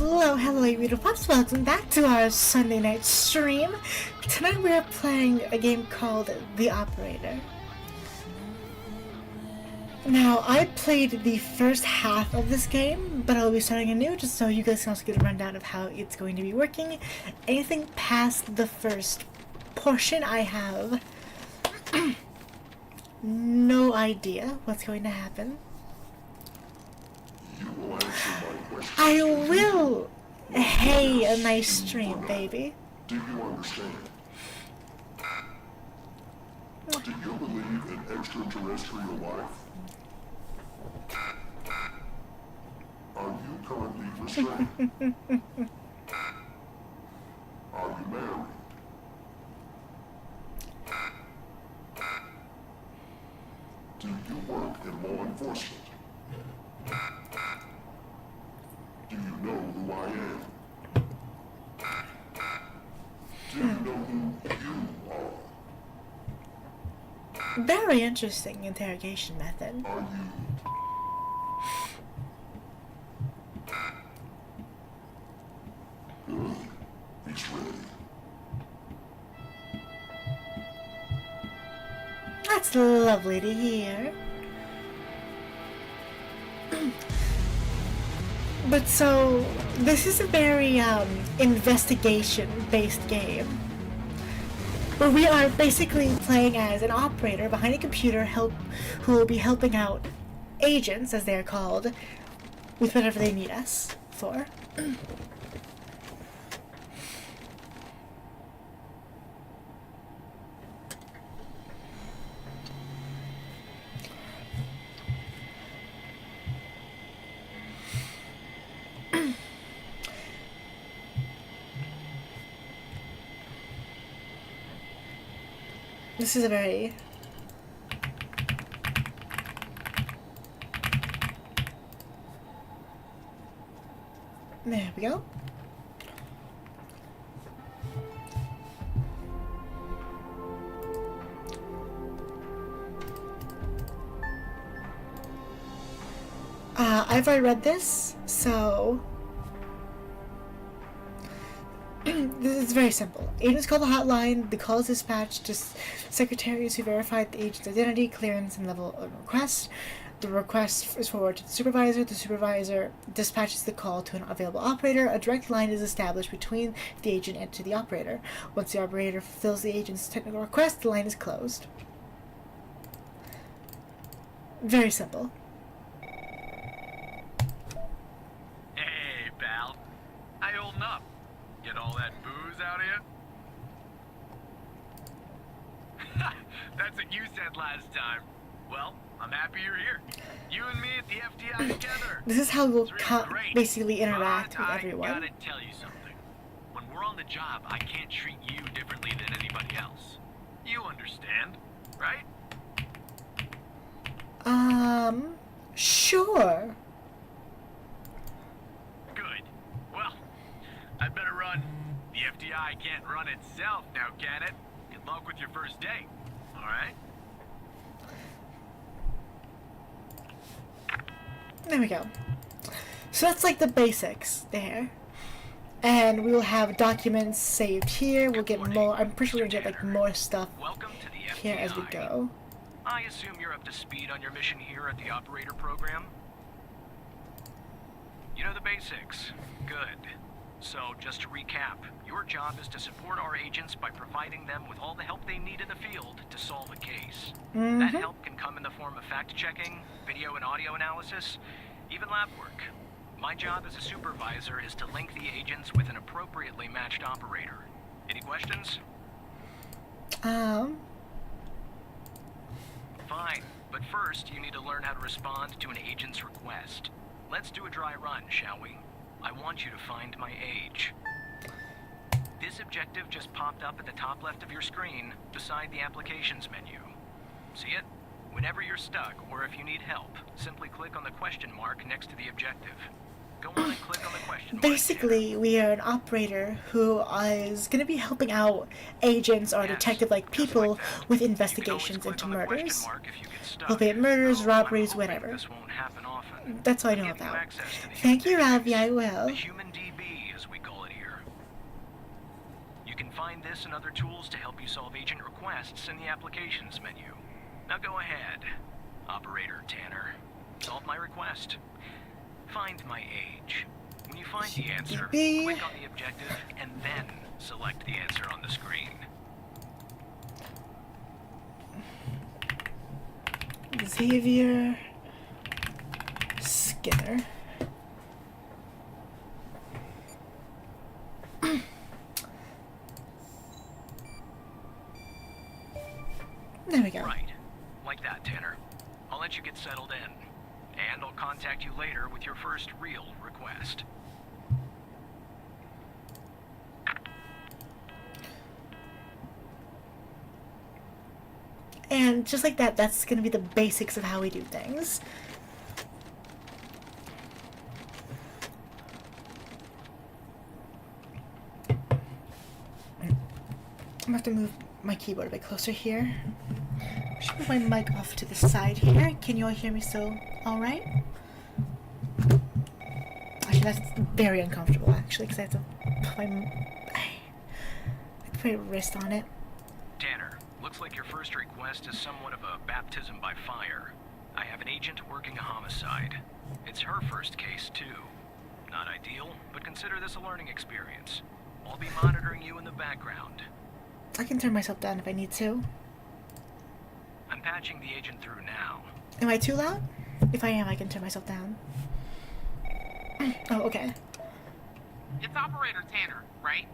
Hello, you beautiful pups. Welcome back to our Sunday night stream. Tonight we are playing a game called The Operator. Now, I played the first half of this game, but I'll be starting anew just so you guys can also get a rundown of how it's going to be working. Anything past the first portion, I have no idea what's going to happen. I will. Hey, a nice stream, baby. Do you understand? Do you believe in extraterrestrial life? Are you currently restrained? Are you married? Do you work in law enforcement? Do you know who I am? Do you know who you are? Very interesting interrogation method. Are you? Good. He's ready. That's lovely to hear. But so, this is a very investigation-based game, where we are basically playing as an operator behind a computer who will be helping out agents, as they are called, with whatever they need us for. This is a very... There we go. I've already read this, so... This is very simple. Agents call the hotline. The call is dispatched to secretaries who verified the agent's identity, clearance, and level of request. The request is forwarded to the supervisor. The supervisor dispatches the call to an available operator. A direct line is established between the agent and to the operator. Once the operator fulfills the agent's technical request, the line is closed. Very simple. Hey, pal. How you holding up? Get all that booze out of you? That's what you said last time. Well, I'm happy you're here. You and me at the FDI together. This is how we'll Really basically interact but with everyone. I gotta tell you something. When we're on the job, I can't treat you differently than anybody else. You understand, right? Sure. Good. Well, I'd better run. The FDI can't run itself now, can it? Good luck with your first day. All right? There we go. So that's like the basics there. And we will have documents saved here. We'll get more. I'm pretty sure we're gonna get like more stuff Welcome to the FDI. here as we go. I assume you're up to speed on your mission here at the operator program? You know the basics. Good. So, just to recap, your job is to support our agents by providing them with all the help they need in the field to solve a case. That help can come in the form of fact-checking, video and audio analysis, even lab work. My job as a supervisor is to link the agents with an appropriately matched operator. Any questions? Fine, but first you need to learn how to respond to an agent's request. Let's do a dry run, shall we? I want you to find my age. This objective just popped up at the top left of your screen, beside the applications menu. See it? Whenever you're stuck, or if you need help, simply click on the question mark next to the objective. Go on and click on the question mark. Basically, we are an operator who is going to be helping out agents or detective-like people with investigations into murders. Looking at murders, robberies, whatever. That's all I know about. Thank you, Ravi, I will. The human DB can find this and other tools to help you solve agent requests in the applications menu. Now go ahead, Operator Tanner. Solve my request. Find my age. When you find the answer, click on the objective and then select the answer on the screen. Xavier Skinner. There we go. Right. Like that, Tanner. I'll let you get settled in. And I'll contact you later with your first real request. And just like that, that's going to be the basics of how we do things. I'm going to have to move my keyboard a bit closer here. I should move my mic off to the side here. Can you all hear me still alright? Actually, that's very uncomfortable, actually, because I have to put my wrist on it. Tanner, looks like your first request is somewhat of a baptism by fire. I have an agent working a homicide. It's her first case, too. Not ideal, but consider this a learning experience. I'll be monitoring you in the background. I can turn myself down if I need to. I'm patching the agent through now. Am I too loud? If I am, I can turn myself down. Oh, okay. It's Operator Tanner, right?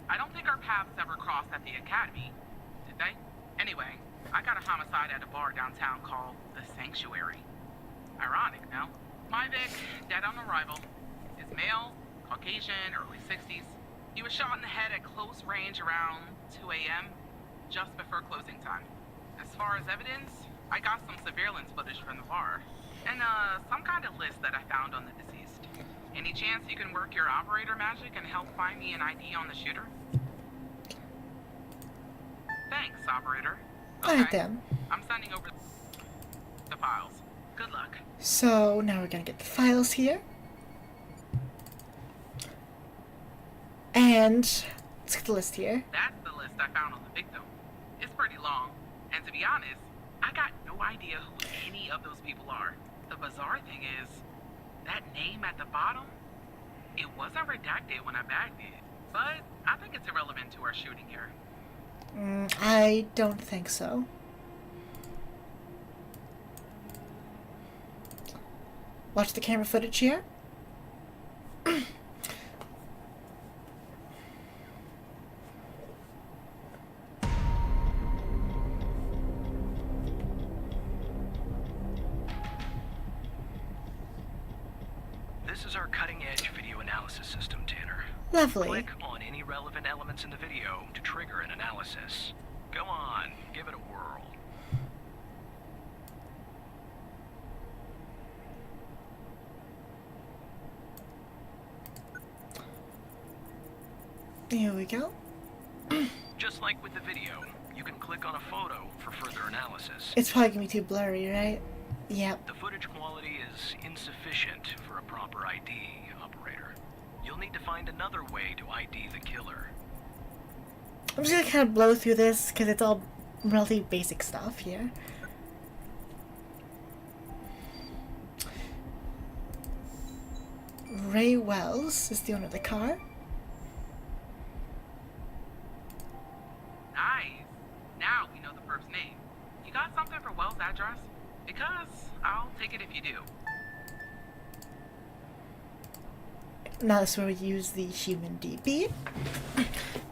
I don't think our paths ever crossed at the academy, did they? Anyway, I got a homicide at a bar downtown called The Sanctuary. Ironic, no? My Vic, dead on arrival. Is male, Caucasian, early 60s. He was shot in the head at close range around 2 a.m., just before closing time. As far as evidence, I got some surveillance footage from the bar, and some kind of list that I found on the deceased. Any chance you can work your operator magic and help find me an ID on the shooter? Thanks, operator. Alright then. I'm sending over the files. Good luck. So now we're gonna get the files here. And let's get the list here. That's the list I found on the victim. It's pretty long, and to be honest, I got no idea who any of those people are. The bizarre thing is, that name at the bottom, it wasn't redacted when I bagged it, but I think it's irrelevant to our shooting here. I don't think so. Watch the camera footage here. This is our cutting-edge video analysis system, Tanner. Lovely. Click on any relevant elements in the video to trigger an analysis. Go on, give it a whirl. Here we go. Just like with the video, you can click on a photo for further analysis. It's probably gonna be too blurry, right? Yep. The footage quality is insufficient for a proper ID, operator. You'll need to find another way to ID the killer. I'm just gonna kind of blow through this because it's all relatively basic stuff here. Ray Wells is the owner of the car. Nice. Now we know the perp's name. You got something for Wells' address? Because I'll take it if you do. Now this is where we use the human DB.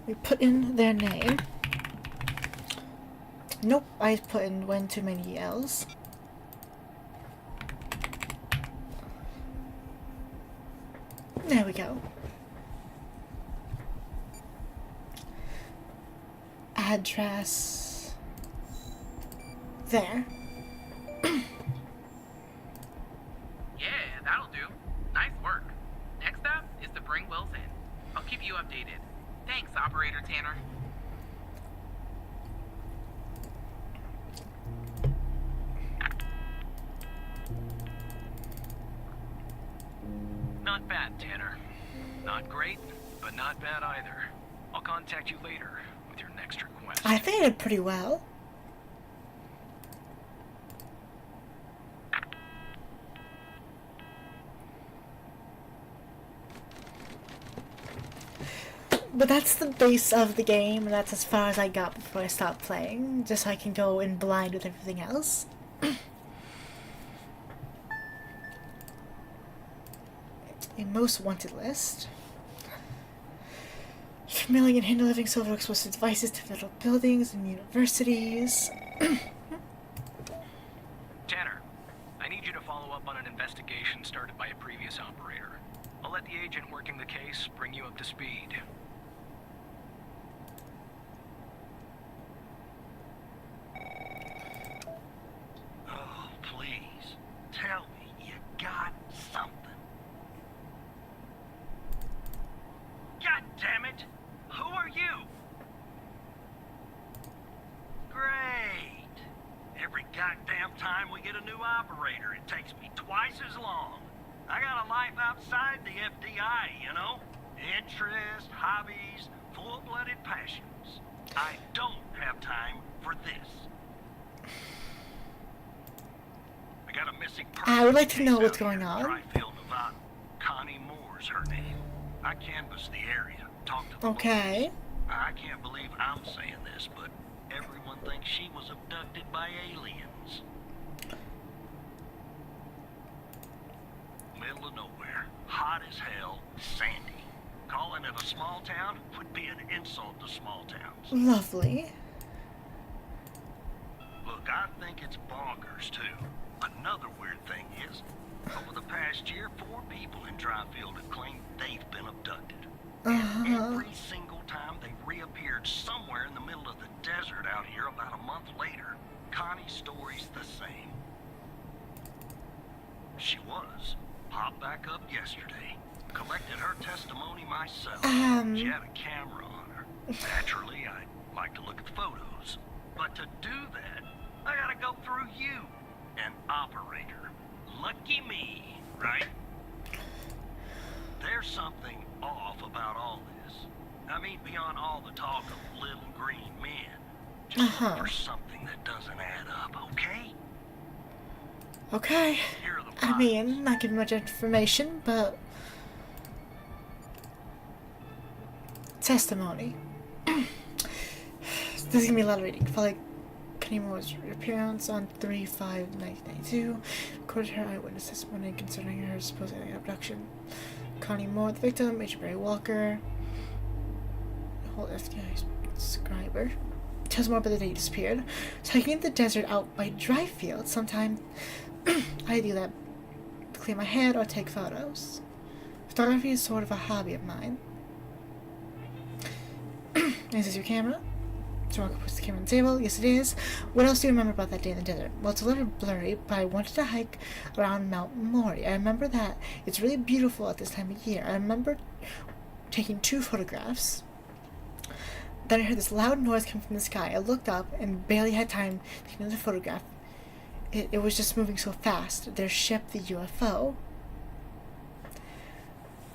We put in their name. Nope, I put in one too many L's. There we go. Address. There. Yeah, that'll do. Nice work. Next up is to bring Wells in. I'll keep you updated. Thanks, Operator Tanner. Not bad, Tanner. Not great, but not bad either. I'll contact you later with your next request. I think I did pretty well. But that's the base of the game, and that's as far as I got before I stopped playing, just so I can go in blind with everything else. A most wanted list. Familiar and hinder living silver explosive devices to federal buildings and universities. Tanner, I need you to follow up on an investigation started by a previous operator. I'll let the agent working the case bring you up to speed. Oh, please. Tell me you got something. God damn it! Who are you? Great. Every goddamn time we get a new operator, it takes me twice as long. I got a life outside the FDI, you know? Interests, hobbies, full-blooded passions. I don't have time for this. I got a missing person. I would like to know case what's out going here in on. Dryfield, Nevada. Connie Moore's her name. I canvassed the area, talked to the Okay. locals. I can't believe I'm saying this, but everyone thinks she was abducted by aliens. Middle of nowhere, hot as hell, sandy. Calling it a small town would be an insult to small towns. Lovely. Look, I think it's bonkers, too. Another weird thing is, over the past year, 4 people in Dryfield have claimed they've been abducted. And every single time they've reappeared somewhere in the middle of the desert out here about a month later. Connie's story's the same. She was. Popped back up yesterday. Collected her testimony myself. She had a camera on her. Naturally, I'd like to look at the photos. But to do that, I gotta go through you, an operator. Lucky me, right? There's something off about all this. I mean, beyond all the talk of little green men. Just look for something that doesn't add up, okay? Okay. Here are the I mean, not giving much information, but testimony. This is gonna be a lot of reading. Felt like Connie Moore's appearance on 3/5/1992 recorded her eyewitness testimony concerning her supposed abduction. Connie Moore, the victim, Agent Barry Walker, whole FBI subscriber, tells more about the day he disappeared. So hiking in the desert out by Dryfield. Sometimes I do that to clear my head or take photos. Photography is sort of a hobby of mine. Is this your camera? Walker puts the camera on the table. Yes, it is. What else do you remember about that day in the desert? Well, it's a little blurry, but I wanted to hike around Mount Mori. I remember that it's really beautiful at this time of year. I remember taking 2 photographs. Then I heard this loud noise come from the sky. I looked up and barely had time to take another photograph. It was just moving so fast. Their ship, the UFO.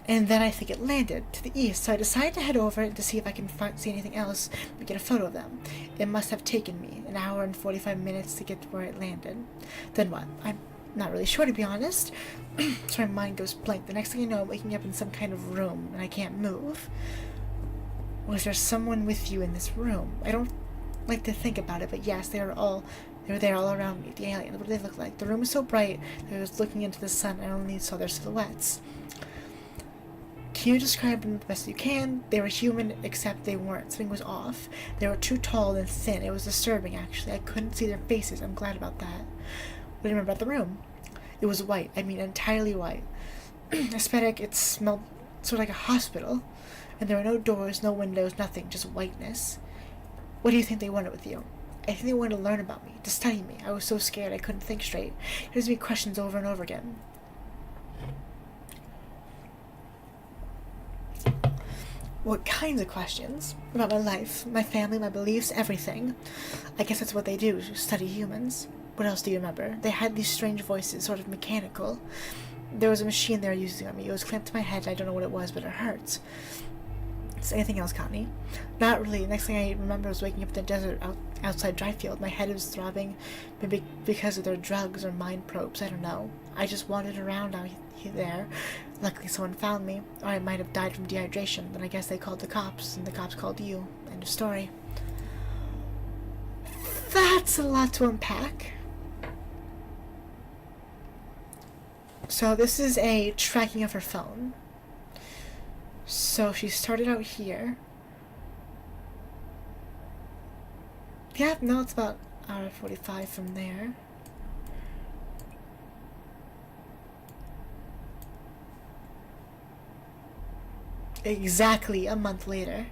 And then I think it landed to the east, so I decided to head over to see if I can see anything else and get a photo of them. It must have taken me an hour and 45 minutes to get to where it landed. Then what? I'm not really sure, to be honest. So my mind goes blank. The next thing I know, I'm waking up in some kind of room, and I can't move. Was there someone with you in this room? I don't like to think about it, but yes, they were there all around me, the aliens. What did they look like? The room was so bright that I was looking into the sun and I only saw their silhouettes. Can you describe them the best you can? They were human, except they weren't. Something was off. They were too tall and thin. It was disturbing, actually. I couldn't see their faces. I'm glad about that. What do you remember about the room? It was white. I mean, entirely white. Aesthetic, it smelled sort of like a hospital. And there were no doors, no windows, nothing. Just whiteness. What do you think they wanted with you? I think they wanted to learn about me, to study me. I was so scared I couldn't think straight. Here's me questions over and over again. What kinds of questions? About my life, my family, my beliefs, everything. I guess that's what they do, study humans. What else do you remember? They had these strange voices, sort of mechanical. There was a machine they were using on me. It was clamped to my head. I don't know what it was, but it hurts. Is anything else, Connie? Not really. Next thing I remember was waking up in the desert outside Dryfield. My head was throbbing, maybe because of their drugs or mind probes. I don't know. I just wandered around out there. Luckily, someone found me, or I might have died from dehydration. Then I guess they called the cops, and the cops called you. End of story. That's a lot to unpack. So this is a tracking of her phone. So she started out here. Yeah, no, it's about hour 45 from there. Exactly a month later.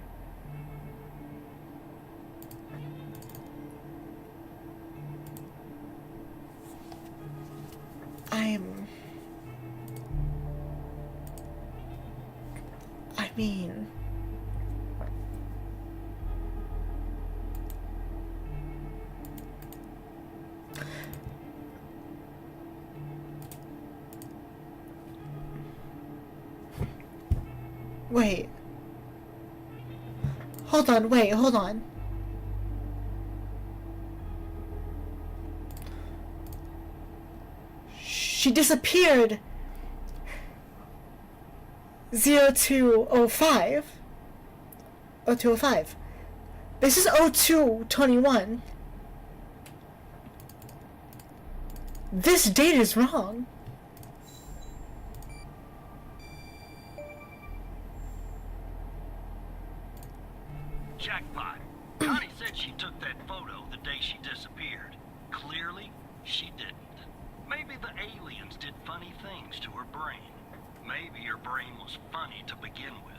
I mean... Wait. Hold on, wait, hold on. She disappeared. 0205. 0205. This is 0221. This date is wrong. Jackpot. Connie said she took that photo the day she disappeared. Clearly, she didn't. Maybe the aliens did funny things to her brain. Maybe her brain was funny to begin with.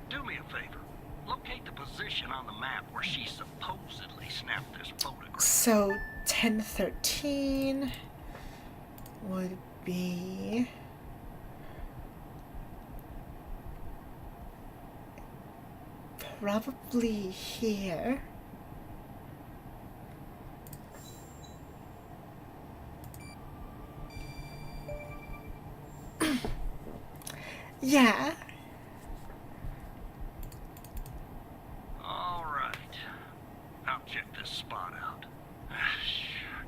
Do me a favor. Locate the position on the map where she supposedly snapped this photograph. So, 1013 would be... probably here. Yeah. All right. I'll check this spot out.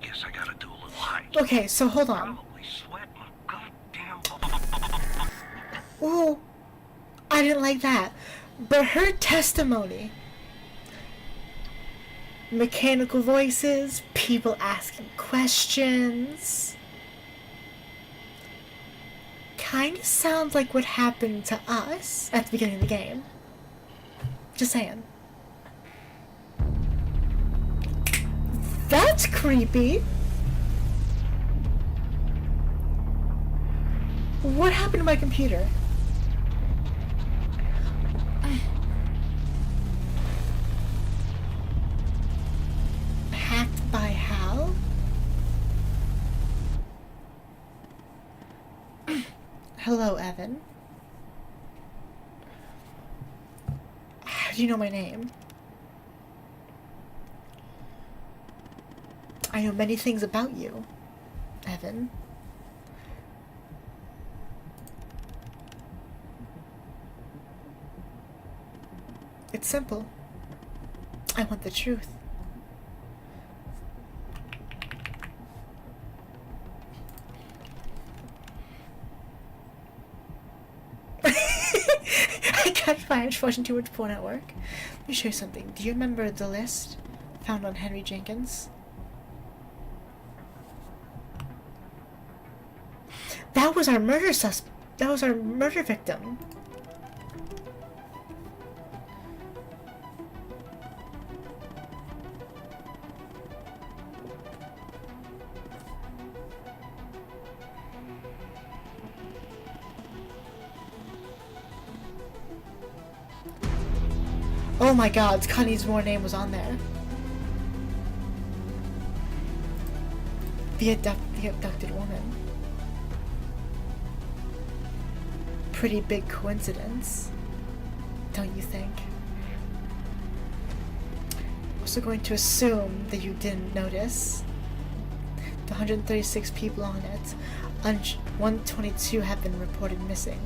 Guess I gotta do a little hiking. Okay, so hold on. Probably sweat my goddamn... Ooh, I didn't like that. But her testimony, mechanical voices, people asking questions, kind of sounds like what happened to us at the beginning of the game. Just saying. That's creepy. What happened to my computer? Hacked by how? Hello, Evan. How do you know my name? I know many things about you, Evan. It's simple. I want the truth. I got fired for watching too much porn at work. Let me show you something. Do you remember the list found on Henry Jenkins? That was our murder that was our murder victim. Oh my god, Connie's more name was on there. The abducted woman. Pretty big coincidence, don't you think? Also going to assume that you didn't notice. The 136 people on it, 122 have been reported missing.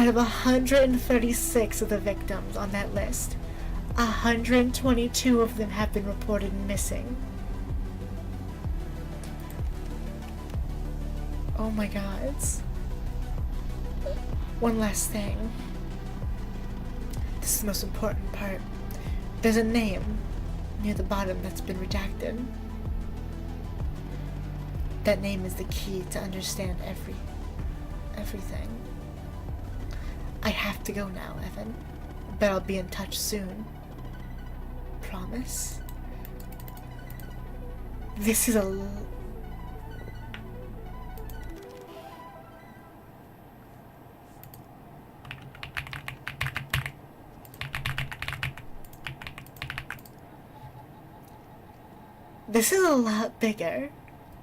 Out of 136 of the victims on that list, 122 of them have been reported missing. Oh my god. One last thing. This is the most important part. There's a name near the bottom that's been redacted. That name is the key to understand everything. I have to go now, Evan. But I'll be in touch soon. Promise? This is a... This is a lot bigger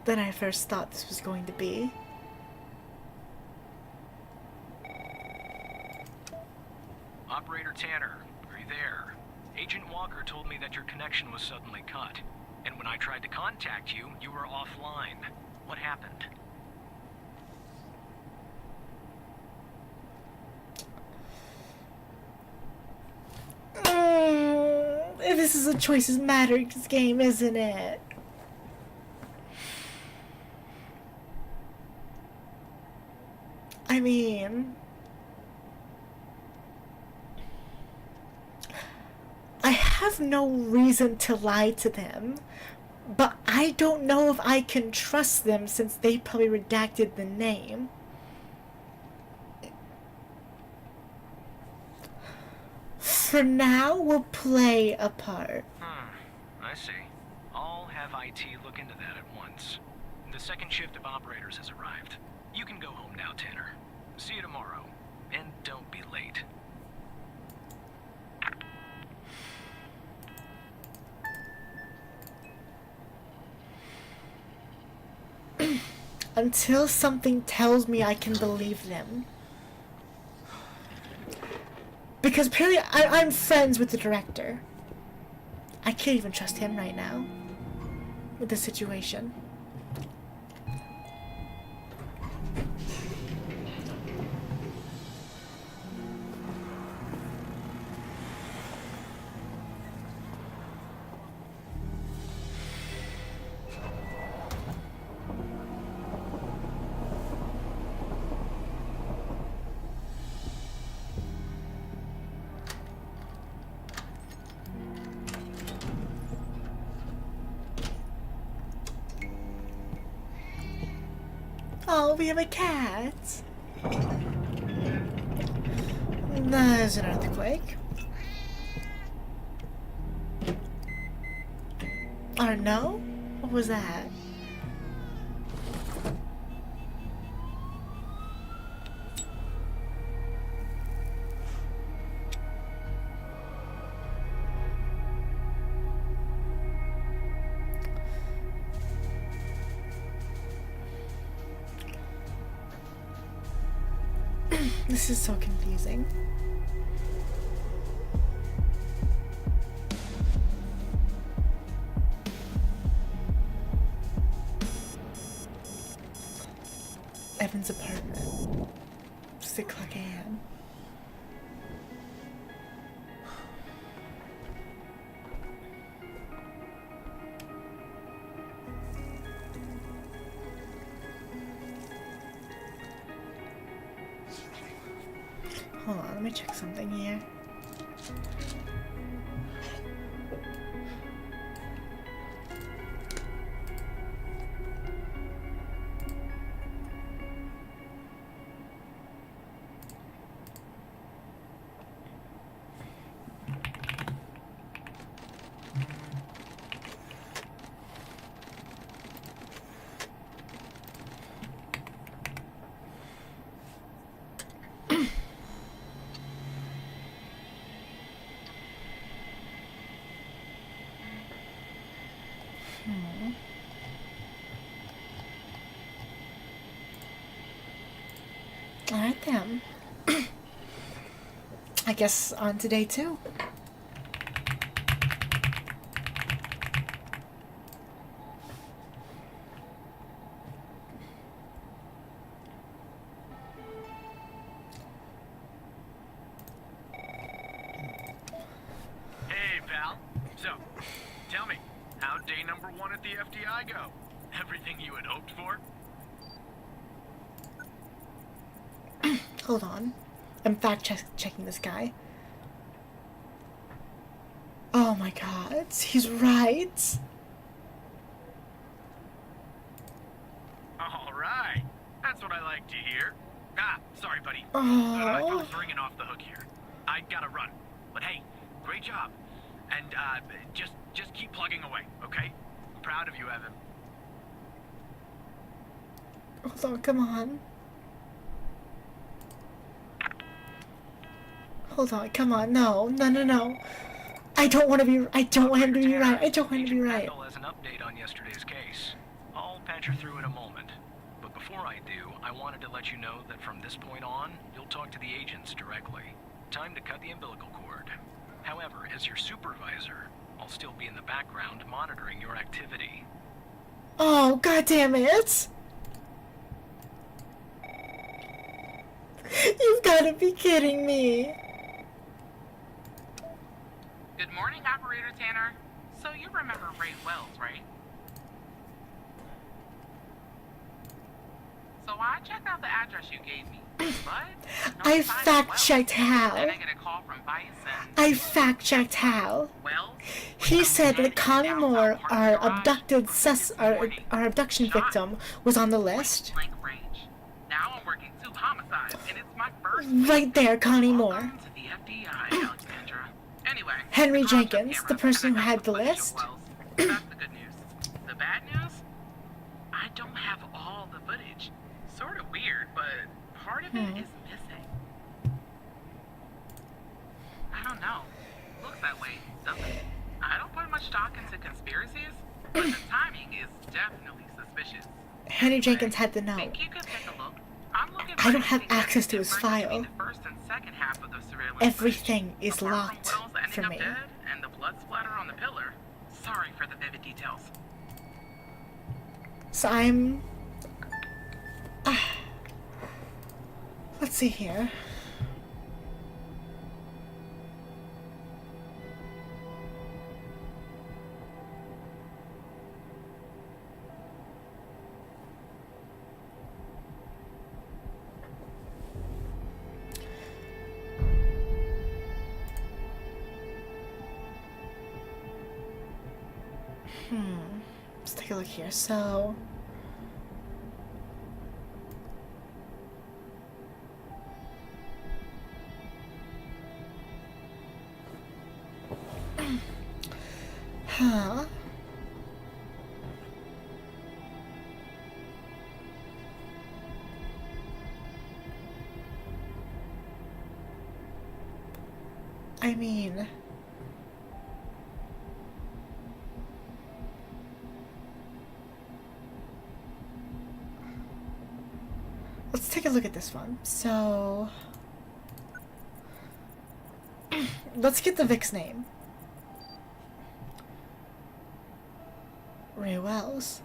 than I first thought this was going to be. Operator Tanner, are you there? Agent Walker told me that your connection was suddenly cut. And when I tried to contact you, you were offline. What happened? This is a choices matter game, isn't it? I mean, I have no reason to lie to them, but I don't know if I can trust them since they probably redacted the name. For now, we'll play a part. I see. I'll have IT look into that at once. The second shift of operators has arrived. You can go home now, Tanner. See you tomorrow. And don't be late. Until something tells me I can believe them. Because apparently I'm friends with the director. I can't even trust him right now with the situation. Oh, we have a cat. There's an earthquake. Or no? What was that? This is so confusing. Evan's apartment. 6 o'clock a.m. Hold on, let me check something here. Alright then. I guess on to day 2. So, tell me, how'd day number 1 at the FDI go? Everything you had hoped for? Hold on. I'm checking this guy. Oh my god, he's right. Alright, that's what I like to hear. Ah, sorry buddy. Oh. My phone's ringing off the hook here. I gotta run. But hey, great job. And just keep plugging away, okay? I'm proud of you, Evan. Hold on, come on. Hold on, come on. No. I don't want to be. I don't want him to be right. I don't want him to be right. Agent Randall has an update on yesterday's case. I'll patch her through in a moment. But before I do, I wanted to let you know that from this point on, you'll talk to the agents directly. Time to cut the umbilical cord. However, as your supervisor, I'll still be in the background monitoring your activity. Oh, god damn it! You've gotta be kidding me. Good morning, Operator Tanner. So you remember Ray Wells, right? So I checked out the address you gave me, but no I sign of fact-checked Wells. Hal. Then I get a call from Vice and I fact-checked Hal. Wells. He said that Connie Moore, our abducted our abduction Shot. victim, was on the list. Blank range. Now I'm working 2 homicides, and it's my first. Right there, Connie Moore. Welcome to the FDI, Alexandra. Anyway, Henry the contract Jenkins, cameras, the person and who I got had the footage of list. Wells. That's the good news. The bad news? I don't have all the footage. Sort of weird, but part of it is missing. I don't know. Looks that way, doesn't it? I don't put much stock into conspiracies, but the timing is definitely suspicious. Henry Jenkins had the note. Think you could take a look? I'm looking I for don't have anything access to his different between file. the first and second half of the surveillance Everything footage. is Apart from locked Wells ending for up me. dead and the blood splatter on the pillar. Sorry for the vivid details. So I'm... let's see here. Let's take a look here. So... huh? I mean... let's take a look at this one. So... let's get the Vic's name. Ray Wells.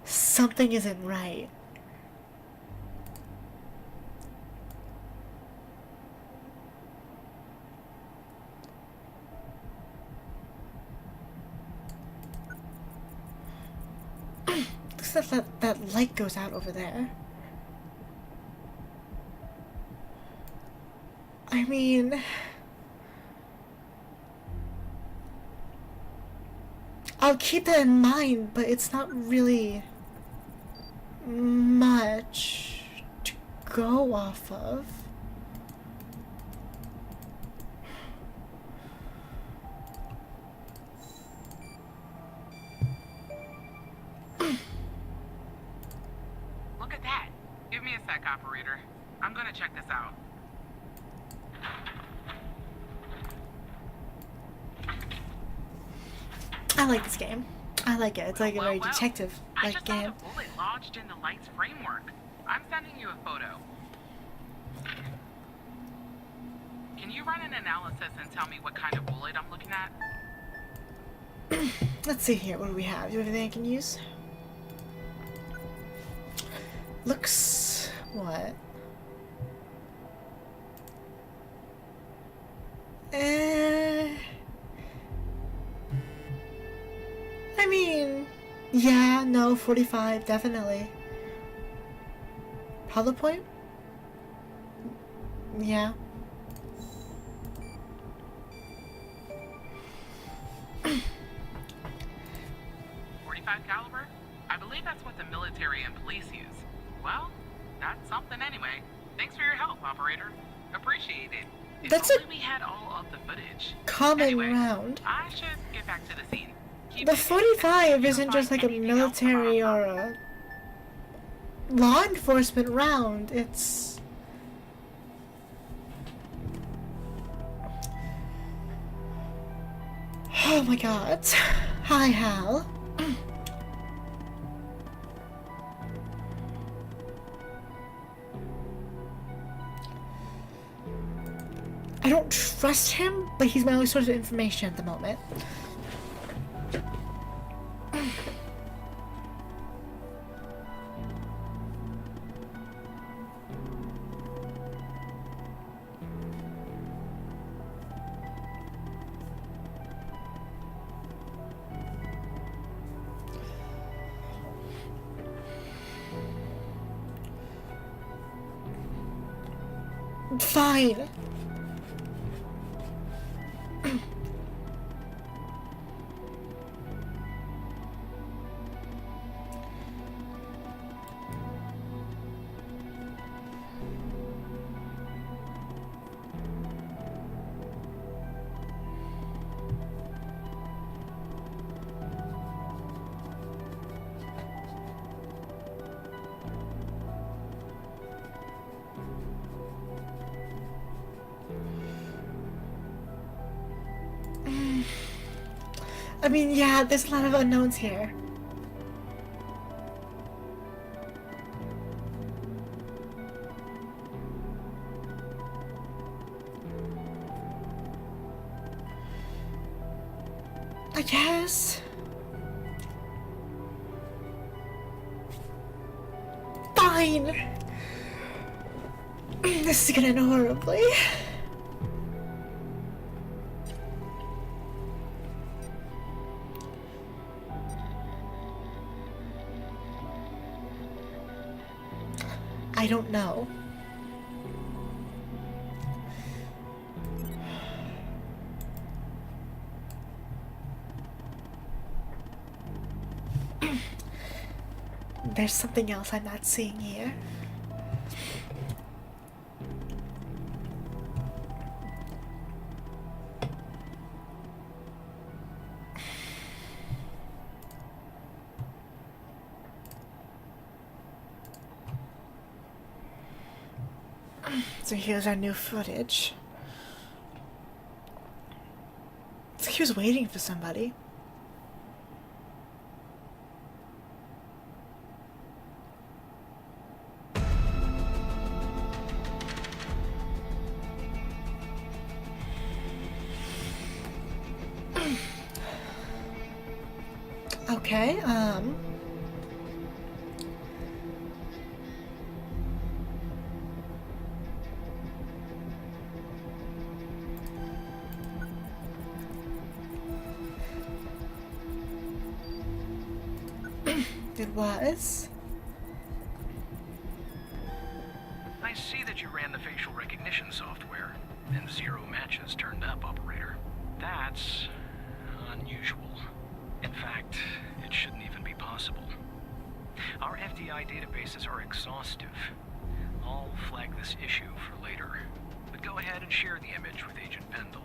Something isn't right. Looks like that light goes out over there. I mean... I'll keep that in mind, but it's not really much to go off of. Look at that. Give me a sec, operator. I'm gonna check this out. I like this game. I like it. It's like a Well, very well. I detective-like just game. found a bullet lodged in the light's framework. I'm sending you a photo. Can you run an analysis and tell me what kind of bullet I'm looking at? Let's see here. What do we have? Do you have anything I can use? Looks... what? I mean... yeah, no, 45, definitely. Hollow point? Yeah. .45 caliber? I believe that's what the military and police use. Well, that's something anyway. Thanks for your help, operator. Appreciate it. If That's only a we had all of the footage. common Anyway, round. I should get back to the scene. Keep The busy, 45 and if isn't you just find like a anything else about military our- or a law enforcement round. It's... oh my god. Hi, Hal. I don't trust him, but he's my only source of information at the moment. Fine. I mean, yeah, there's a lot of unknowns here. I guess. Fine. This is gonna end horribly. I don't know. There's something else I'm not seeing here. So here's our new footage. It's like he was waiting for somebody. Okay, it was. I see that you ran the facial recognition software, and 0 matches turned up, operator. That's unusual. In fact, it shouldn't even be possible. Our FDI databases are exhaustive. I'll flag this issue for later. But go ahead and share the image with Agent Pendle.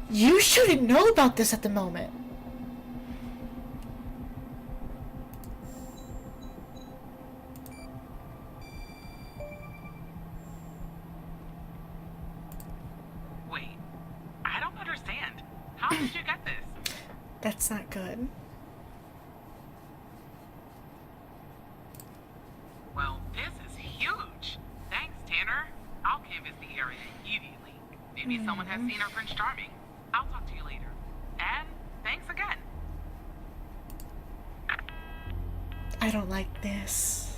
You shouldn't know about this at the moment. Wait, I don't understand. How did you get this? That's not good. Well, this is huge. Thanks, Tanner. I'll canvass the area immediately. Maybe someone has seen our Prince Charming. I'll talk to you later. And thanks again. I don't like this.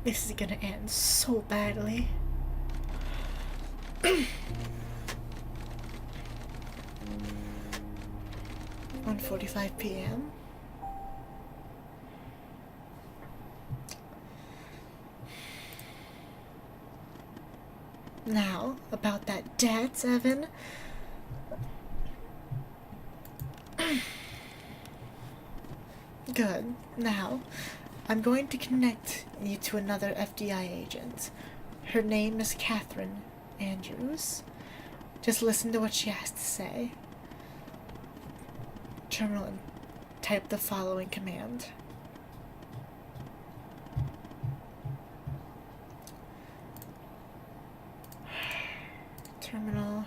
This is gonna end so badly. 1:45 p.m. Now, about that debt, Evan. Good. Now, I'm going to connect you to another FDI agent. Her name is Catherine Andrews. Just listen to what she has to say. Terminal and type the following command. Terminal.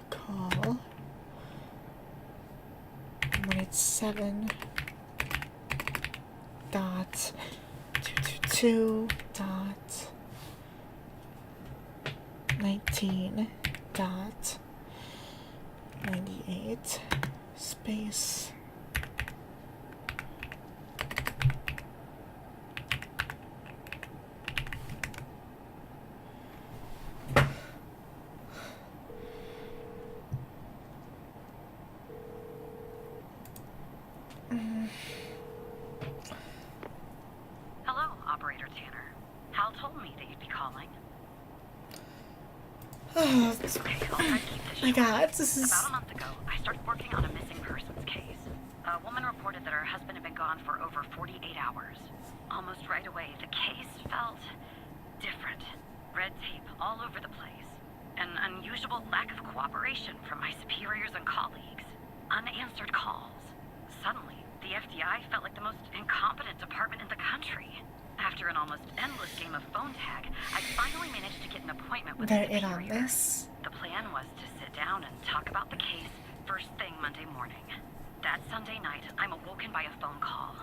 Call. 187.222.19.98 space. Hello, Operator Tanner. Hal told me that you'd be calling. Oh, Okay, I'll try to keep this my short. God, this is... About a month ago, I started working on a missing persons case. A woman reported that her husband had been gone for over 48 hours. Almost right away, the case felt different. Red tape all over the place. An unusual lack of cooperation from my superiors and colleagues. Unanswered calls. Suddenly, the FDI felt like the most incompetent department in the country. After an almost endless game of phone tag, I finally managed to get an appointment with They're a in on superior. this. The plan was to sit down and talk about the case first thing Monday morning. That Sunday night, I'm awoken by a phone call.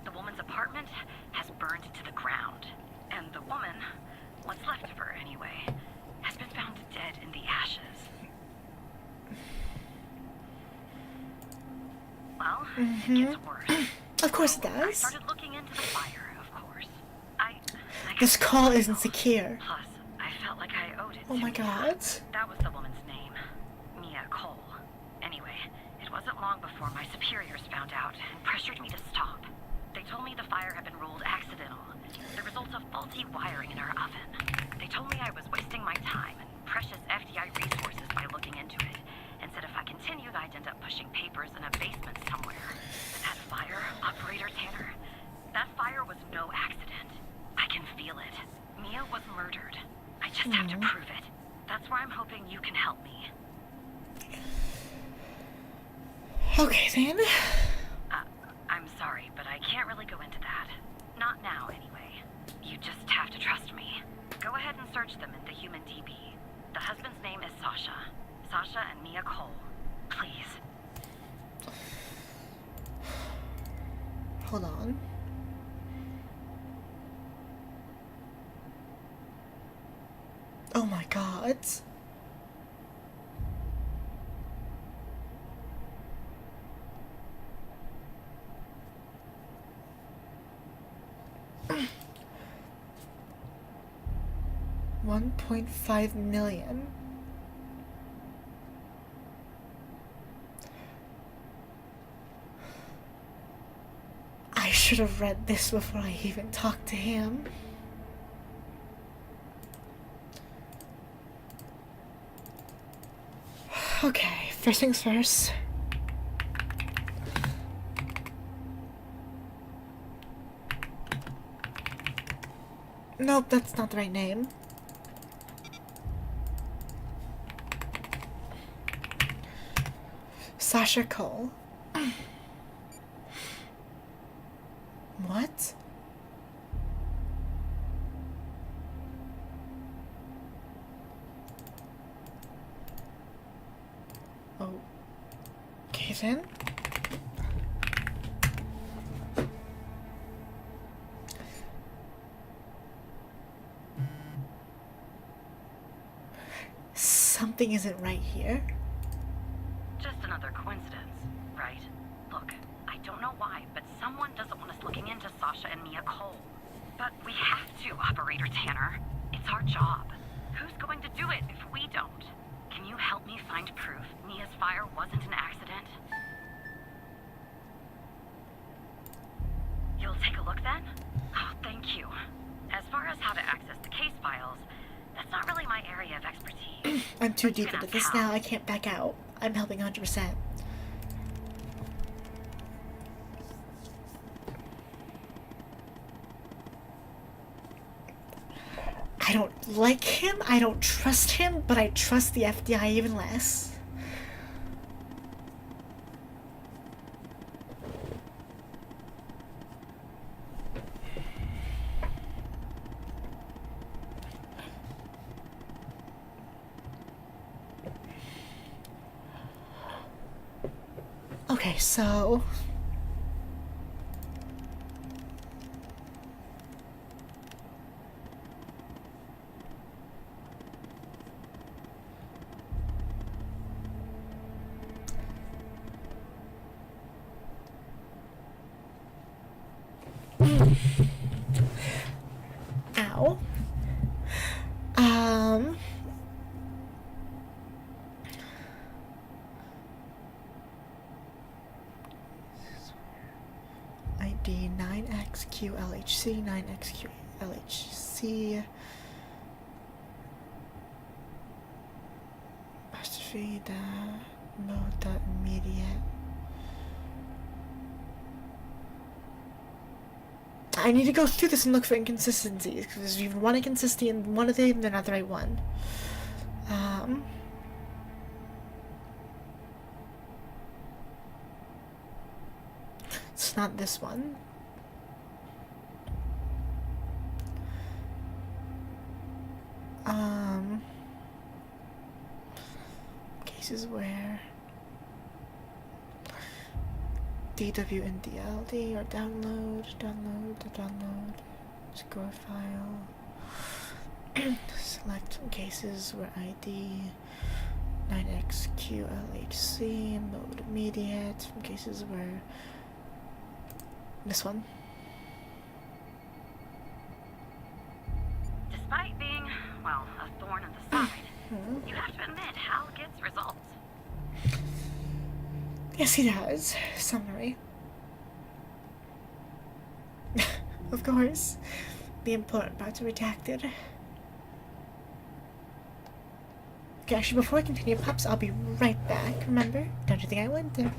The woman's apartment has burned to the ground. And the woman, what's left of her anyway, has been found dead in the ashes. Well, it gets worse. Of course it So I does. started looking into the fire, of course. I This got call myself. isn't secure. Plus, I felt like I owed it Oh to my Mia. God. That was the woman's name. Mia Cole. Anyway, it wasn't long before my superiors found out and pressured me to stop. They told me the fire had been ruled accidental, the result of faulty wiring in our oven. They told me I was wasting my time and precious FDI resources by looking into it, and said if I continued, I'd end up pushing papers in a basement somewhere. That fire, Operator Tanner, that fire was no accident. I can feel it. Mia was murdered. I just have to prove it. That's where I'm hoping you can help me. Okay then. I'm sorry, but I can't really go into that. Not now, anyway. You just have to trust me. Go ahead and search them in the human DB. The husband's name is Sasha. Sasha and Mia Cole. Please. Hold on. Oh my God. $1.5 million. I should have read this before I even talked to him. Okay, first things first. Nope, that's not the right name. Sasha Cole. What? Okay then. Something isn't right here. Just another coincidence, right? Look, I don't know why, but someone doesn't want us looking into Sasha and Mia Cole. But we have to, Operator Tanner. It's our job. Who's going to do it if we don't? Can you help me find proof Mia's fire wasn't an accident? You'll take a look then? Oh, thank you. As far as how to access the case files, that's not really my area of expertise. I'm too But you deep can into ask this Hal. now. I can't back out. I'm helping 100%. I don't like him, I don't trust him, but I trust the FBI even less. Okay, so ow. ID 9XQLHC, 9XQLHC. Apostrophe the mode immediate. I need to go through this and look for inconsistencies, because there's even one inconsistency in one of them, they're not the right one. It's not this one. Cases where DW and DLD or download, score file. Select cases where ID 9XQLHC, mode immediate, cases where this one. Despite being, well, a thorn in the side, you have to admit Hal gets results. Yes, he does. Summary. Of course. The important parts are redacted. Okay, actually, before I continue, Pops, I'll be right back. Remember? Don't you think I would?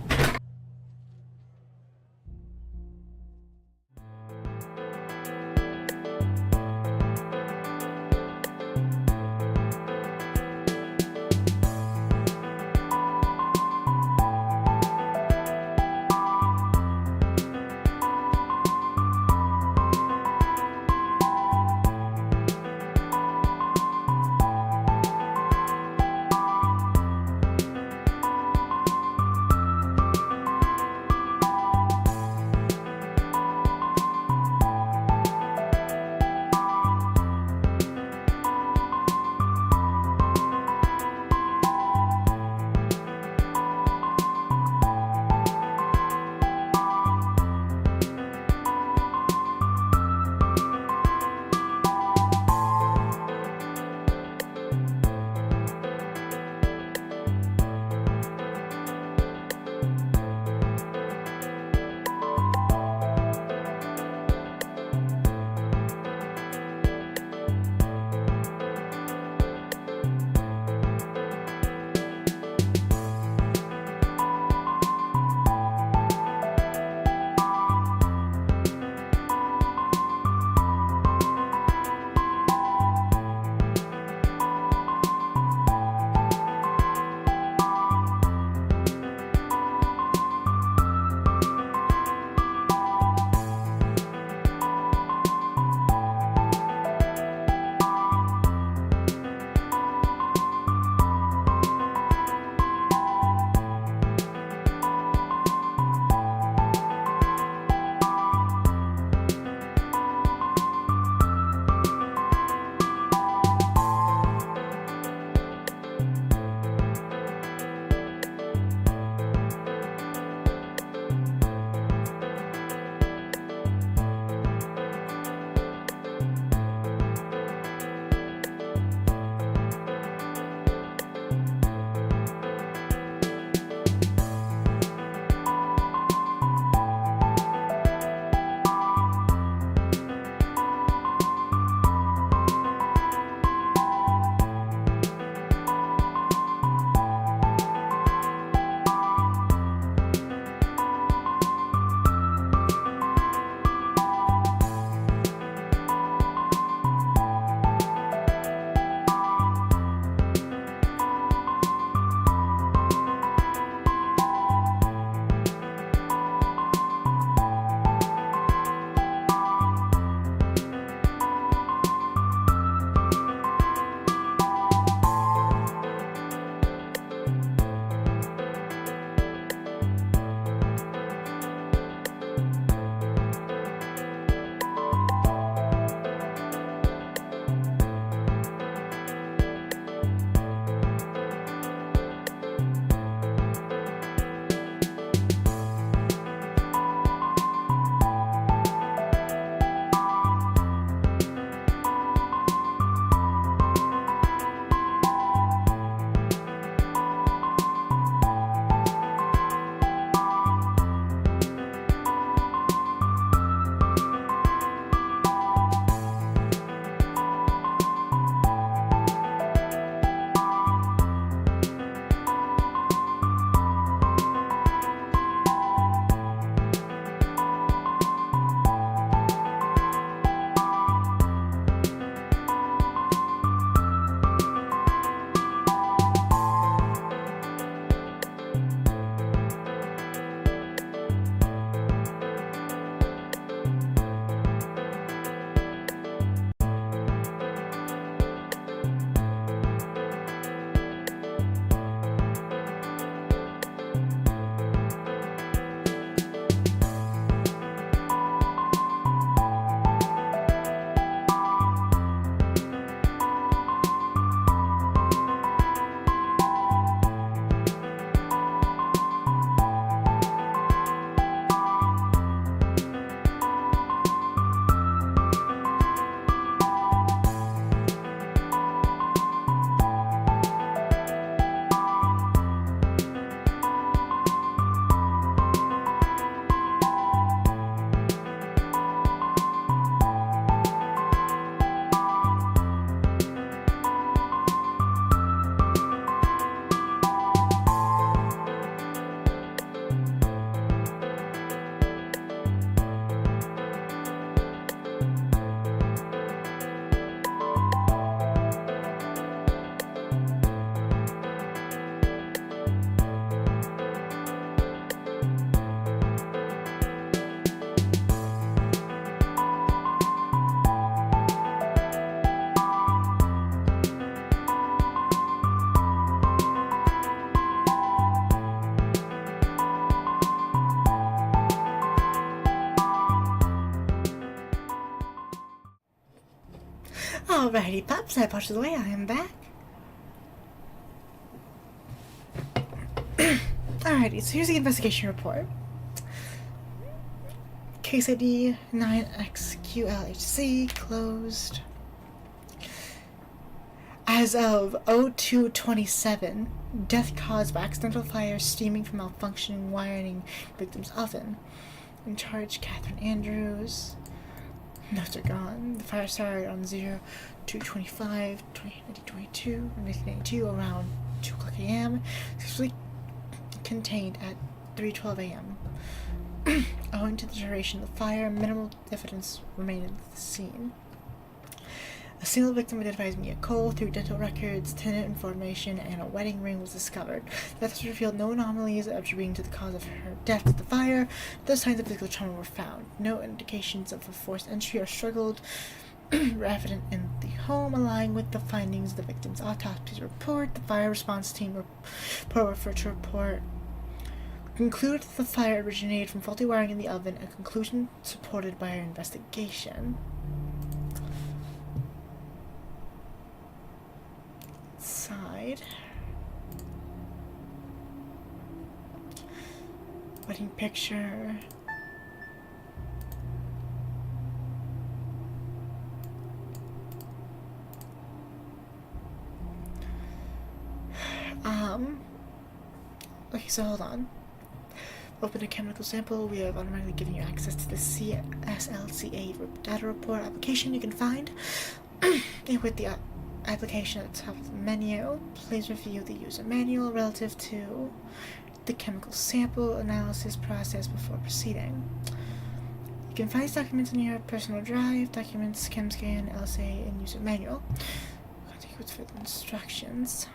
Alrighty, pups, I pushed away, I am back. Alrighty, so here's the investigation report. Case ID 9XQLHC, closed. As of 02/27, death caused by accidental fire stemming from malfunctioning wiring victim's oven. In charge, Catherine Andrews. Notes are gone. The fire started on 02/25/1922 around 2 o'clock a.m. Successfully contained at 3:12 a.m. Owing to the duration of the fire, minimal evidence remained at the scene. A single victim identified as Mia Cole through dental records, tenant information, and a wedding ring was discovered. Death revealed no anomalies attributing to the cause of her death to the fire. No signs of physical trauma were found. No indications of a forced entry or struggle were evident in the home, aligning with the findings of the victim's autopsy report. The fire response team referred to report concluded that the fire originated from faulty wiring in the oven, a conclusion supported by our investigation. Side. Wedding picture. Okay, so hold on. Open a chemical sample. We have automatically given you access to the CSLCA data report application you can find with the application at the top of the menu. Please review the user manual relative to the chemical sample analysis process before proceeding. You can find these documents in your personal drive, documents, ChemScan, LSA, and user manual. Contact with further instructions.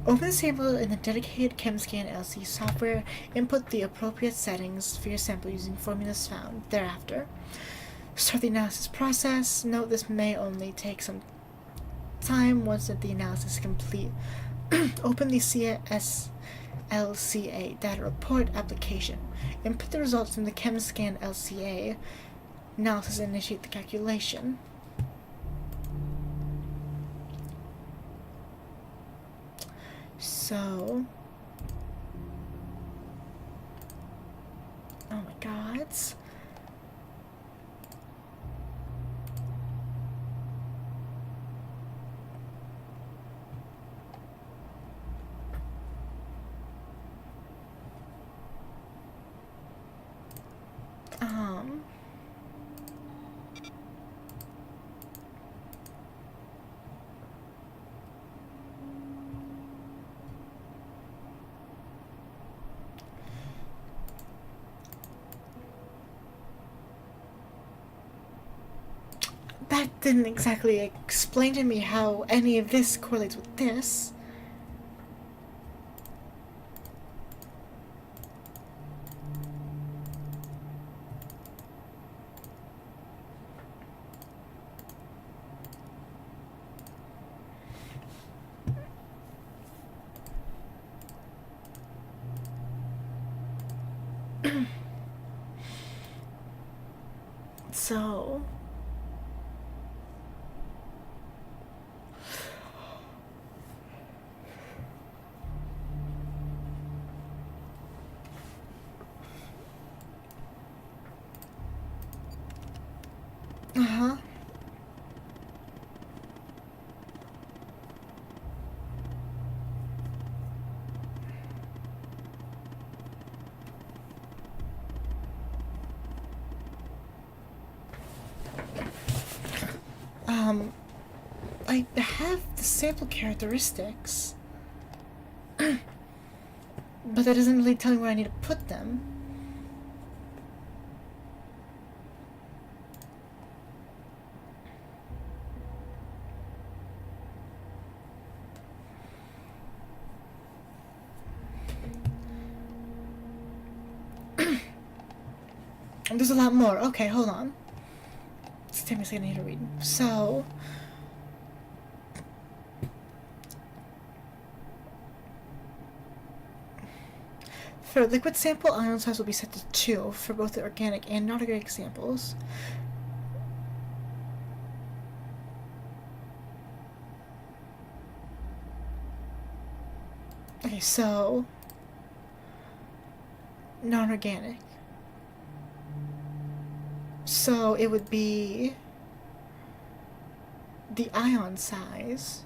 Open the sample in the dedicated ChemScan LC software. Input the appropriate settings for your sample using formulas found thereafter. Start the analysis process. Note this may only take some time once the analysis is complete. Open the CSLCA data report application. Input the results from the ChemScan LCA analysis and initiate the calculation. So, oh my god. That didn't exactly explain to me how any of this correlates with this. So... Uh-huh. I have the sample characteristics, but that doesn't really tell me where I need to put them. There's a lot more. Okay, hold on. Just take me a second, I need to read. So... For liquid sample, ion size will be set to 2 for both the organic and non-organic samples. Okay, so non-organic. So it would be the ion size.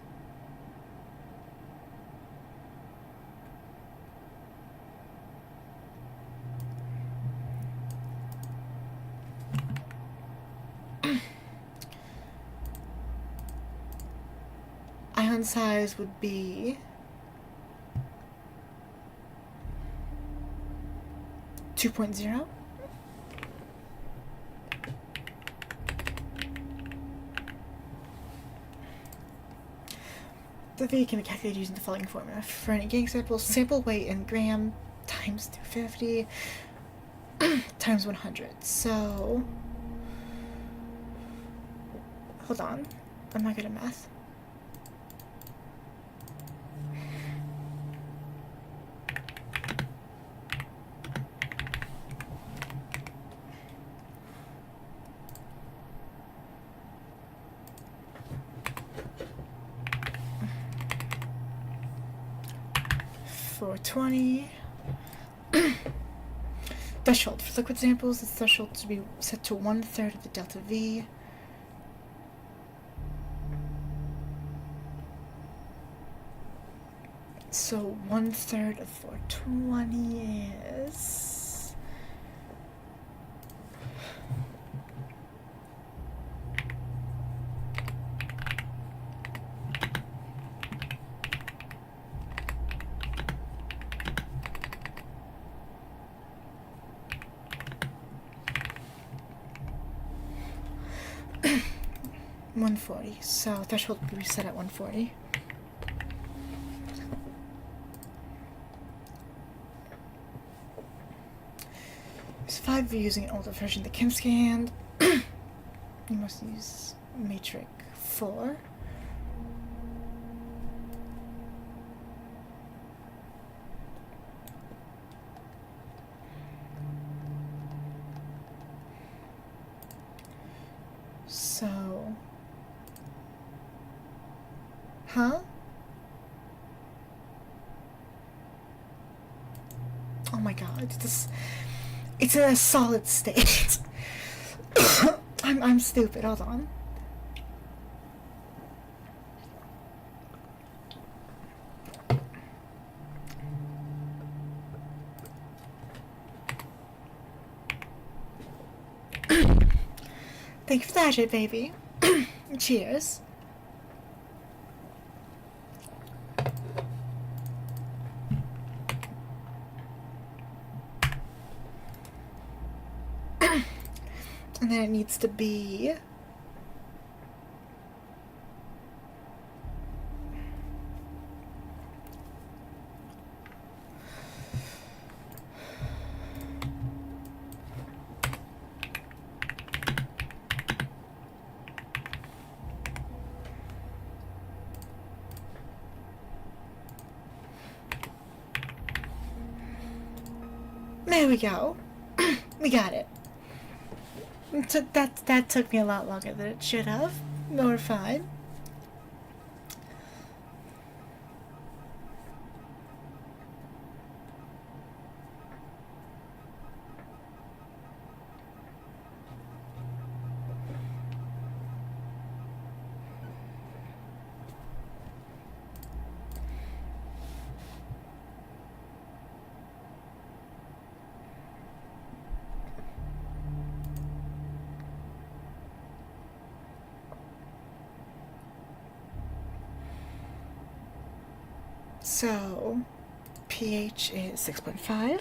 Ion size would be 2.0. The V can be calculated using the following formula. For any gang sample, sample weight in gram times 250 times 100. So, hold on. I'm not good at math. For 20. Threshold. For liquid samples, the threshold to be set to 1/3 of the delta V. So 1/3 of 420 is... $140. So threshold will be set at 140. There's 5 views using an older version of the Kim scan. You must use matrix 4. So, huh? Oh my god, it's in a solid state. I'm stupid, hold on. Thank you for that, baby. Cheers. And then it needs to be there we go. We got it. That took me a lot longer than it should have. No, we're fine. So, pH is 6.5.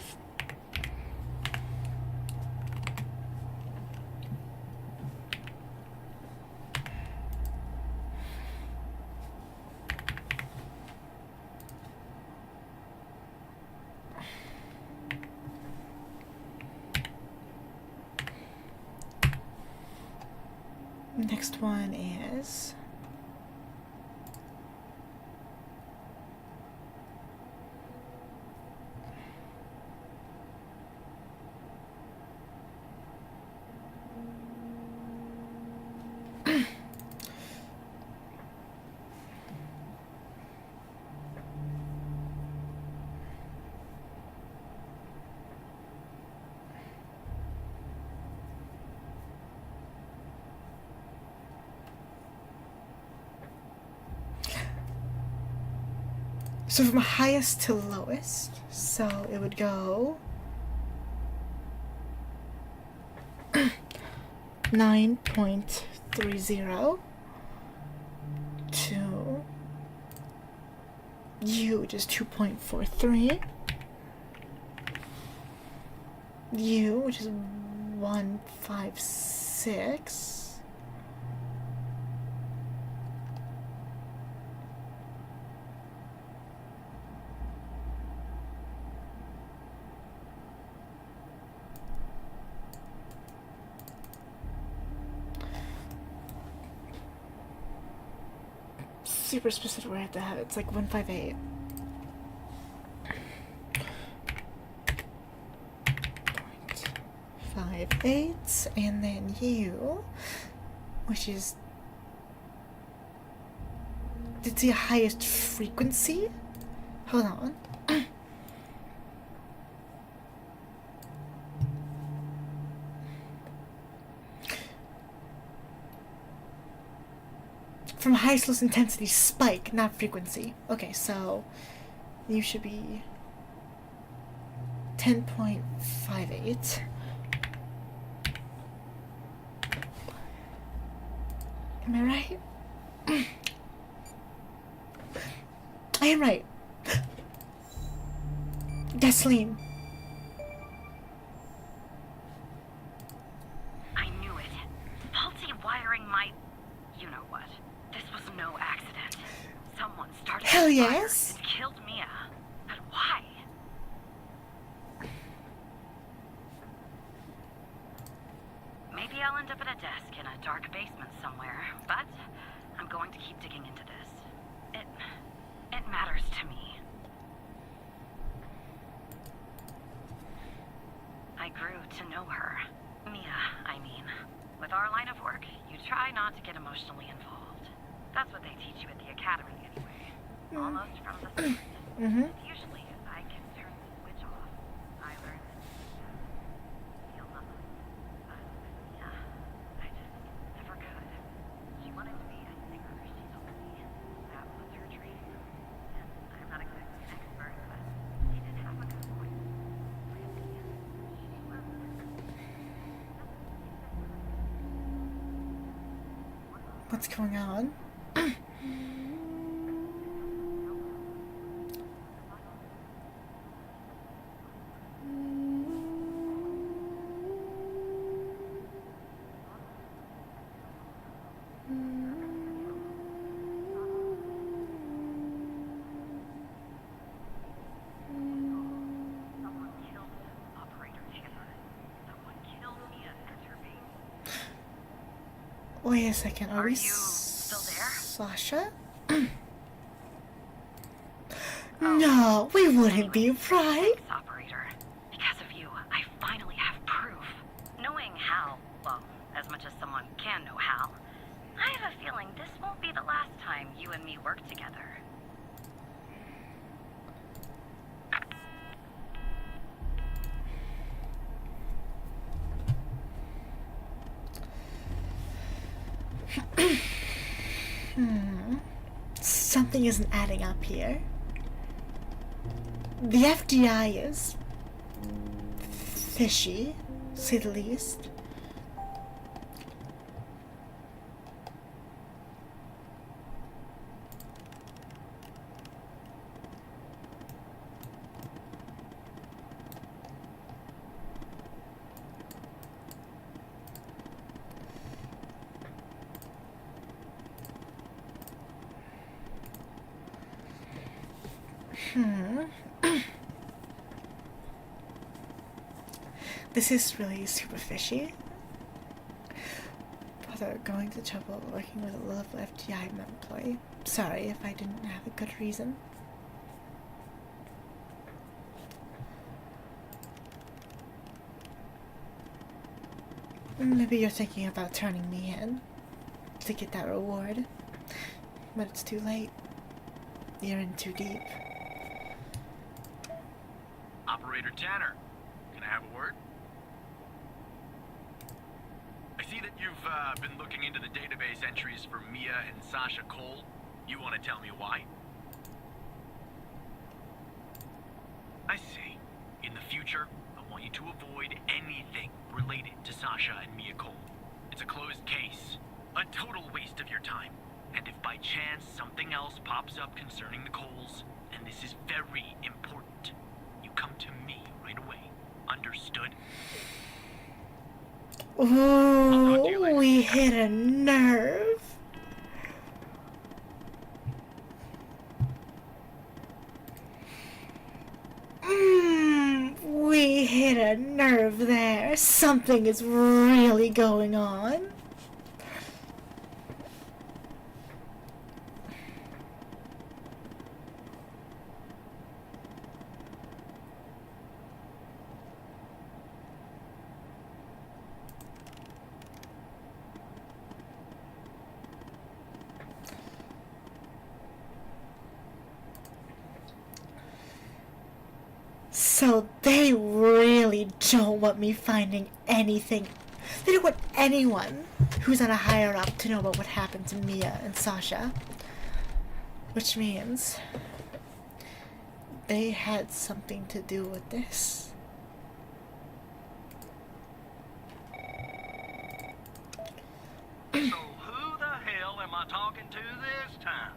Next one is So from highest to lowest, so it would go 9.30 to U, which is 2.43. U, which is 156. Super specific where I have to have it. It's like 158. .58, and then U, which is the highest frequency. Hold on. From highest lowest intensity spike, not frequency. Okay, so you should be 10.58. Am I right? I am right. Gasoline. I knew it. Faulty wiring my... You know what? This was no accident. Someone started Hell the fire yes. and killed Mia. But why? Maybe I'll end up at a desk in a dark basement somewhere, but I'm going to keep digging into this. It matters to me. I grew to know her. Mia, I mean. With our line of work, you try not to get emotionally involved. That's what they teach you at the academy anyway. Almost from the start. Usually, I can turn the switch off. I learned that feel love. But with Mia, I just never could. She wanted to be a singer, she told me. That was her dream. And I'm not exactly an expert, but she did have a good voice. Really, she was... What's going on? Someone killed Operator Chipper. Someone killed Mia and her baby. Wait a second. Are we you still there? Sasha? No, we wouldn't be, right? Thanks, Operator. Because of you, I finally have proof. Knowing Hal, well, as much as someone can know Hal, I have a feeling this won't be the last time you and me work together. Something isn't adding up here. The FDI is fishy, to say the least. This is really super fishy. Bother going to trouble working with a low-level FDI employee. Sorry if I didn't have a good reason. Maybe you're thinking about turning me in to get that reward. But it's too late. You're in too deep. Operator Tanner, can I have a word? I see that you've been looking into the database entries for Mia and Sasha Cole. You want to tell me why? Sasha and Mia Cole. It's a closed case. A total waste of your time. And if by chance something else pops up concerning the Coles, and this is very important, you come to me right away. Understood? Ooh, we hit a nerve. We hit a nerve there. Something is really going on. So they really don't want me finding anything. They don't want anyone who's on a higher up to know about what happened to Mia and Sasha. Which means they had something to do with this. So who the hell am I talking to this time?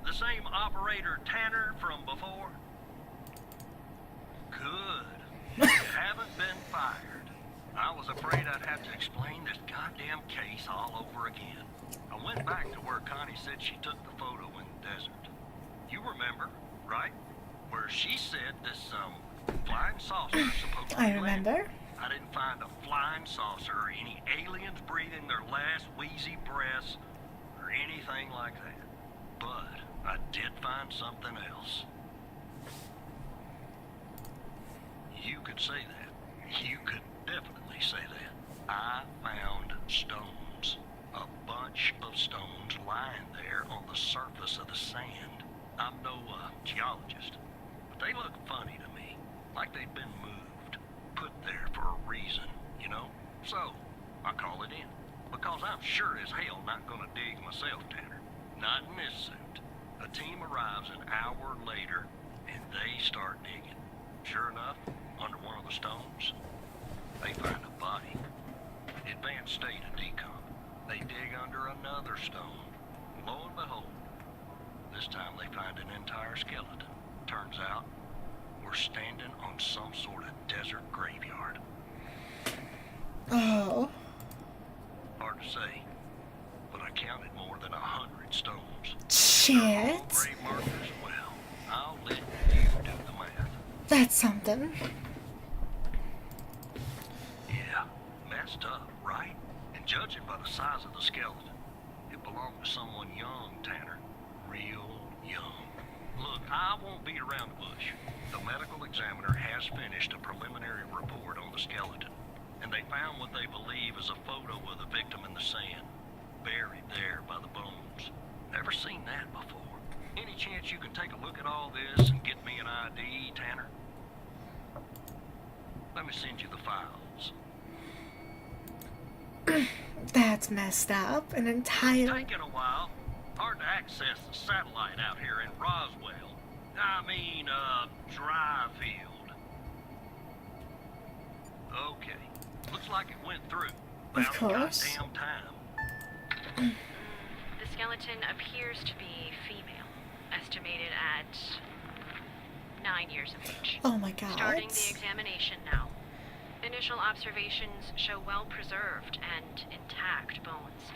The same operator Tanner from before? Good. You haven't been fired. I was afraid I'd have to explain this goddamn case all over again. I went back to where Connie said she took the photo in the desert. You remember, right? Where she said this, flying saucer supposed to be I remember. landing. I didn't find a flying saucer or any aliens breathing their last wheezy breaths or anything like that. But I did find something else. You could say that. You could definitely say that. I found stones. A bunch of stones lying there on the surface of the sand. I'm no geologist, but they look funny to me. Like they've been moved. Put there for a reason, you know? So, I call it in. Because I'm sure as hell not gonna dig myself, Tanner. Not in this suit. A team arrives an hour later, and they start digging. Sure enough, under one of the stones, they find a body. Advanced state of decom. They dig under another stone. Lo and behold, this time they find an entire skeleton. Turns out, we're standing on some sort of desert graveyard. Oh. Hard to say, but I counted more than 100 stones. Shit. Grave markers, well, I'll let you do the math. That's something. Yeah, messed up, right? And judging by the size of the skeleton, it belonged to someone young, Tanner. Real young. Look, I won't beat around the bush. The medical examiner has finished a preliminary report on the skeleton, and they found what they believe is a photo of the victim in the sand, buried there by the bones. Never seen that before. Any chance you can take a look at all this and get me an ID, Tanner? Let me send you the files. That's messed up. An entire... Taking a while. Hard to access the satellite out here in Roswell. Dryfield. Okay. Looks like it went through. Of About course. goddamn time. The skeleton appears to be female, estimated at 9 years of age. Oh my god. Starting the examination now. Initial observations show well-preserved and intact bones.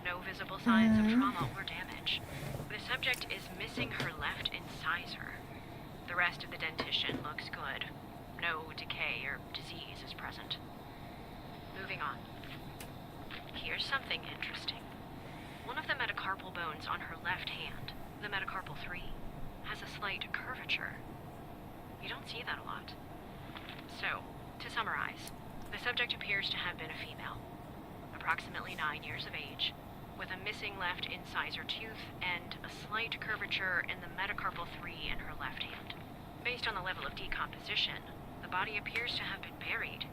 No visible signs of trauma or damage. The subject is missing her left incisor. The rest of the dentition looks good. No decay or disease is present. Moving on. Here's something interesting. One of the metacarpal bones on her left hand, the metacarpal 3, has a slight curvature. You don't see that a lot. So, to summarize, the subject appears to have been a female, approximately 9 years of age, with a missing left incisor tooth and a slight curvature in the metacarpal 3 in her left hand. Based on the level of decomposition, the body appears to have been buried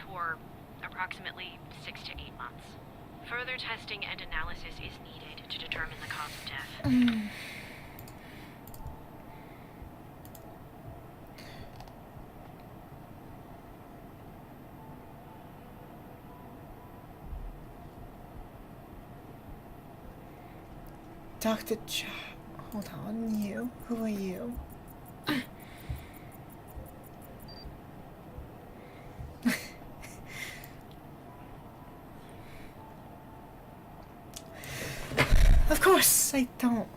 for approximately 6 to 8 months. Further testing and analysis is needed to determine the cause of death. Dr. Hold on, you. Who are you? Of course, I don't.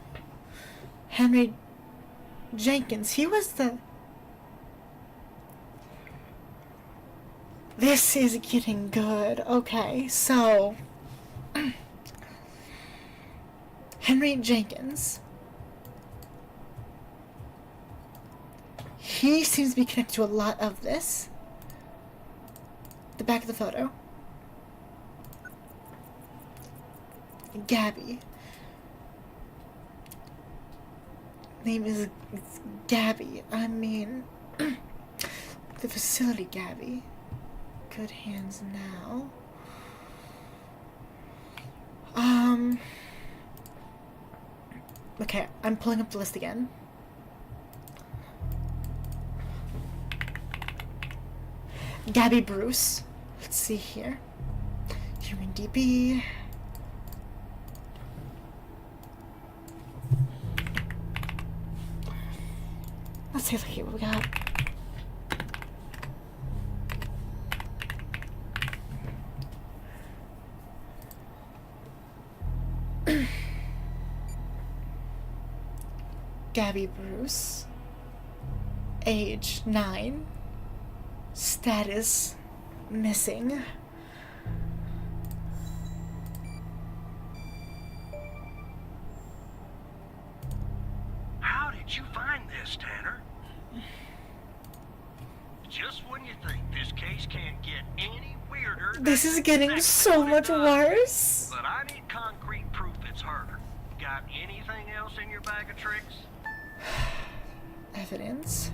Henry Jenkins, he was the... This is getting good. Okay, so... Henry Jenkins. He seems to be connected to a lot of this. The back of the photo. Gabby. Name is Gabby. I mean, the facility Gabby. Good hands now. Okay, I'm pulling up the list again. Gabby Bruce. Let's see here. Human DB. Let's take a look here what we got. Gabby Bruce. Age 9. Status missing. How did you find this, Tanner? Just when you think this case can't get any weirder... This is getting so much worse. But I need concrete proof it's her. Got anything else in your bag of tricks? Evidence.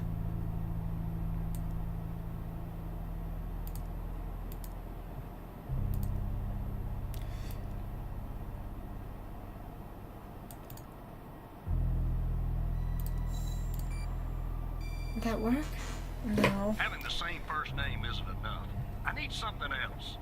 Did that work? No. Having the same first name isn't enough. I need something else.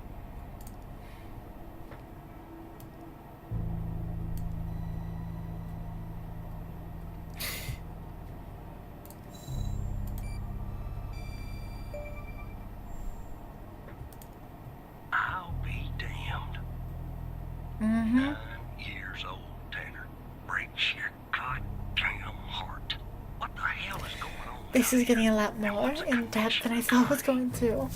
I'll be damned. 9 years old, Tanner. Breaks your goddamn heart. What the hell is going on? This is getting a lot more in depth than I thought it was going to.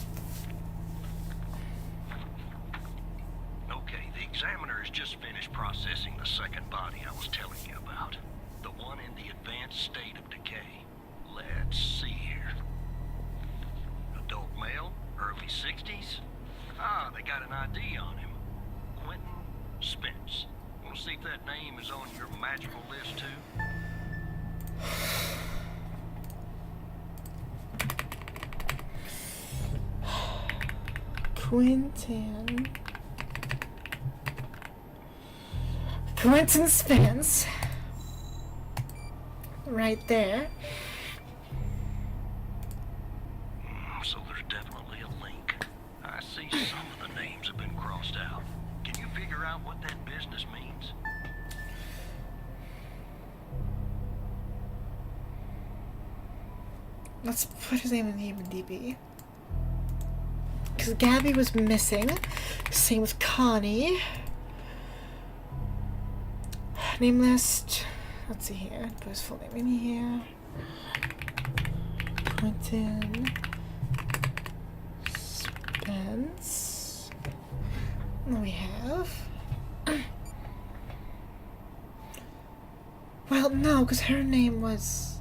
Okay, the examiner has just finished processing the second body I was telling you about. The one in the advanced state of decay. Let's see here. Adult male, early 60s. Ah, they got an ID on him. Quentin Spence. Wanna see if that name is on your magical list too? Quentin Spence. Right there. So there's definitely a link. I see some of the names have been crossed out. Can you figure out what that business means? Let's put his name in the IMDb. Because Gabby was missing. Same with Connie. Name list. Let's see here. Put his full name in here. Quentin Spence. What do we have? Well, no, because her name was...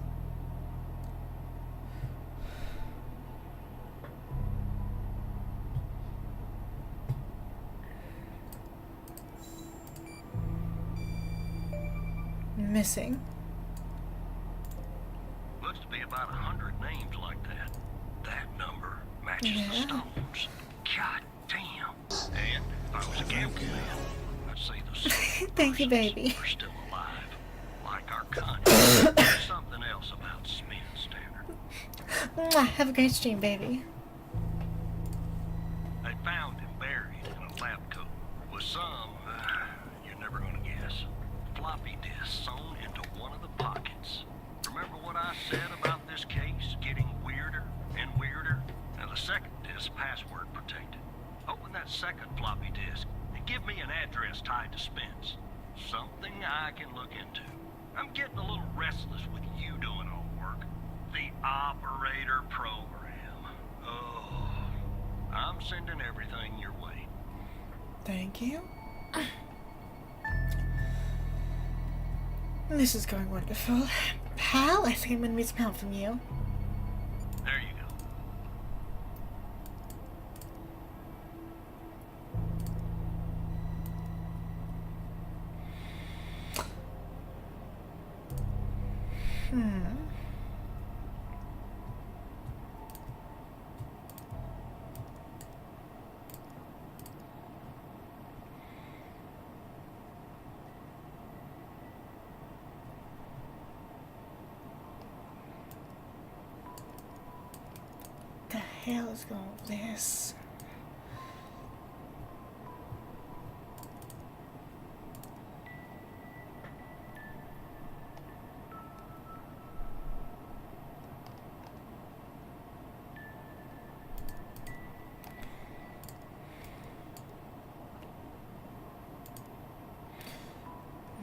missing. Looks to be about 100 names like that. That number matches the stones. God damn. And if I was a gambling man, I'd say the Thank you, baby. are still alive. Like our Connie. There's something else about Spence, Tanner. Mwah, have a great stream, baby. They found him buried in a lab coat with some, you're never gonna guess, floppy disk I'm getting a little restless with you doing all the work. The operator program. Oh, I'm sending everything your way. Thank you. This is going wonderful. Pal, I think I'm gonna need some help from you. There you go. The hell is going with this?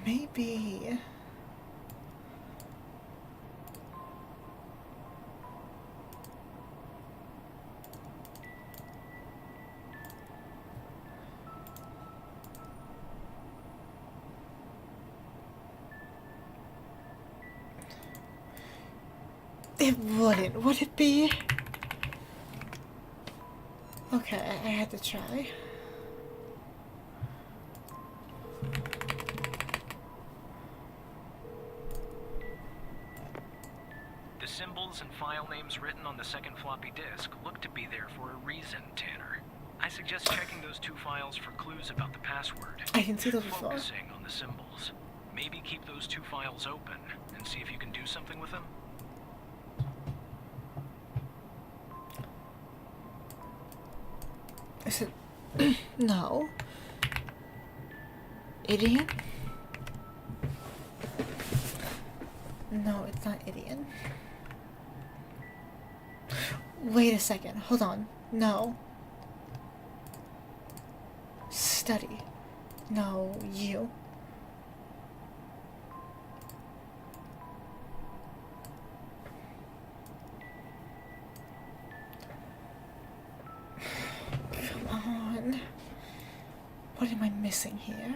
Maybe. It wouldn't, would it be? Okay, I had to try. The symbols and file names written on the second floppy disk look to be there for a reason, Tanner. I suggest checking those two files for clues about the password. I can see those before. Focusing on the symbols. Maybe keep those two files open and see if you can do something with them. I said, no. Idiot? No, it's not idiot. Wait a second, hold on. No. Study. No, you. Come on. What am I missing here?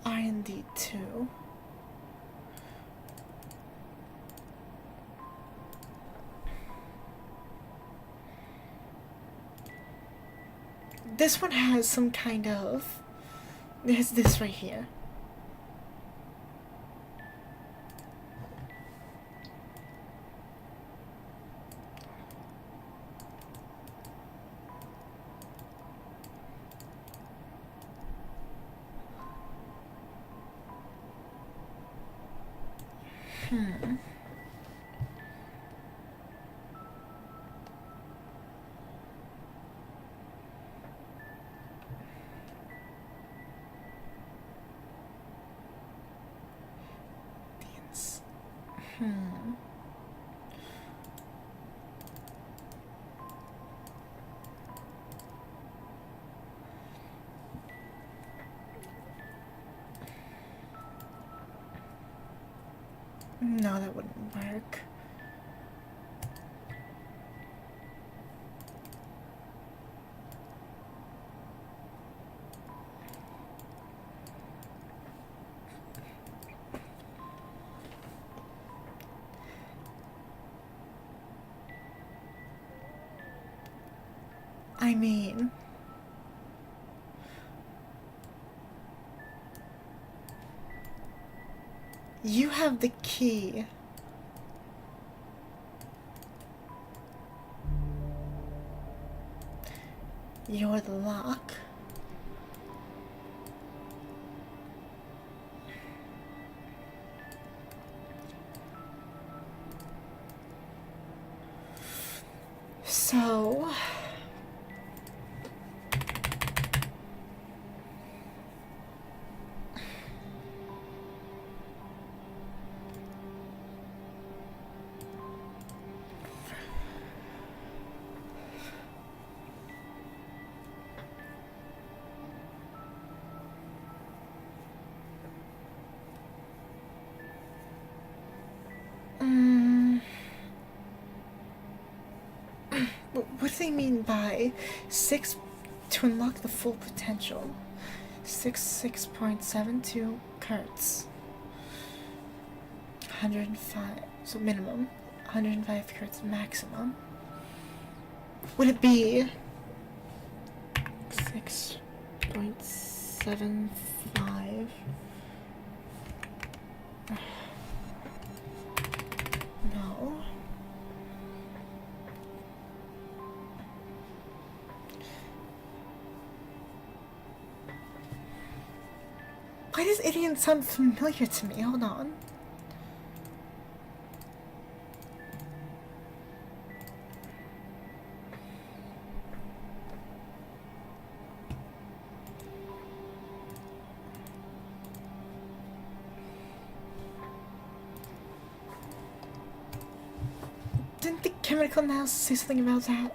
R&D 2. This one has some kind of... There's this right here. No, that wouldn't work. I mean... You have the key. You're the lock. So... What do they mean by 6 to unlock the full potential? 6.72 hertz. 105, so minimum. 105 hertz maximum. Would it be 6.75? No. Why does Idiot sound familiar to me? Hold on. Didn't the chemical analysis say something about that?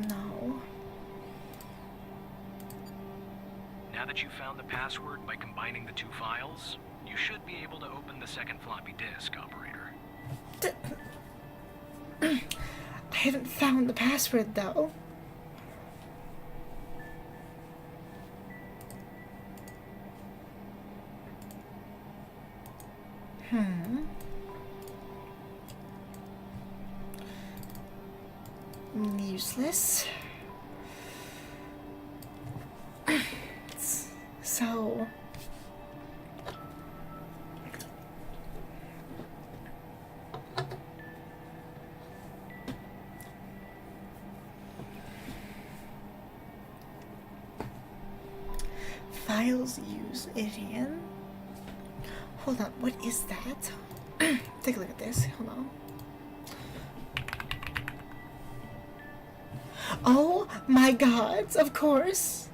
No. Now that you've found the password by combining the two files, you should be able to open the second floppy disk, operator. I haven't found the password though. Useless. So... Files use Idian. Hold on, what is that? Take a look at this. Hold on. Oh my god, of course.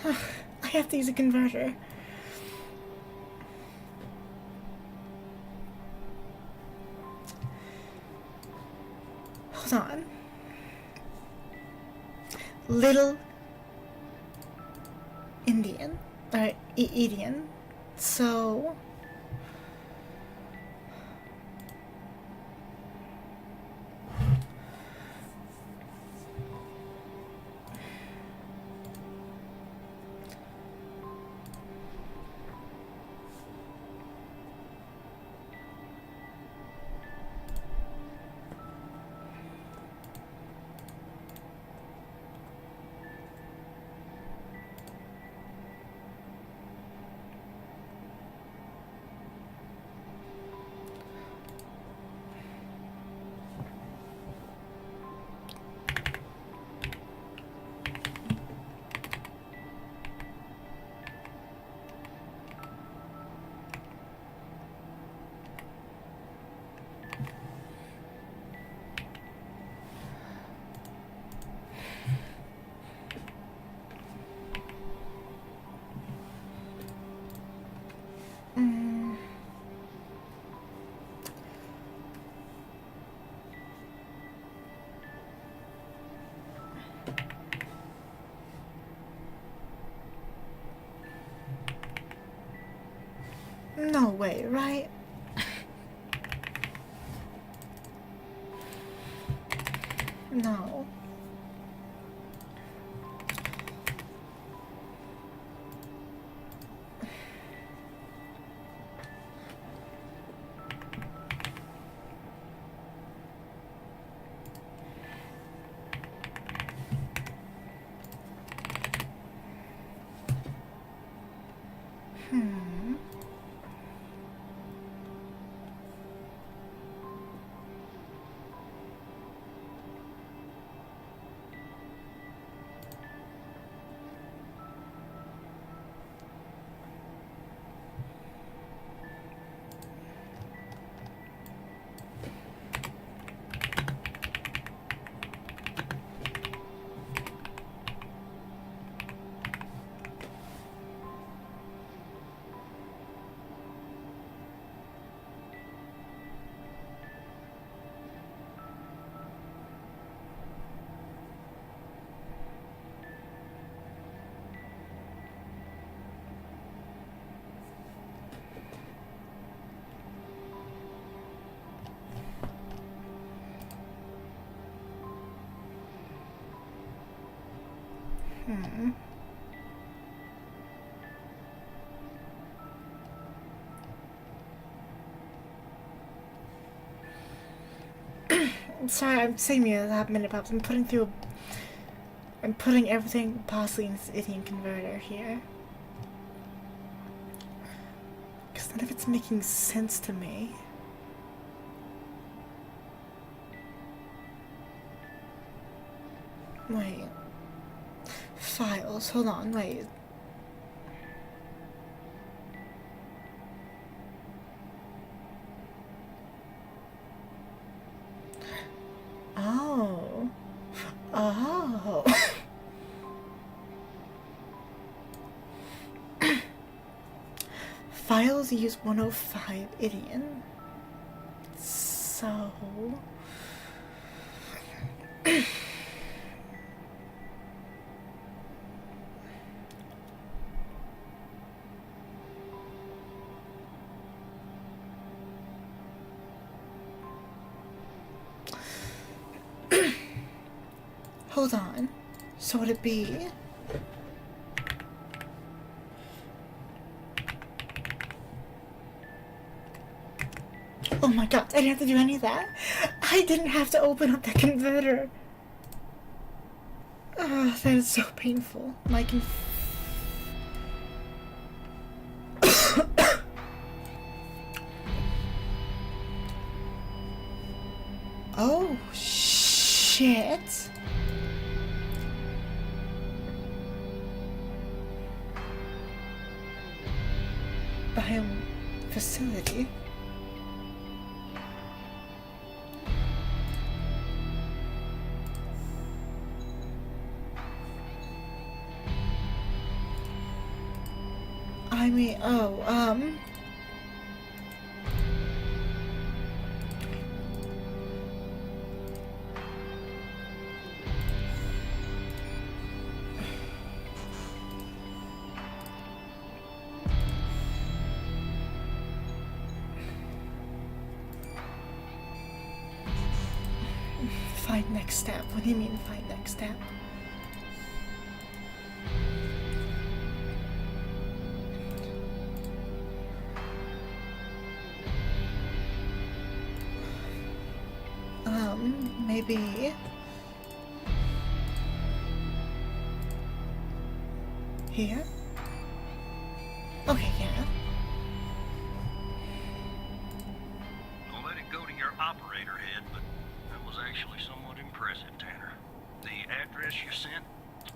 I have to use a converter. Hold on. Little Indian, or Indian. So... No way, right? No. I'm sorry, I'm saying me that minute pops. I'm putting everything possibly in this idiot converter here. Because none of it's making sense to me. Wait. Files, hold on, wait. Oh. Oh. Files use 105 idiom. So... Hold on. So would it be... Oh my god, I didn't have to do any of that. I didn't have to open up the converter. Ah, that is so painful. Oh, shit. Biome facility. I mean, find next step. What do you mean find next step? Maybe... Here? Okay, yeah. Don't let it go to your operator head, but that was actually somewhat impressive, Tanner. The address you sent,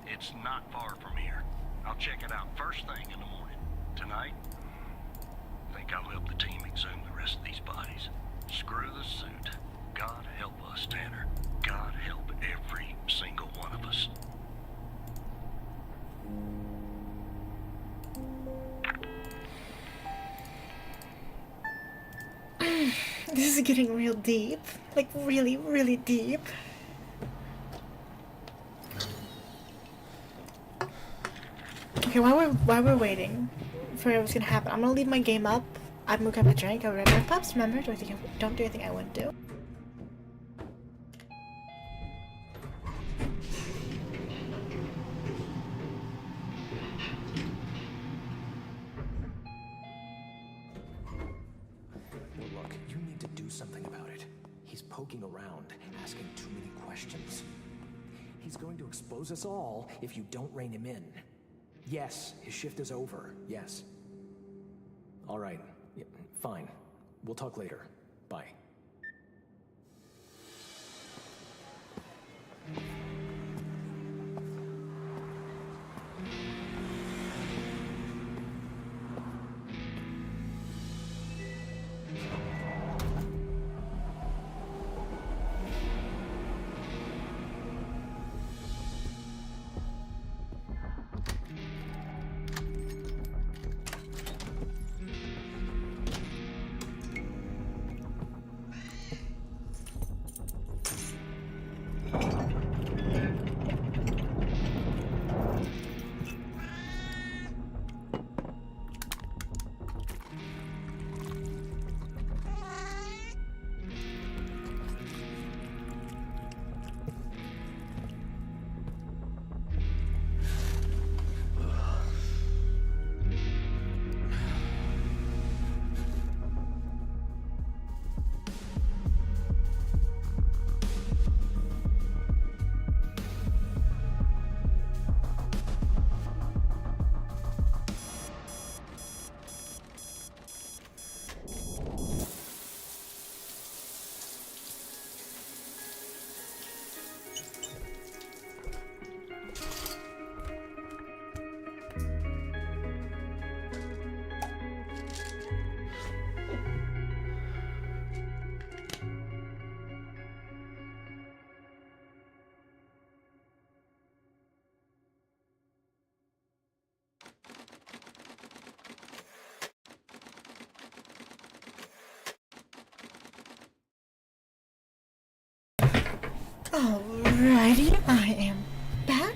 it's not far from here. I'll check it out first thing in the morning. Tonight, I think I'll help the team exhume the rest of these bodies. Screw the suit. God help us, Tanner. God help every single one of us. This is getting real deep. Like, really, really deep. Okay, while we're waiting for what's gonna happen, I'm gonna leave my game up. I'm gonna grab a drink. I'll be right back. Pops, remember? Don't do anything I wouldn't do. Look, you need to do something about it. He's poking around, asking too many questions. He's going to expose us all if you don't rein him in. Yes, his shift is over. Yes. All right. Yeah, fine. We'll talk later. Bye. Alrighty, I am back.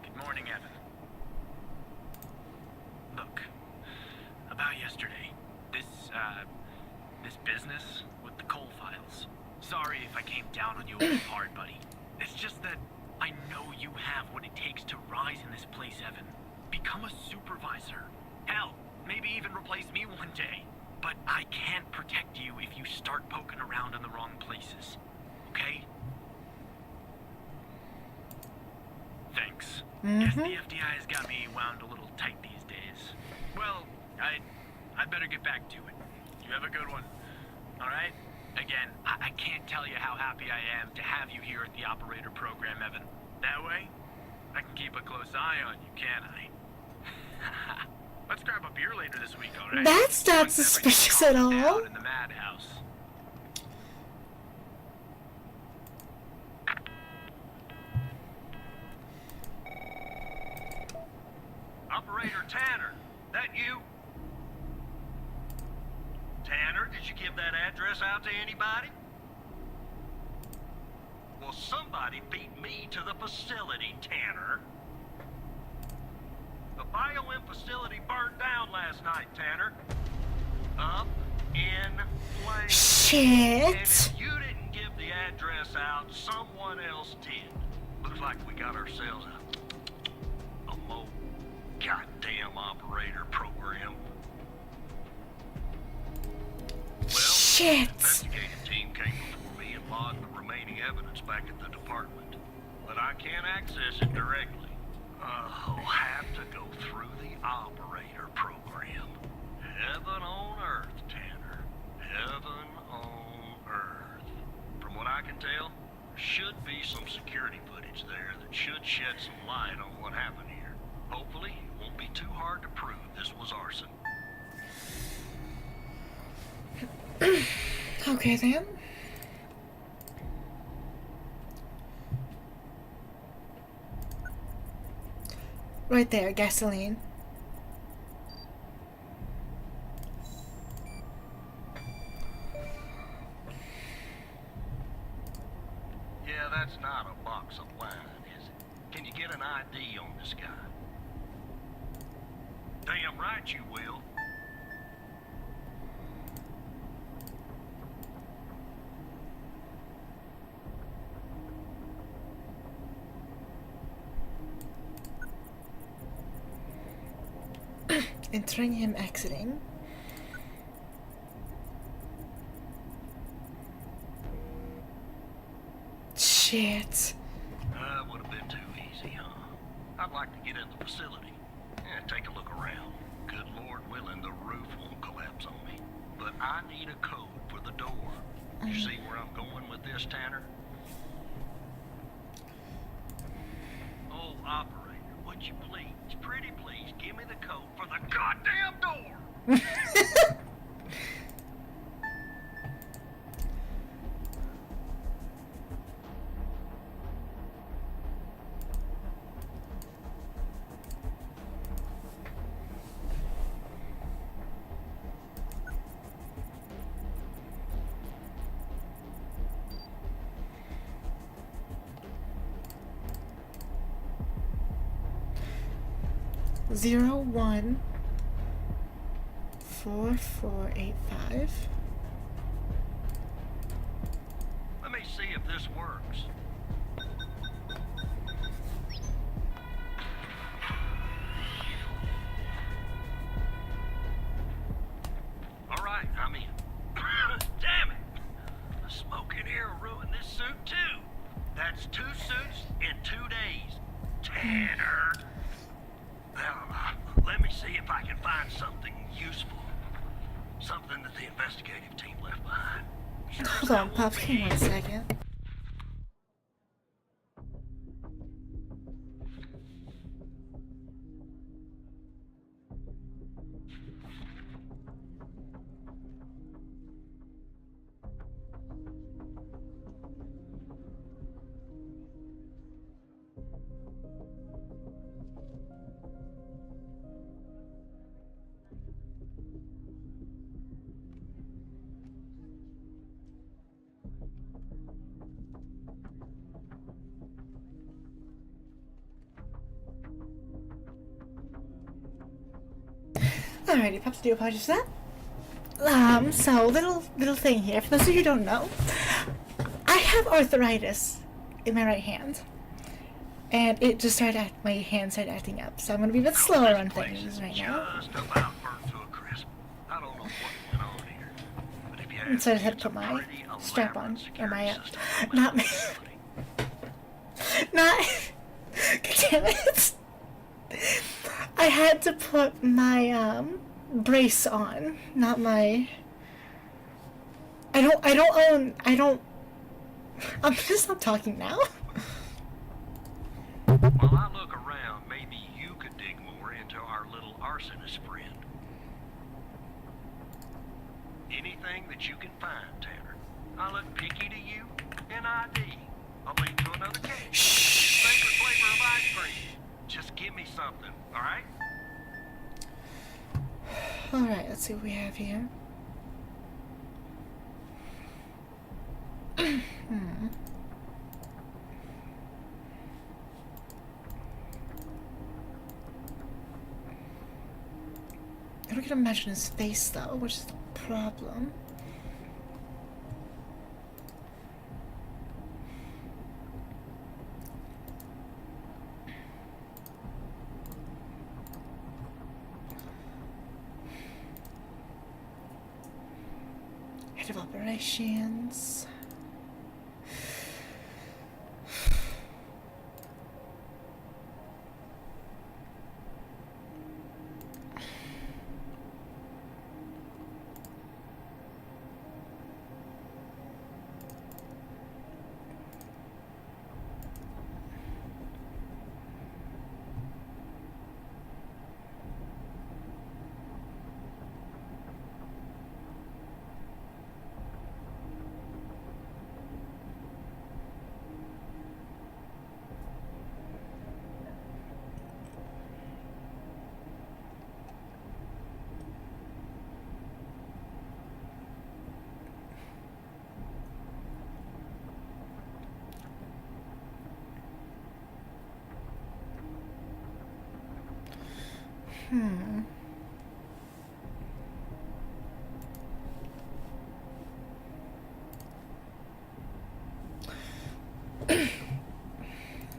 Good morning, Evan. Look, about yesterday, this business with the coal files. Sorry if I came down on you a little hard, buddy. It's just that I know you have what it takes to rise in this place, Evan. Become a supervisor. Hell, maybe even replace me one day. But I can't protect you if you start poking around in the wrong places. Okay? Thanks. Guess the FDI has got me wound a little tight these days. Well, I better get back to it. You have a good one. Alright? Again, I can't tell you how happy I am to have you here at the operator program, Evan. That way, I can keep a close eye on you, can't I? Let's grab a beer later this week, alright? That's not Once everything suspicious at calms all. down in the madhouse. Operator Tanner, that you? Tanner, did you give that address out to anybody? Well, somebody beat me to the facility, Tanner. The BioM facility burned down last night, Tanner. Up in flames. And Shit. if you didn't give the address out, someone else did. Looks like we got ourselves a mo goddamn operator program. Well, Shit. the investigative team came before me and logged the remaining evidence back at the department. But I can't access it directly. I'll have to go through the operator program. Heaven on earth, Tanner. Heaven on earth. From what I can tell, there should be some security footage there that should shed some light on what happened here. Hopefully, it won't be too hard to prove this was arson. Okay then. Right there, gasoline. Yeah, that's not a box of wine, is it? Can you get an ID on this guy? Damn right you will. Entering him, exiting. Shit. Would have been too easy, huh? I'd like to get in the facility. Yeah, take a look around. Good Lord willing, the roof won't collapse on me. But I need a code for the door. You see where I'm going with this, Tanner? Oh, operator, would you please, pretty please, give me the code for the goddamn door? 014485. Let me see if this works. All right, I'm in. Damn it! The smoke in here will ruin this suit too. That's 2 suits in 2 days. Tanner. Let me see if I can find something useful. Something that the investigative team left behind. Hold on, Pop, hang on a second. Alrighty, Pops, do apologize for that. So little thing here. For those of you who don't know, I have arthritis in my right hand, and it just my hand started acting up. So I'm gonna be a bit slower on things right now. Just about burnt to a crisp. I don't know what went on here. But if you And so I had to put my strap on, or my not my, not. God damn it! I had to put my brace on, not my. I don't. I'm just not talking now. While I look around, maybe you could dig more into our little arsonist friend. Anything that you can find, Tanner. I look picky to you, an ID. I'll lead to another case. Favorite flavor of ice cream. Just give me something, alright? Alright, let's see what we have here. I don't get to imagine his face though, which is the problem. Head of operations.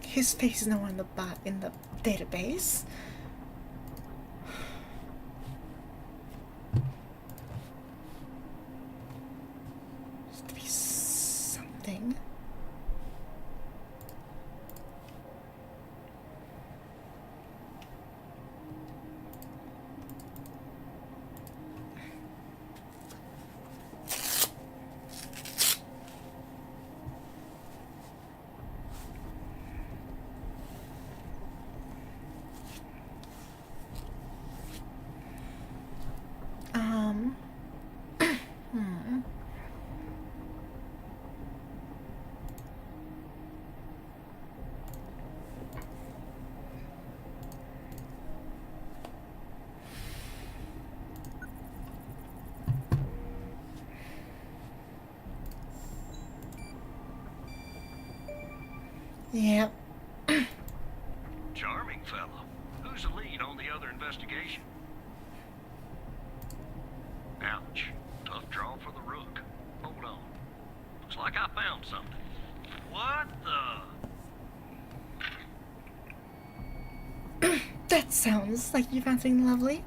His face is nowhere in the database. Has to be something. Yep. Charming fellow. Who's the lead on the other investigation? Ouch. Tough draw for the rook. Hold on. Looks like I found something. What the? That sounds like you found something lovely.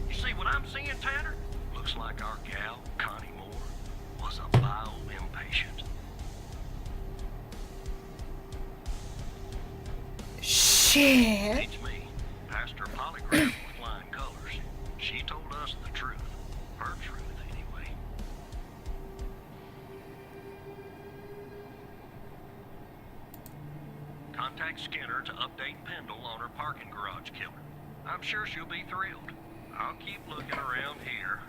You see what I'm seeing, Tanner? Looks like our gal, Connie Moore, was a bio-impatient. Shit. Beats me. Passed her polygraph with flying colors. She told us the truth. Her truth, anyway. contact Skinner to update Pendle on her parking garage killer. I'm sure she'll be thrilled. I'll keep looking around here.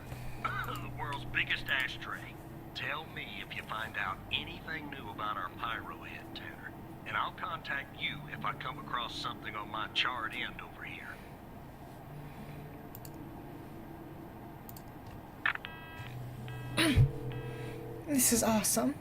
The world's biggest ashtray. Tell me if you find out anything new about our pyro head, Tanner. And I'll contact you if I come across something on my charred end over here. This is awesome.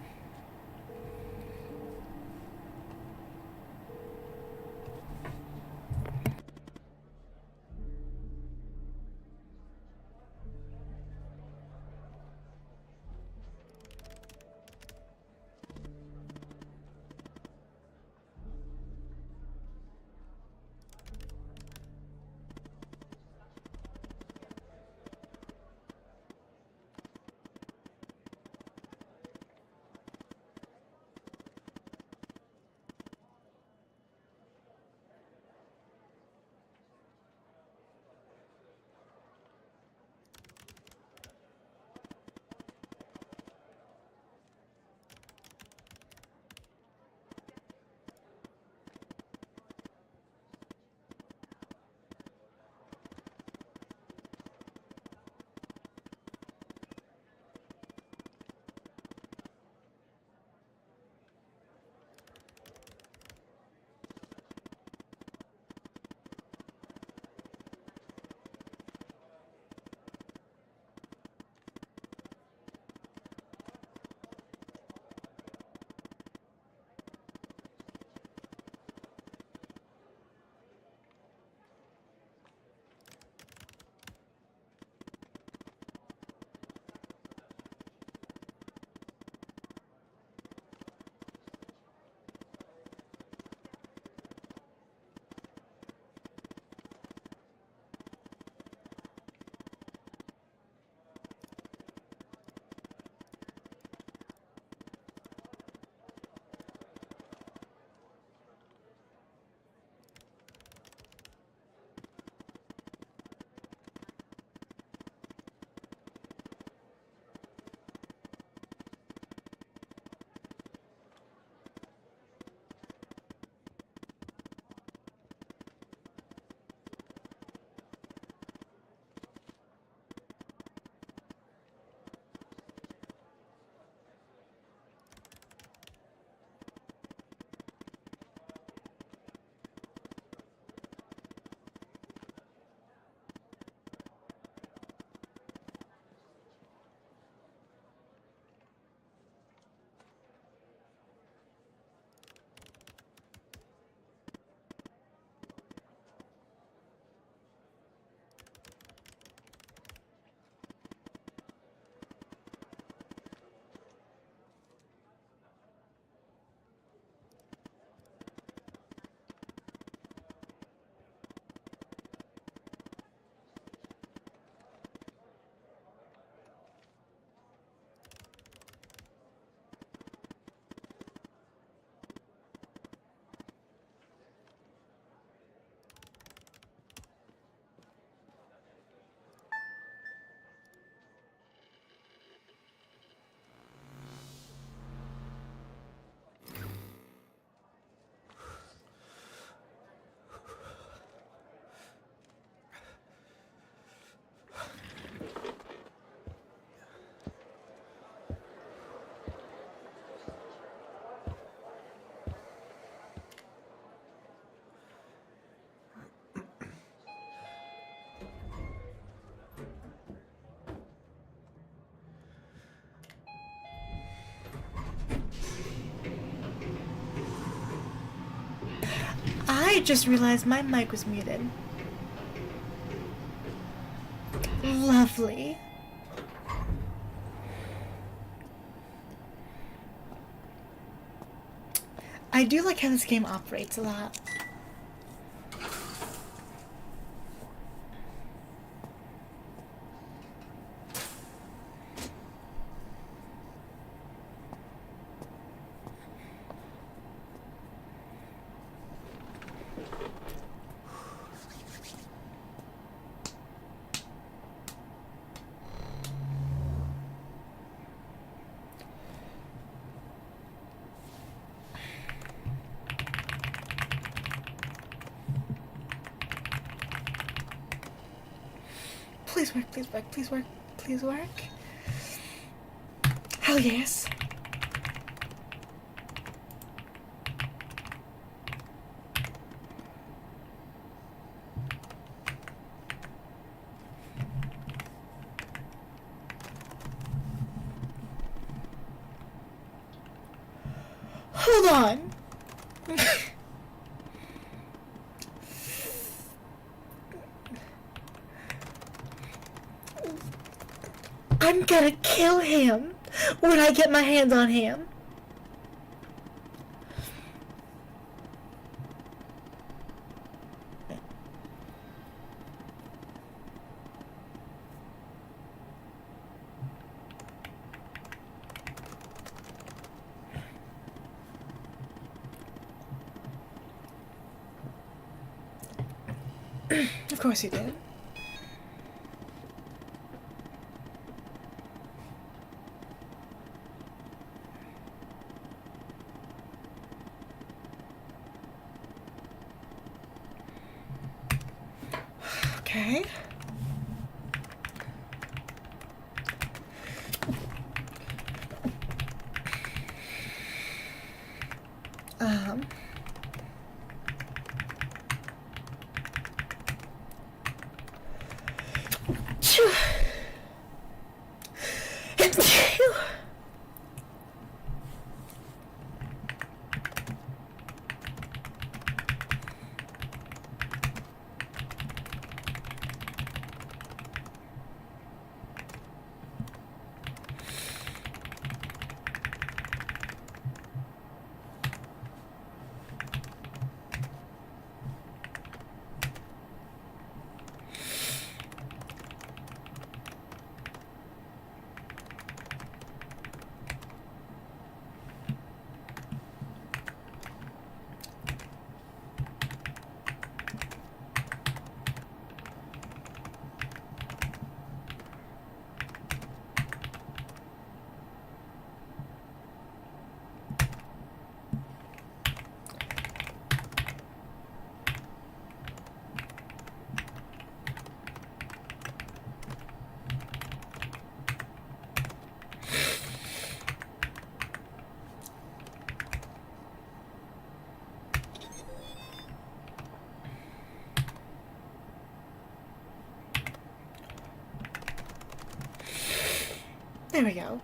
I just realized my mic was muted. Lovely. I do like how this game operates a lot. Please work, please work, please work, please work. Hell yes. Hold on. I'm gonna kill him when I get my hands on him. Of course he did. Okay. Um. There we go.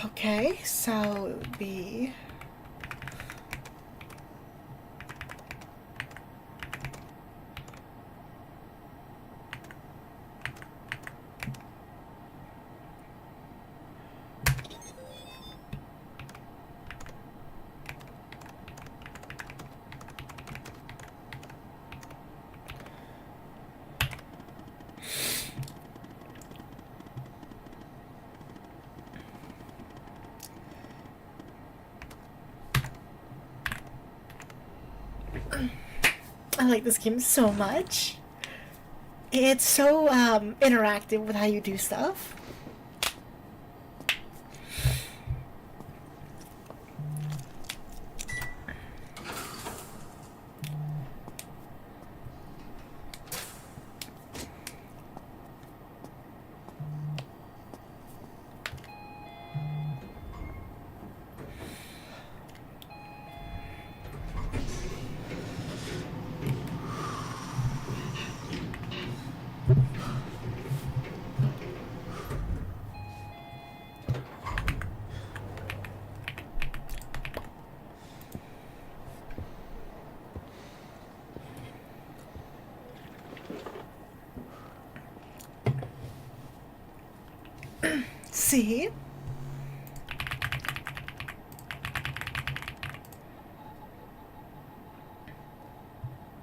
Okay, so it would be... I like this game so much. It's so interactive with how you do stuff. See?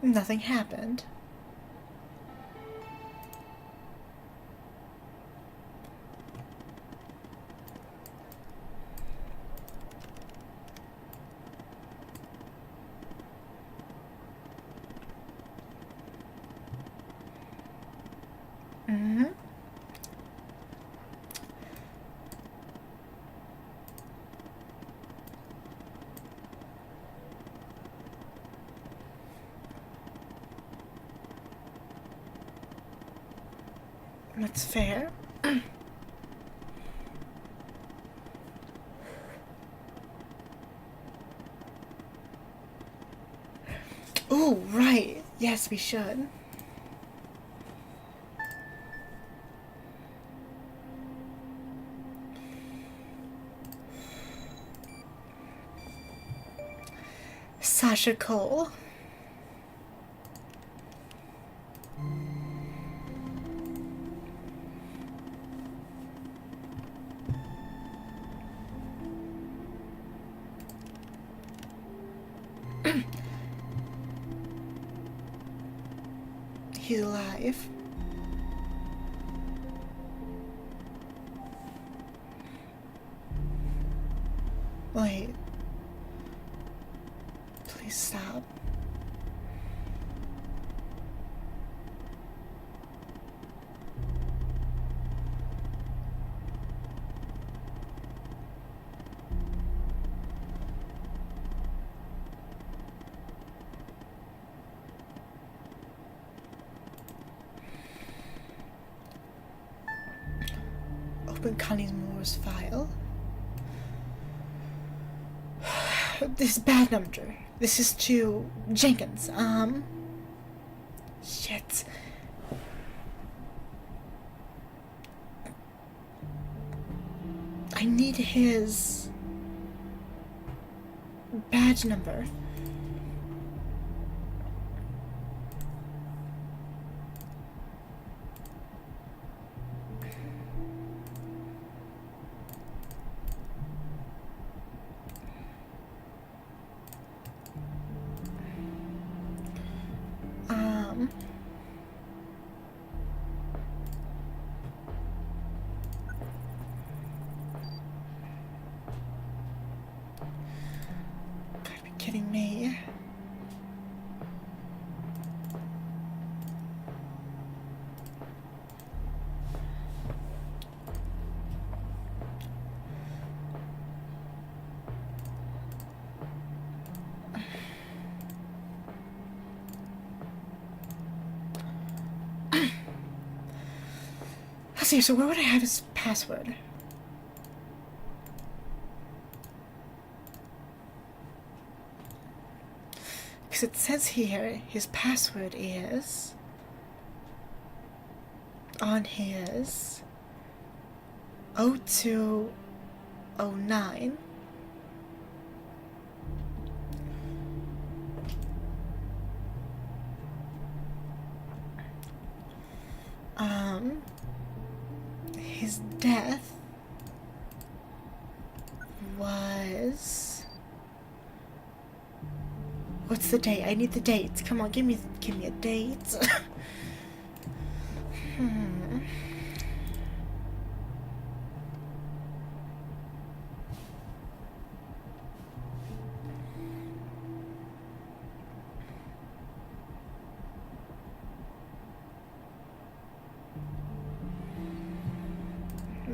Nothing happened. Mm-hmm. That's fair. Oh, right. Yes, we should. Sasha Cole. He's alive. Wait. Please stop. Open Connie Moore's file. This is bad number. This is to Jenkins. Shit. I need his badge number. Gotta be kidding me. Let's see, so where would I have his password? Because it says here his password is on his 0209. His death was... What's the date? I need the dates. Come on, give me a date.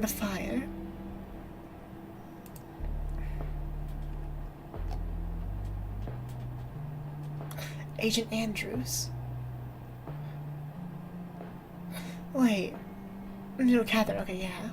The fire. Agent Andrews. Wait. No, Catherine. Okay, yeah.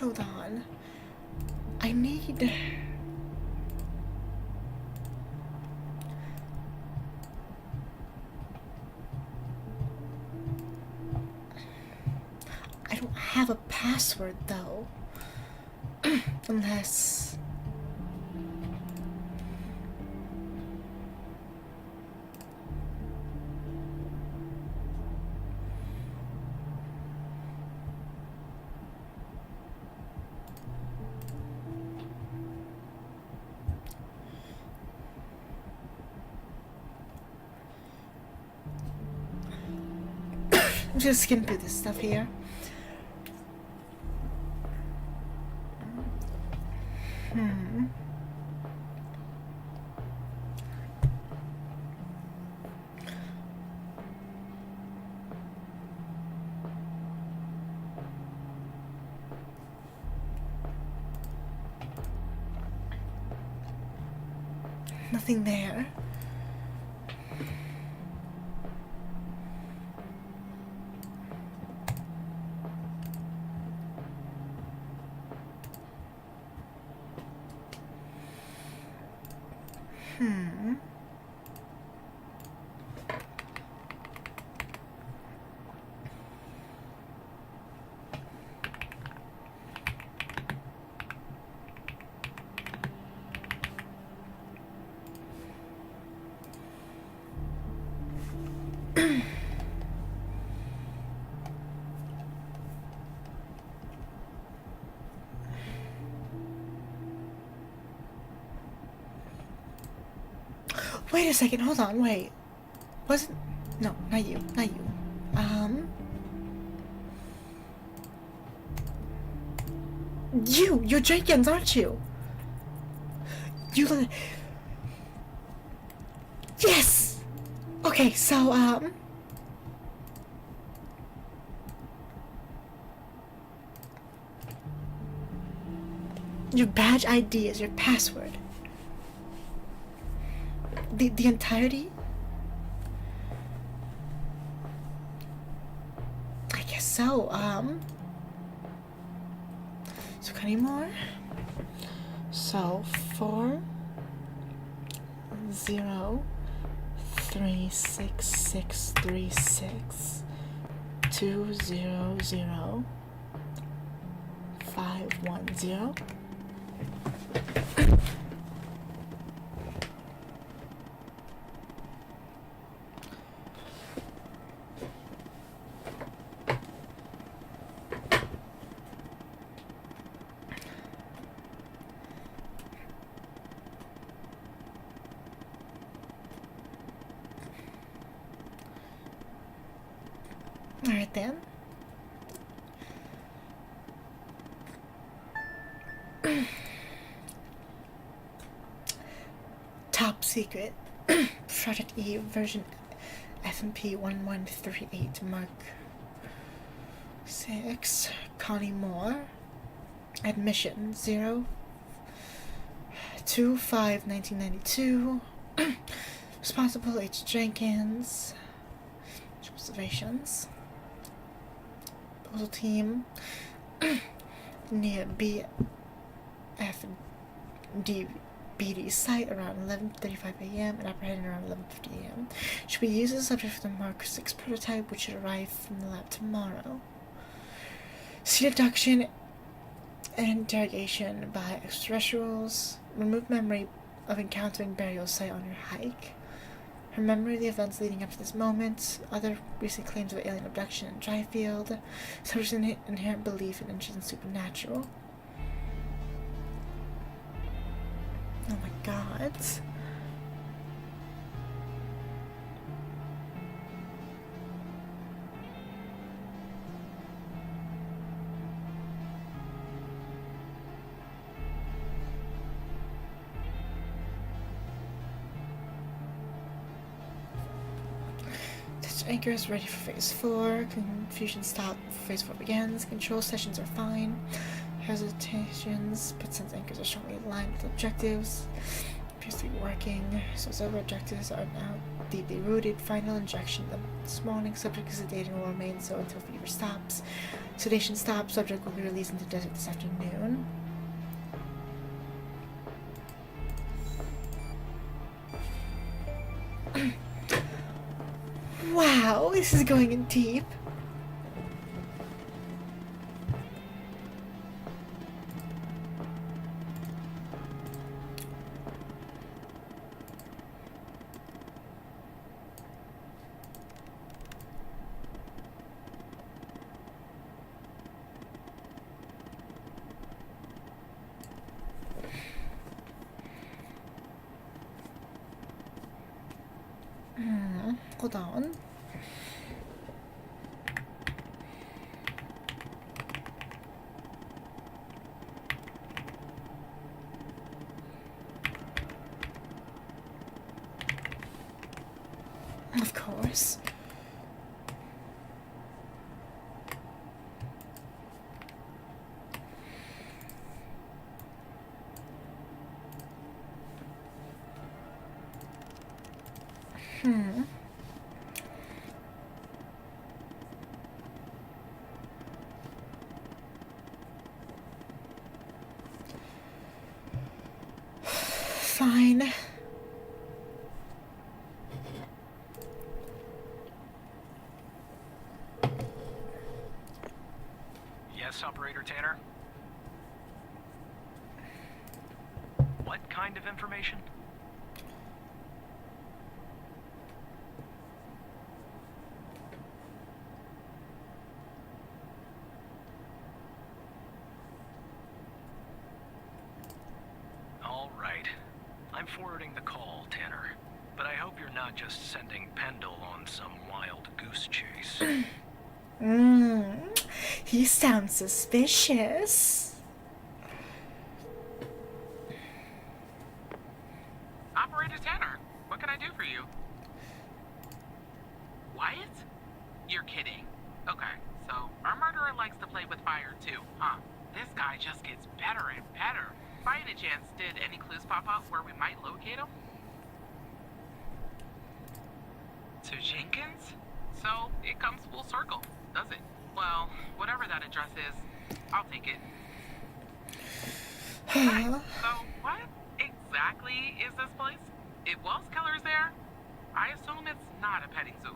Hold on. I need... I don't have a password though. Unless... just skim through this stuff here. Nothing there. Wait a second, hold on, wait. Wasn't... No, not you, not you. You're Jenkins, aren't you? You look... Yes! Okay, so, your badge ID is your password. The entirety? I guess so, so any more? So 403636 200510. Alright then. Top secret. Project E version FMP 1138 Mark 6. Connie Moore. Admission 025-1992. Responsible H. Jenkins. Observations. Proposal team near BFDBD site around 11:35 a.m. and apprehended around 11:50 a.m. Should be used as a subject for the Mark 6 prototype, which should arrive from the lab tomorrow. See abduction and interrogation by extraterrestrials. Remove memory of encountering burial site on your hike. Her memory of the events leading up to this moment, other recent claims of alien abduction in Dryfield, such an inherent belief in interest in supernatural. Oh my god. Anchor is ready for phase 4. Confusion stop. Phase 4 begins. Control sessions are fine. Hesitations, but since anchors are strongly aligned with objectives, appears to be working. So several objectives are now deeply rooted. Final injection this morning. Subject is sedated and will remain so until fever stops. Sedation stops. Subject will be released into the desert this afternoon. Wow, this is going in deep. Hold on. course. Fine. Yes, Operator Tanner? What kind of information? All right. I'm forwarding the call, Tanner. But I hope you're not just sending Pendle on some wild goose chase. He sounds suspicious. Operator Tanner, what can I do for you? Wyatt? You're kidding. Okay, so our murderer likes to play with fire too, huh? This guy just gets better and better. By any chance, did any clues pop up where we might locate him? To Jenkins? So, it comes full circle, does it? Well, whatever that address is, I'll take it. Right, so what exactly is this place? It was killers there? I assume it's not a petting zoo.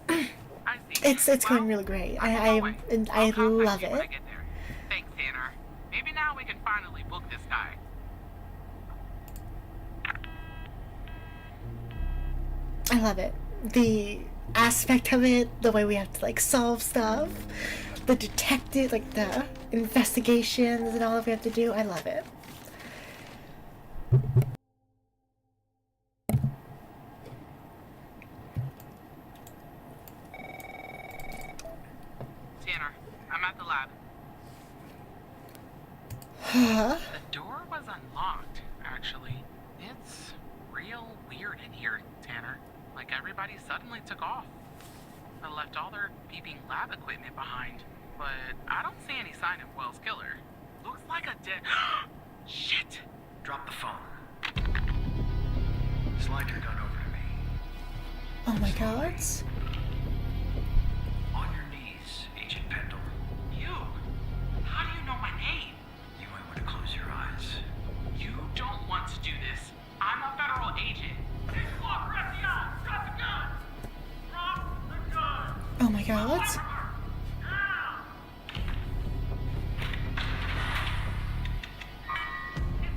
I see. It's going really great. I I'll love contact you when I it. get there. Thanks, Tanner. Maybe now we can finally book this guy. I love it. The aspect of it, the way we have to like solve stuff, the detective, like the investigations and all that we have to do. I love it. Tanner, I'm at the lab. Huh? The door was unlocked, actually. It's real weird in here, Tanner. Like everybody suddenly took off. They left all their beeping lab equipment behind. But I don't see any sign of Wells' killer. Looks like a dead... Shit! Drop the phone. Slide your gun over to me. Oh my god. On your knees, Agent Pendle. You? How do you know my name? You might want to close your eyes. You don't want to do this. I'm a federal agent. Drop the gun! Drop the gun! Oh my god. It's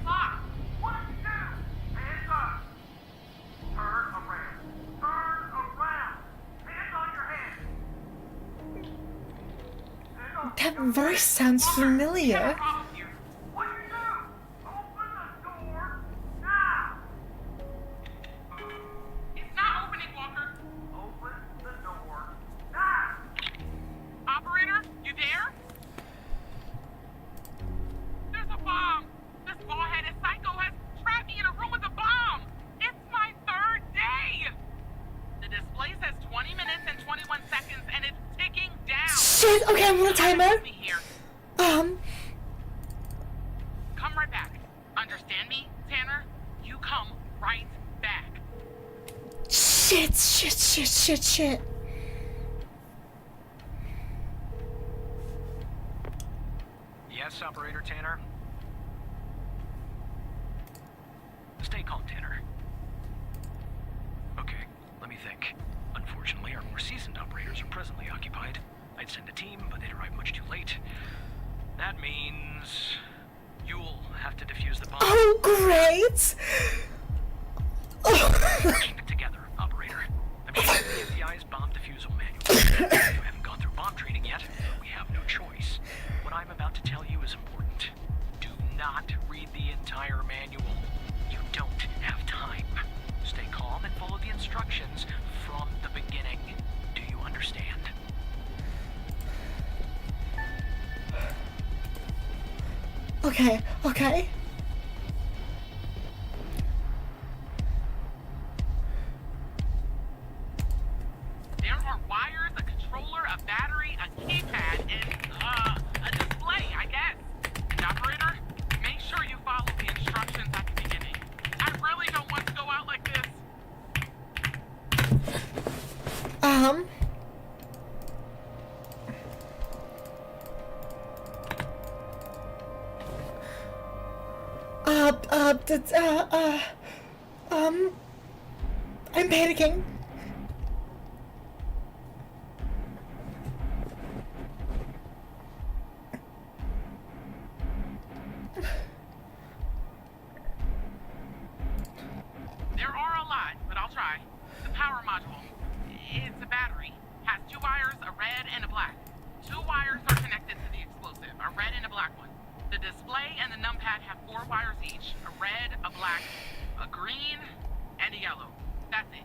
locked! What did you do? Hands up! Turn around! Turn around! Hands on your head! That voice sounds familiar. What do you do? Open the door now! It's not opening, Walker. Open the door now! Operator, you there? There's a bomb! This ball-headed psycho has trapped me in a room with a bomb! It's my third day! The display says 20 minutes and 21 seconds, and it's ticking down! Shit, okay, I'm gonna timer. Me here. Um, Come right back. Understand me, Tanner? You come right back. shit. Yes, Operator Tanner? Stay calm, Tanner. Okay, let me think. Unfortunately, our more seasoned operators are presently occupied. I'd send a team, but they'd arrive much too late. That means you'll have to defuse the bomb. Oh, great. Oh. Keep it together, Operator. I'm showing the FBI's bomb defusal manual. You haven't gone through bomb training yet, but we have no choice. What I'm about to tell you is important. Do not read the entire manual. You don't have time. Stay calm and follow the instructions from the beginning. Do you understand? Okay, okay. There are wires, a controller, a battery, a keypad, and, a display, I guess. Operator, make sure you follow the instructions at the beginning. I really don't want to go out like this. I'm panicking. There are a lot, but I'll try. The power module. It's a battery. Has 2 wires, a red and a black. 2 wires are connected to the explosive, a red and a black one. The display and the numpad have 4 wires each, a red, a black, a green, and a yellow. That's it.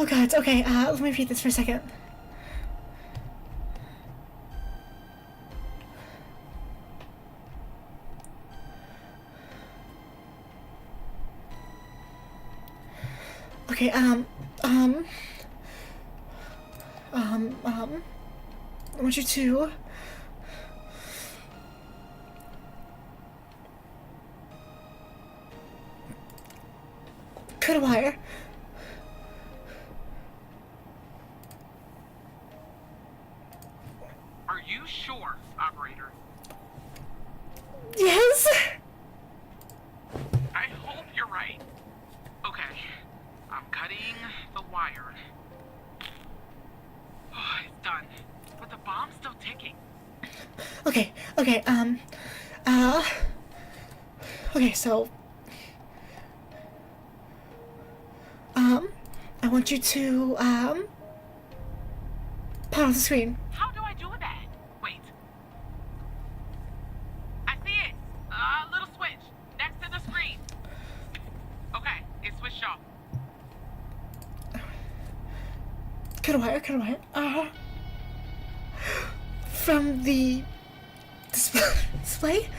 Oh god, okay, let me read this for a second. Okay, I want you to cut a wire. Are you sure, operator? Yes? I hope you're right. Okay, I'm cutting the wire. Oh, it's done. But the bomb's still ticking. Okay, okay, okay, so, I want you to, power off the screen. How do I do that? Wait. I see it. Little switch next to the screen. Okay, it's switched off. Cut a wire, from the display?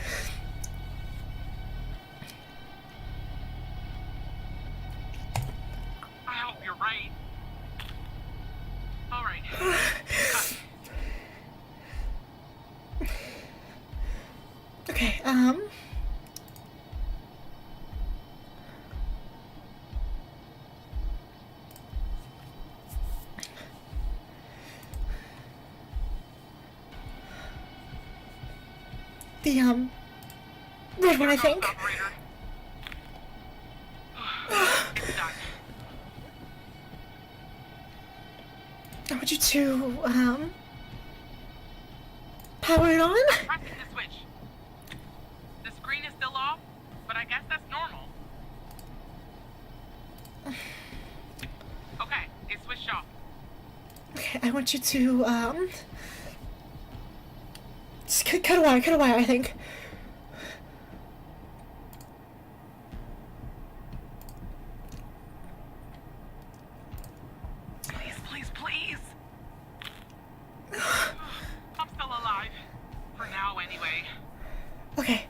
I hope you're right. All right. Okay, the, red one, I think. Operator. It's done. I want you to, power it on? Pressing the switch. The screen is still off, but I guess that's normal. Okay, it's switched off. Okay, I want you to, just cut a wire, I think. Please, please, please. I'm still alive. For now, anyway. Okay.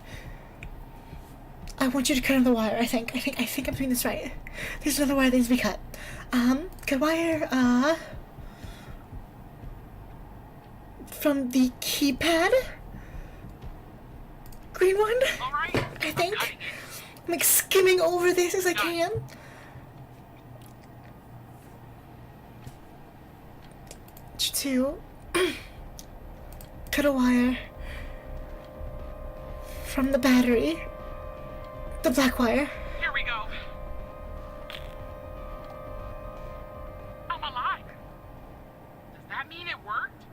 I want you to cut another wire, I think I'm doing this right. There's another wire that needs to be cut. Cut wire, from the keypad? Green one? All right. I think. I'm cutting it. I'm like skimming over this as I can. To cut a wire from the battery, the black wire. Here we go. I'm alive. Does that mean it worked?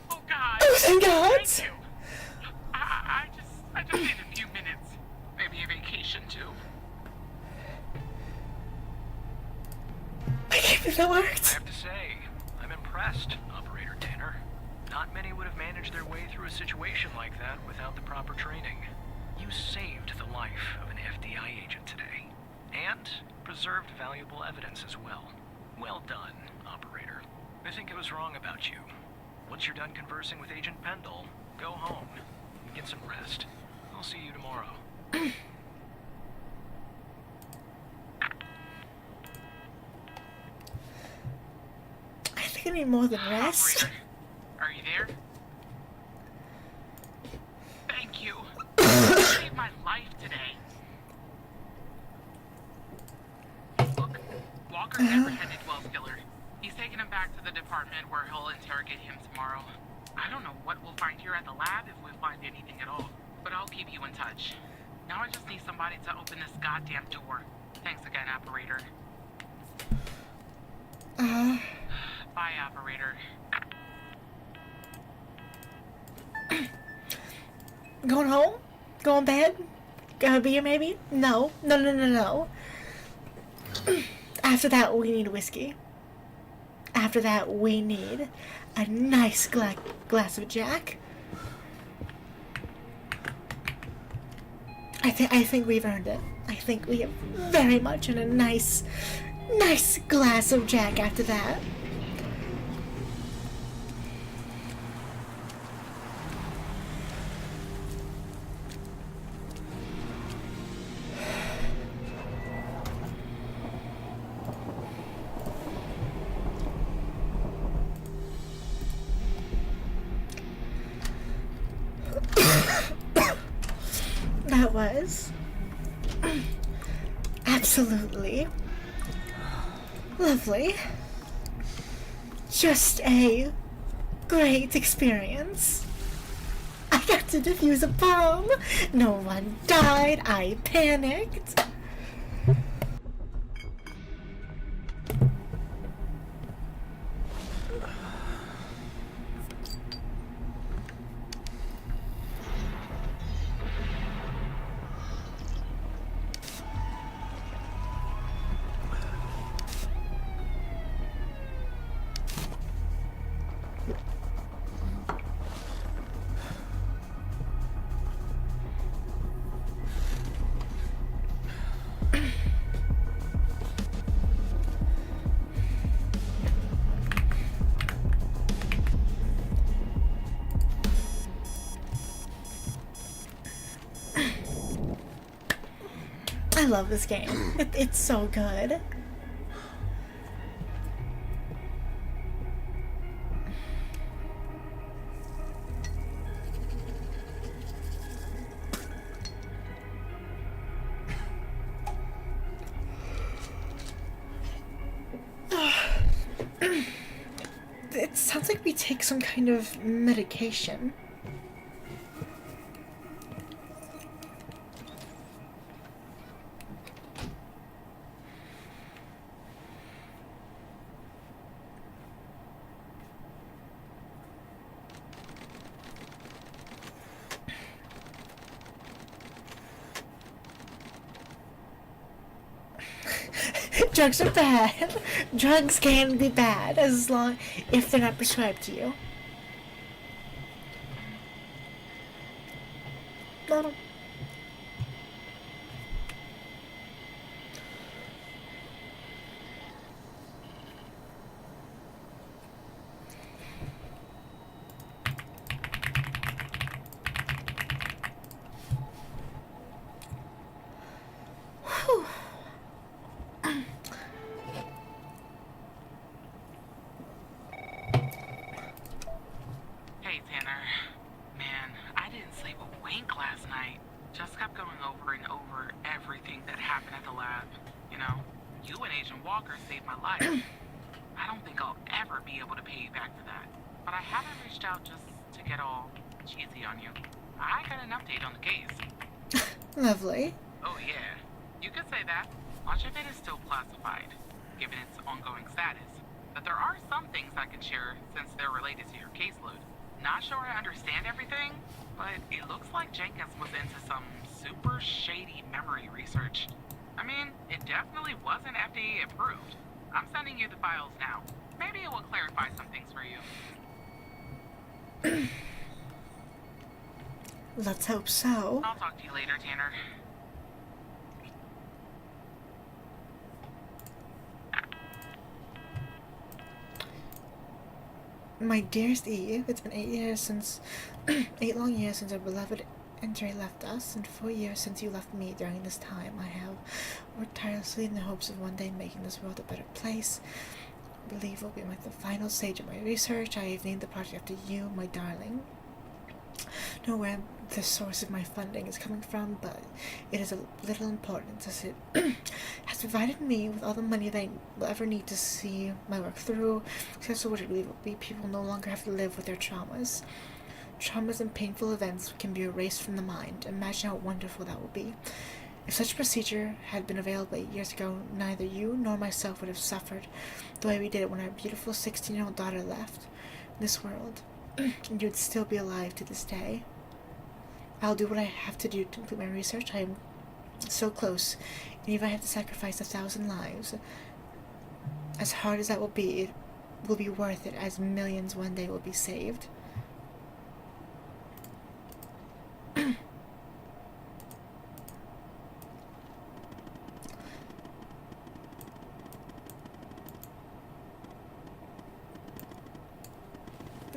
Oh God. Oh, thank God. Thank you. I just need a few minutes. Maybe a vacation too. I can't believe that I worked. have to say, I'm impressed, Operator Tanner. Not many would have managed their way through a situation like that without the proper training. You saved the life of an FDI agent today, and preserved valuable evidence as well. Well done, Operator. I think I was wrong about you. Once you're done conversing with Agent Pendle, go home and get some rest. I'll see you tomorrow. I think I need more than rest. Operator, are you there? Thank you. You saved my life today. Look, Walker's never headed Wells Killer. He's taking him back to the department where he'll interrogate him tomorrow. I don't know what we'll find here at the lab if we find anything at all, but I'll keep you in touch. Now I just need somebody to open this goddamn door. Thanks again, operator. Bye, operator. Going home? Going bed? Got a beer maybe? No. No. After that, we need whiskey. After that, we need a nice glass of Jack. I think we've earned it. I think we have very much in a nice glass of Jack after that. That was absolutely lovely. Just a great experience. I got to defuse a bomb. No one died. I panicked. I love this game. It's so good. It sounds like we take some kind of medication. Drugs are bad. Drugs can be bad if they're not prescribed to you. No. Whew. Hey, Tanner. Man, I didn't sleep a wink last night. Just kept going over and over everything that happened at the lab. You know, you and Agent Walker saved my life. I don't think I'll ever be able to pay you back for that. But I haven't reached out just to get all cheesy on you. I got an update on the case. Lovely. Oh, yeah. You could say that. Much of it is still classified, given its ongoing status. But there are some things I can share since they're related to your caseload. Not sure I understand everything, but it looks like Jenkins was into some super shady memory research. I mean, it definitely wasn't FDA approved. I'm sending you the files now. Maybe it will clarify some things for you. Let's hope so. I'll talk to you later, Tanner. My dearest Eve, it's been 8 long years since our beloved Andre left us, and 4 years since you left me. During this time, I have worked tirelessly in the hopes of one day making this world a better place. I believe we'll be at the final stage of my research. I have named the project after you, my darling. Know where the source of my funding is coming from, but it is of little importance as it has provided me with all the money that I will ever need to see my work through. Successful would it will be people no longer have to live with their traumas. Traumas and painful events can be erased from the mind. Imagine how wonderful that will be. If such a procedure had been available 8 years ago, neither you nor myself would have suffered the way we did when our beautiful 16-year-old daughter left this world. And you'd still be alive to this day. I'll do what I have to do to complete my research. I am so close, and if I have to sacrifice 1,000 lives, as hard as that will be, it will be worth it, as millions one day will be saved.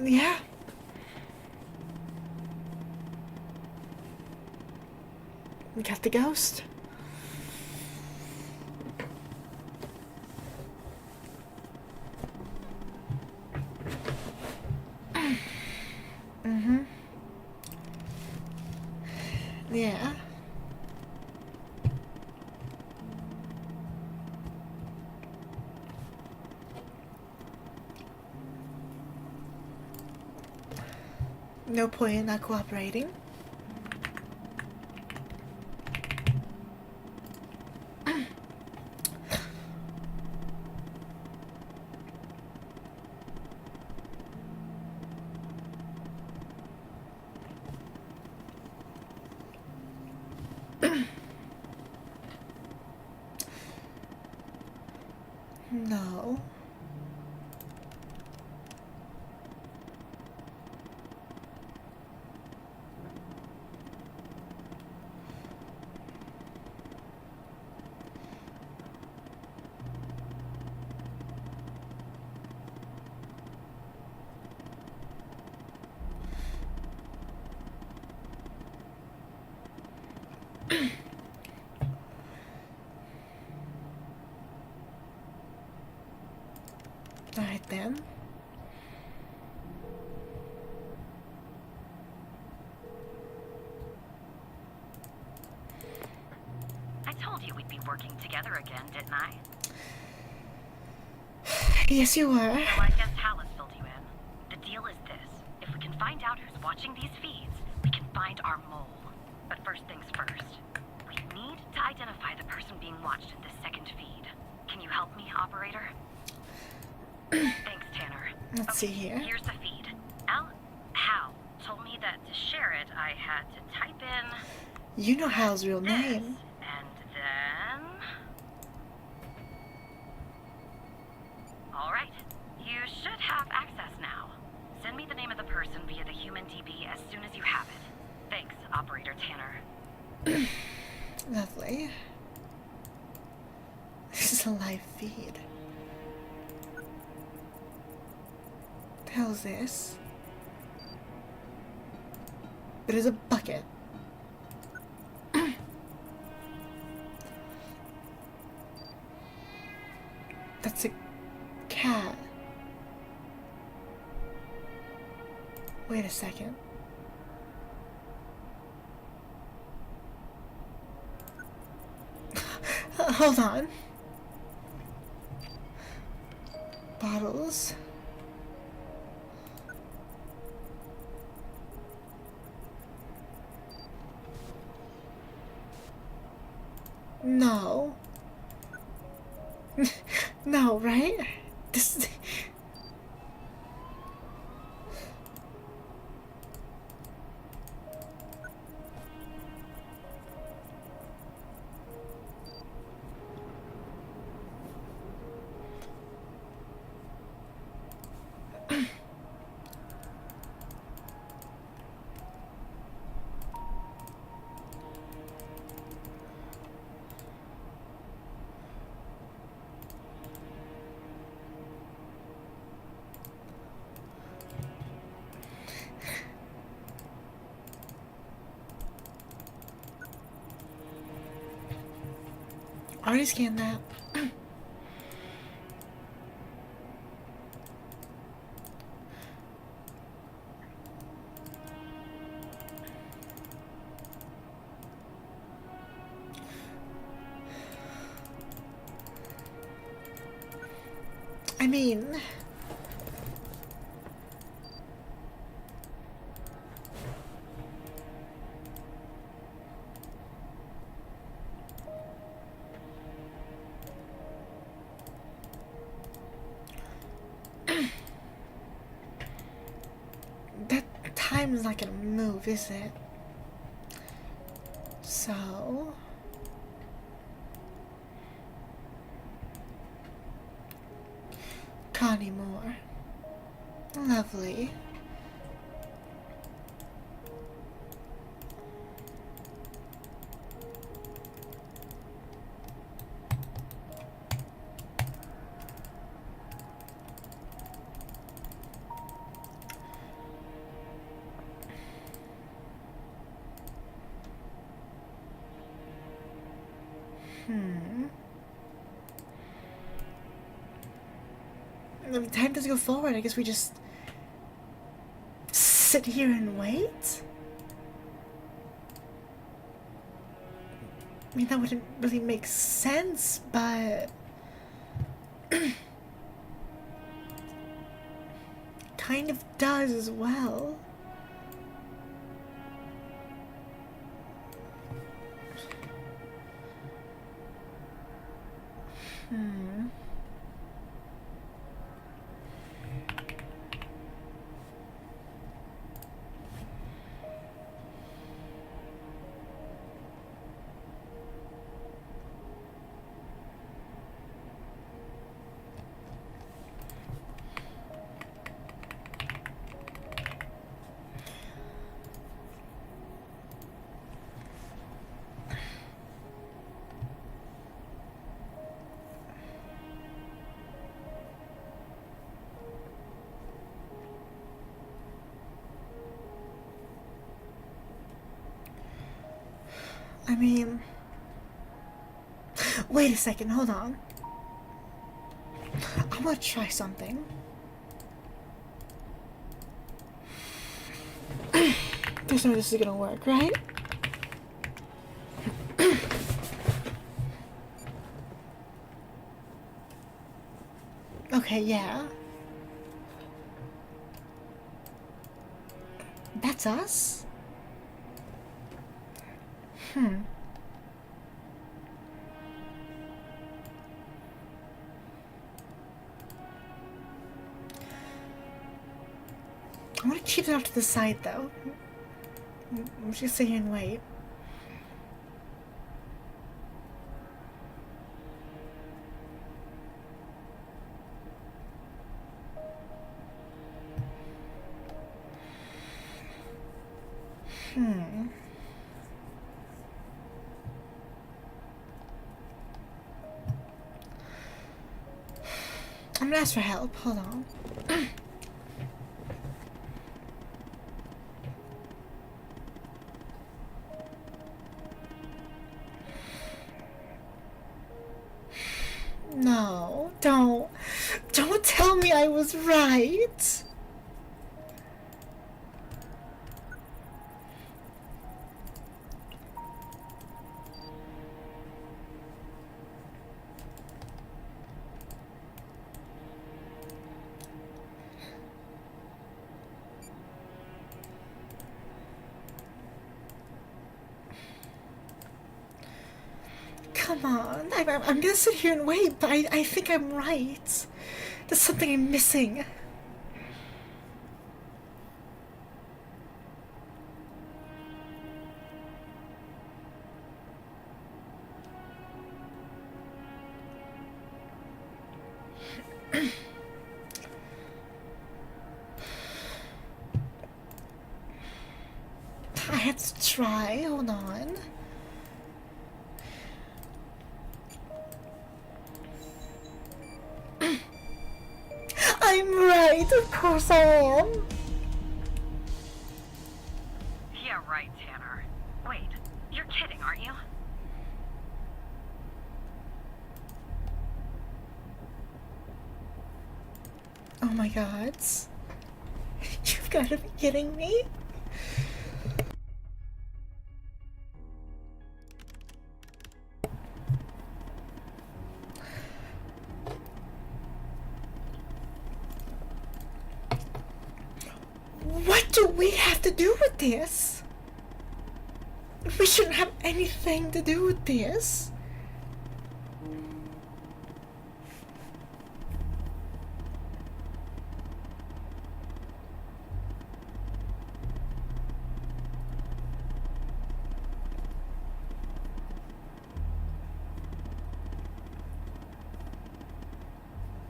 Yeah. We got the ghost. Yeah. No point in not cooperating. No. Alright then. I told you we'd be working together again, didn't I? Yes, you were. So I guess Hallis filled you in. The deal is this. If we can find out who's watching these feeds, we can find our mole. But first things first. We need to identify the person being watched in this second feed. Can you help me, operator? Thanks, Tanner. Let's see here. Here's the feed. Hal told me that to share it, I had to type in You know Hal's real this, name. and then... Alright, you should have access now. Send me the name of the person via the human DB as soon as you have it. Thanks, Operator Tanner. Lovely. This is a live feed. What the hell is this? It is a bucket. That's a cat. Wait a second. Hold on. Bottles. No. No, right? This. Already scanned that. I mean, that time is not gonna move, is it? So Connie Moore. Lovely. Time doesn't go forward. I guess we just sit here and wait? I mean, that wouldn't really make sense, but kind of does as well. I mean, wait a second, hold on. I want to try something. There's no way this is gonna work, right? Okay, yeah. That's us? I want to keep it off to the side, though. I'm just gonna sit here and wait. I'm gonna ask for help. Hold on. No, don't tell me I was right. Come on, I'm gonna sit here and wait, but I think I'm right. There's something I'm missing. I had to try, hold on. I'm right, of course I am. Yeah, right, Tanner. Wait, you're kidding, aren't you? my god. You've got to be kidding me. What do we have to do with this? We shouldn't have anything to do with this.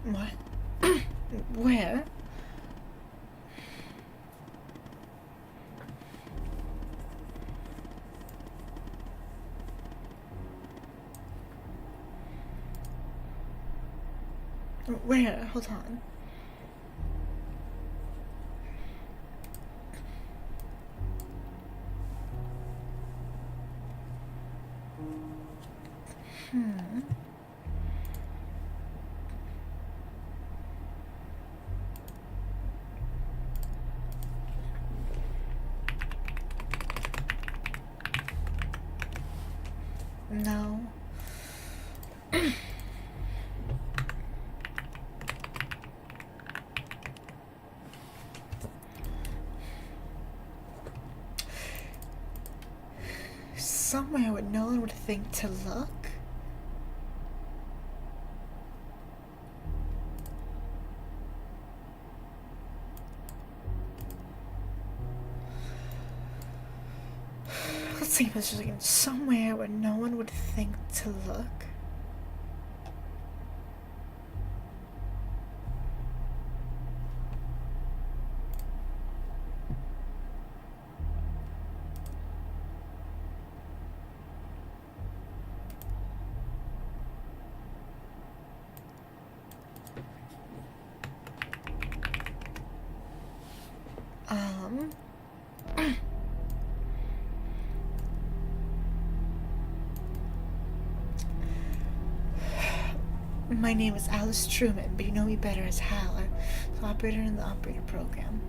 What? Where? Where? Hold on. No. Somewhere where no one would think to look. Let's see if this is again. Somewhere where no one would think to look. My name is Alice Truman, but you know me better as Hal. I'm the operator in the operator program.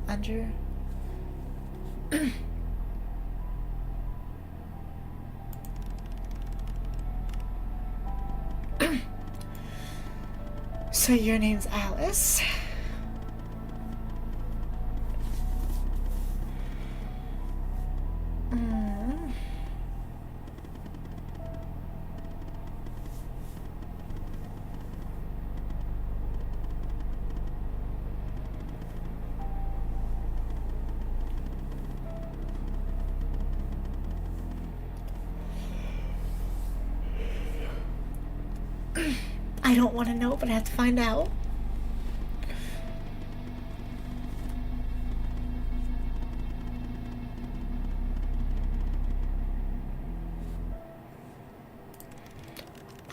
Under... So your name's Alice? I don't want to know, but I have to find out.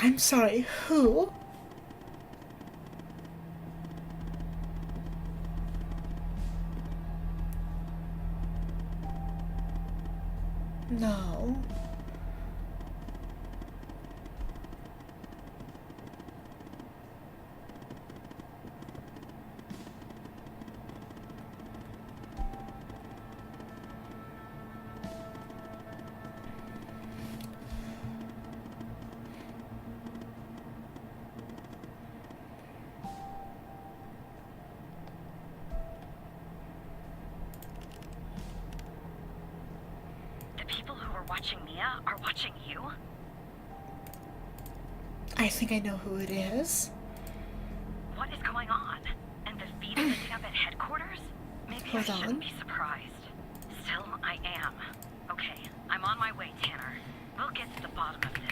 I'm sorry, who? No. Watching Mia are watching you? I think I know who it is. What is going on? And the feed ending up at headquarters? Maybe I shouldn't be surprised. Still, I am. Okay, I'm on my way, Tanner. We'll get to the bottom of this.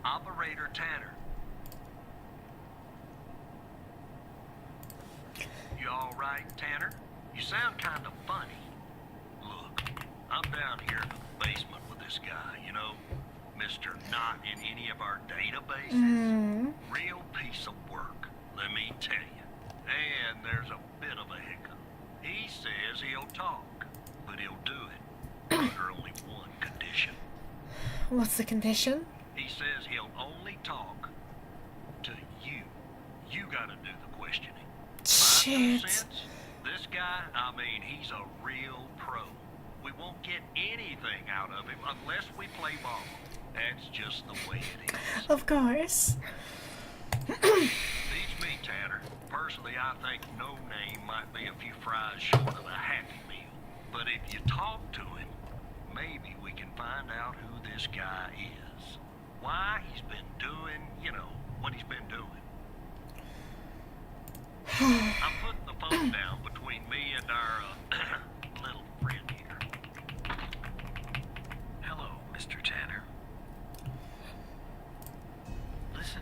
Operator Tanner. You all right, Tanner? You sound kind of funny. Look, I'm down here in the basement with this guy, you know, Mr. Not in any of our databases. Real piece of work, let me tell you. And there's a bit of a hiccup. He's says he'll talk, but he'll do it under only one condition. What's the condition? He says he'll only talk to you. You gotta do the questioning. My 2 Shit. cents, this guy, I mean, he's a real pro. We won't get anything out of him unless we play ball. That's just the way it is. Of course. Beats me, Tanner. Personally, I think no name might be a few fries short of a Happy Meal. But if you talk to him, maybe we can find out who this guy is. Why he's been doing, what he's been doing. I'm putting the phone down between me and our little friend here. Hello, Mr. Tanner. Listen,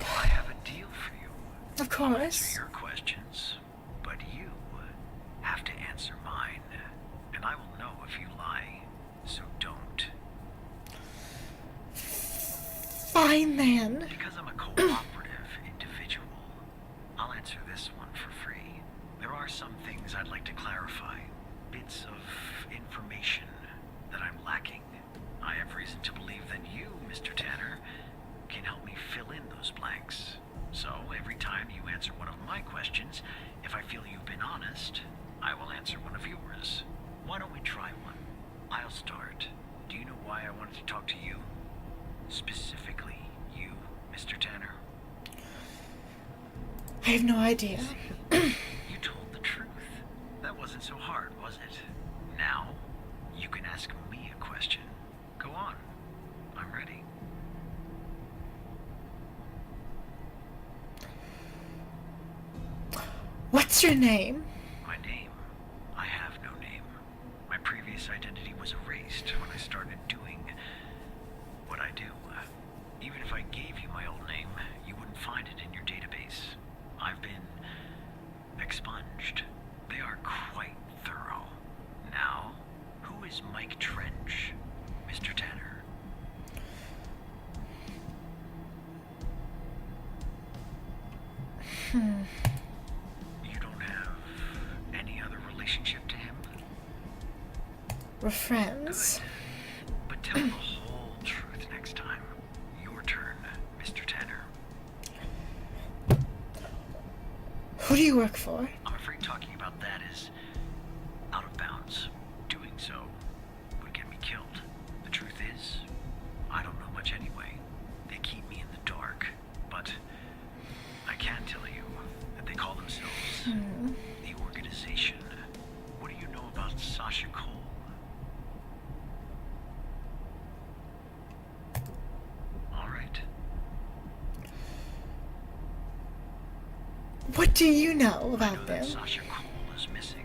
I have a deal for you. Of I'll answer course. your questions, but you have to answer mine, and I will know if you lie, so don't. Fine then. Because I'm a cooperative individual, I'll answer this one for free. There are some things I'd like to clarify, bits of information that I'm lacking. I have reason to believe that you, Mr. Tanner, can help me fill in those blanks. So every time you answer one of my questions, if I feel you've been honest, I will answer one of yours. Why don't we try one? I'll start. Do you know why I wanted to talk to you? Specifically, you, Mr. Tanner. I have no idea. You told the truth. That wasn't so hard, was it? Now, you can ask me a question. Go on. I'm ready. What's your name? My name? I have no name. My previous identity was erased when I started doing what I do. Even if I gave you my old name, you wouldn't find it in your database. I've been expunged. They are quite thorough. Now, who is Mike Trench, Mr. Tanner? You don't have any other relationship to him? We're friends. But tell the whole truth next time. Your turn, Mr. Tanner. Who do you work for? I'm afraid talking about that is out of bounds. Doing so would get me killed. The truth is, I don't know much anyway. They keep me in the dark. But I can tell you that they call themselves the organization. What do you know about Sasha Cole? All right. What do you know I know about that them? Sasha Cole is missing,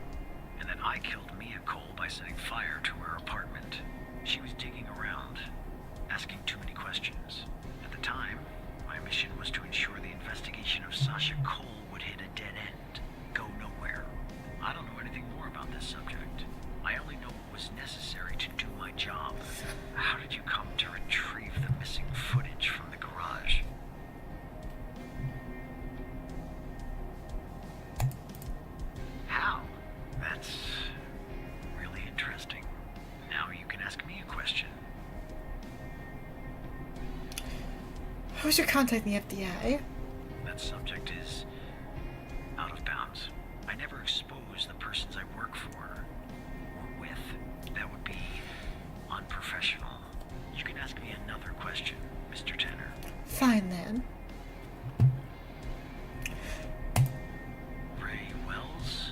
and that I killed Mia Cole by setting fire to her apartment. She was digging around, asking too many questions. At the time, my mission was to ensure the investigation of Sasha Cole would hit a dead end, go nowhere. I don't know anything more about this subject. I only know what was necessary to do my job. How did you come to retrieve the missing footage from the garage? How? That's really interesting. Now you can ask me a question. Who's your contact in the FBI? That subject is out of bounds. I never expose the persons I work for or with. That would be unprofessional. You can ask me another question, Mr. Tanner. Fine then. Ray Wells?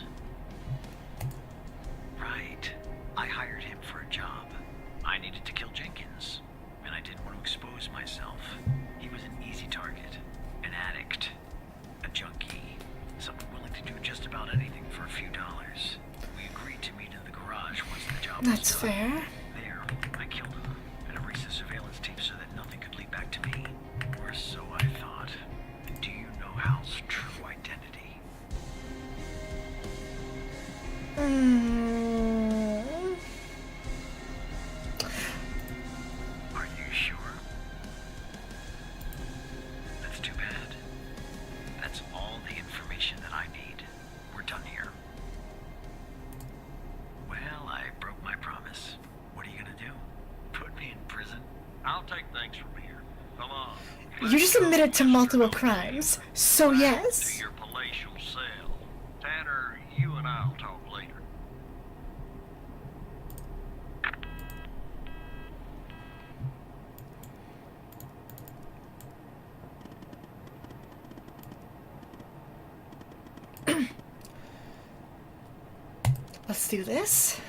Right. I hired him for a job. I needed to kill Jenkins, and I didn't want to expose myself. He was an easy target, an addict, a junkie, someone willing to do just about anything for a few dollars. We agreed to meet in the garage once the job That's was done. fair. There, I killed him and erased the surveillance tape so that nothing could lead back to me. Or so I thought. Do you know Hal's true identity? Are you sure? That's too bad. That's all the information that I need. We're done here. I'll take things from here. Come on. You just admitted to multiple crimes, so To yes. your palatial cell. Tanner, you and I'll talk later. Let's do this.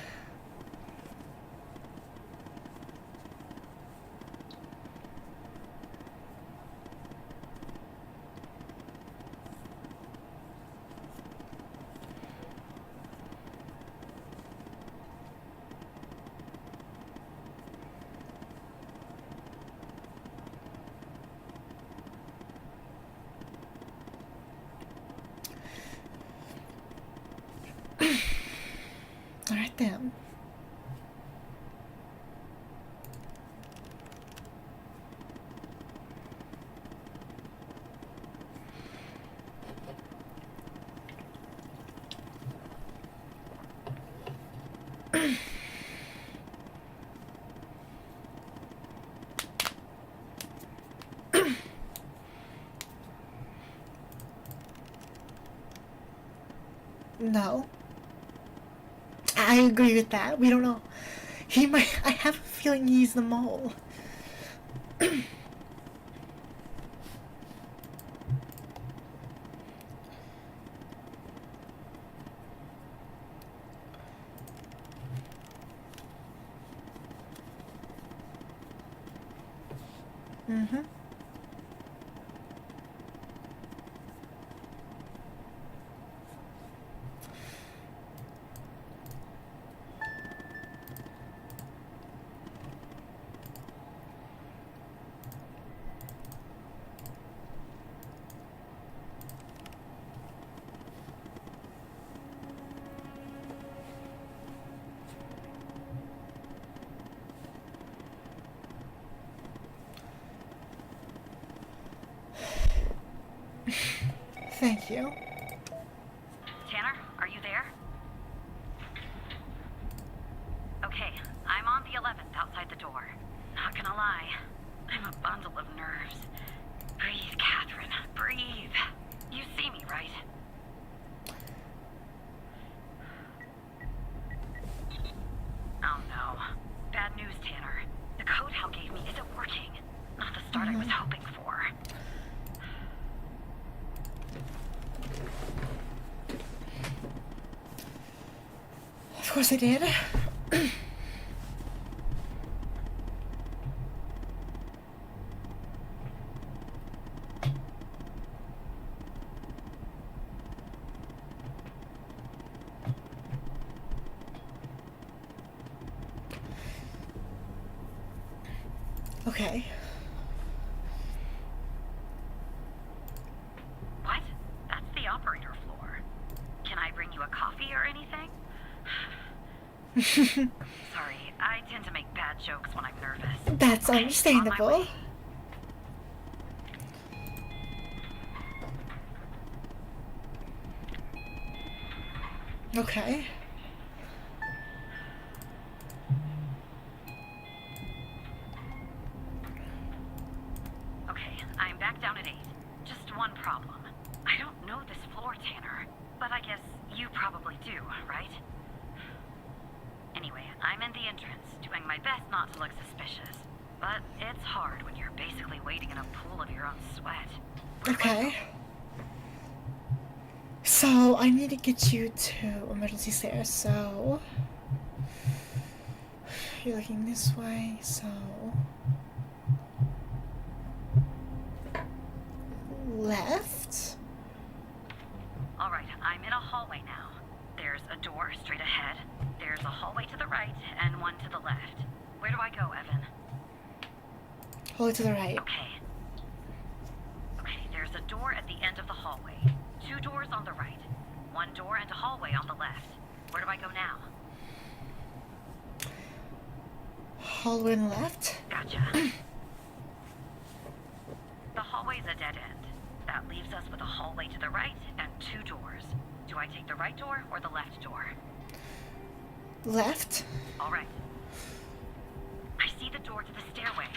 Alright then. No. I agree with that. We don't know. He might. I have a feeling he's the mole. Mm-hmm. Thank you. Tanner, are you there? Okay, I'm on the 11th outside the door. Not gonna lie, I'm a bundle of nerves. Breathe, Catherine, breathe. You see me, right? Oh no. Bad news, Tanner. The code Hal gave me isn't working. Not the start I was hoping for. Of course I did. Okay. What? That's the operator floor. Can I bring you a coffee or anything? Sorry, I tend to make bad jokes when I'm nervous. That's Okay, understandable. on my way. Okay. Okay, I'm back down at 8. Just one problem. I don't know this floor, Tanner. But I guess you probably do, right? Anyway, I'm in the entrance, doing my best not to look suspicious. But it's hard when you're basically waiting in a pool of your own sweat. Okay. So, I need to get you to emergency stairs, so... You're looking this way, so... Left? Alright, I'm in a hallway now. There's a door straight ahead. There's a hallway to the right, and one to the left. Where do I go, Evan? Hallway to the right. Okay. Okay, there's a door at the end of the hallway. 2 doors on the right. 1 door and a hallway on the left. Where do I go now? Hallway on the left? Gotcha. The hallway's a dead end. That leaves us with a hallway to the right and 2 doors. Do I take the right door or the left door? Left? All right. I see the door to the stairway.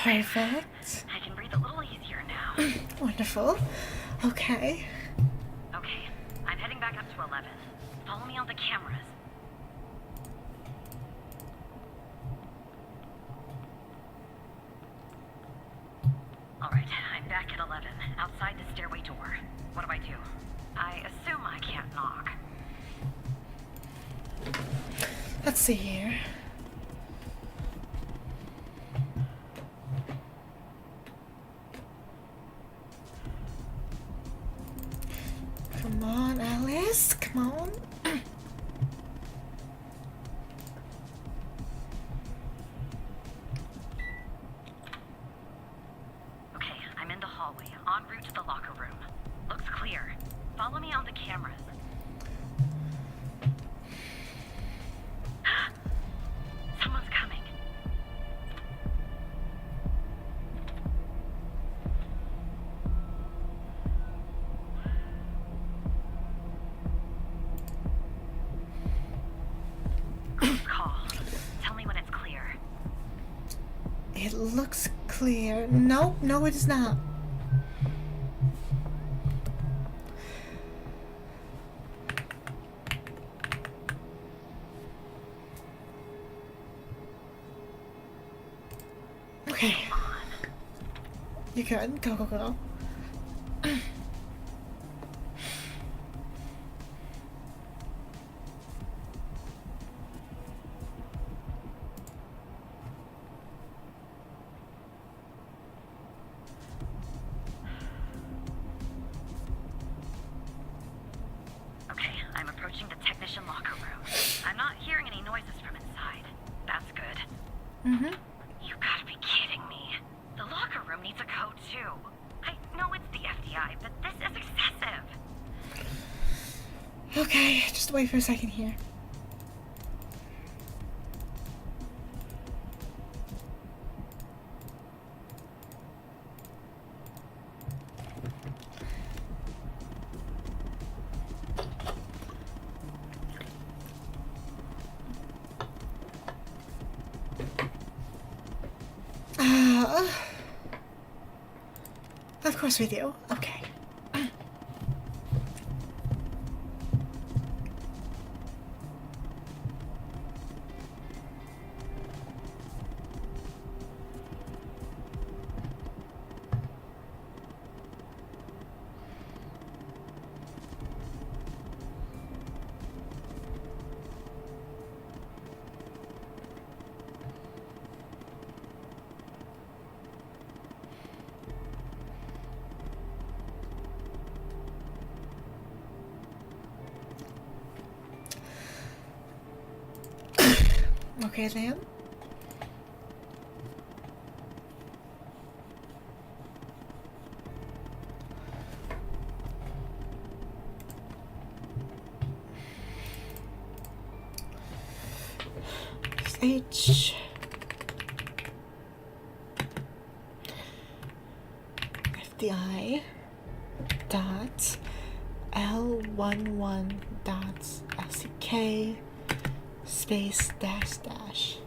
Perfect. I can breathe a little easier now. Wonderful. Okay. Okay, I'm heading back up to 11. Follow me on the cameras. Alright, I'm back at 11, outside the stairway door. What do I do? I assume I can't knock. Let's see here. Come on, Alice. Come on. Okay, I'm in the hallway, en route to the locker room. Looks clear. Follow me on the cameras. Someone's coming. Close call. Tell me when it's clear. It looks clear. No, no, it is not. Okay. You good? Go, go, go. Okay, I'm approaching the technician locker room. I'm not hearing any noises from inside. That's good. Mm-hmm. You gotta be kidding me. The locker room needs a code too. I know it's the FDI, but this is excessive. Okay, just wait for a second here. Of course we do. Okay. Okay then. H FDI dot L11 dot LCK space dash dash.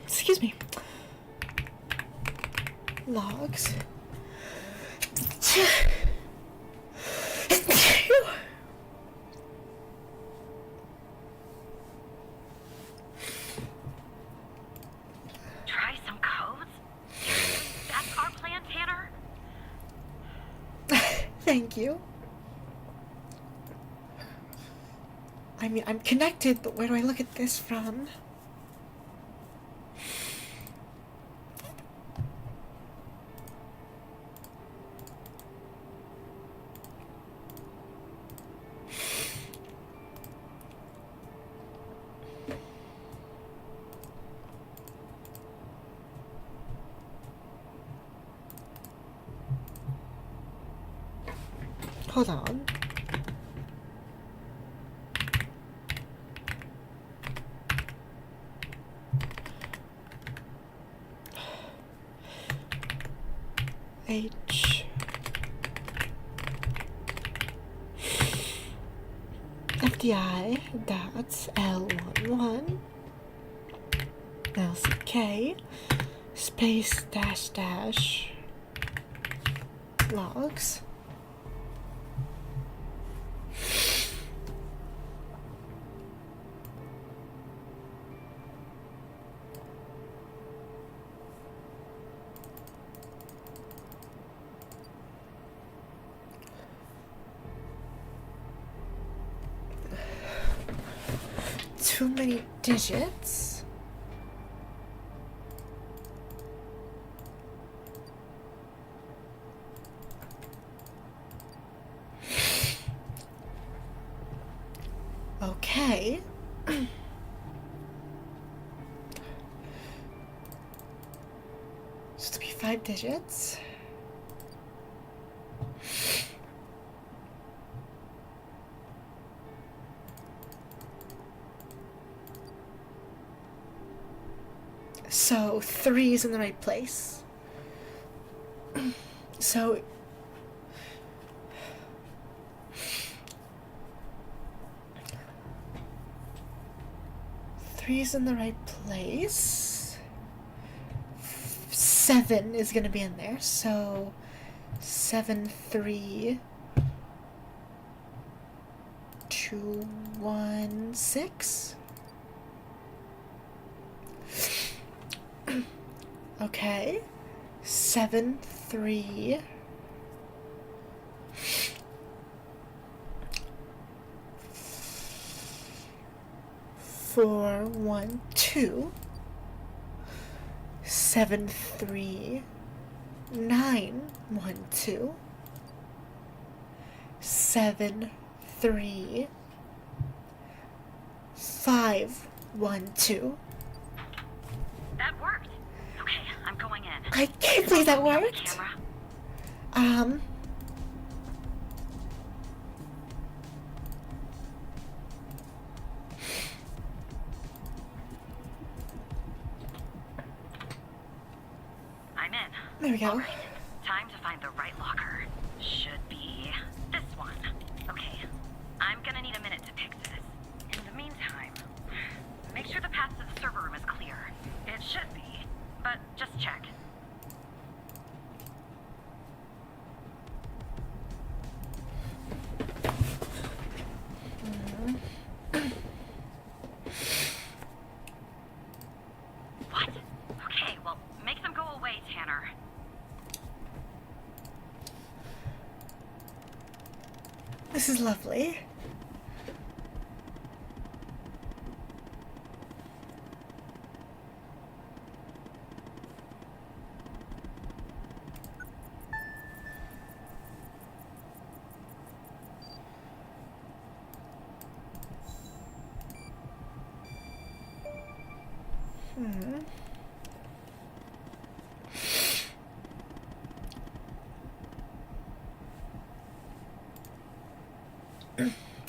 Excuse me. Logs. Try some codes? That's our plan, Tanner? Thank you. I mean, I'm connected, but where do I look at this from? Hold on. H FDI.L11 LCK space dash dash logs. Too many digits. Okay. So to be 5 digits. So 3 is in the right place. So three is in the right place. 7 is gonna be in there. So 7, 3, 2, 1, 6. Okay, 7, 3, 4, 1, 2, 7, 3, 9, 1, 2, 7, 3, 5, 1, 2. That worked. Okay, I'm going in. I can't believe that worked. Camera. I'm in. There we go. All right, time to find the right locker. Should be this one. Okay, I'm gonna need a minute to pick this. In the meantime, make sure the path to the server room is clear. It should be, but just check. What? Okay, well, make them go away, Tanner. This is lovely.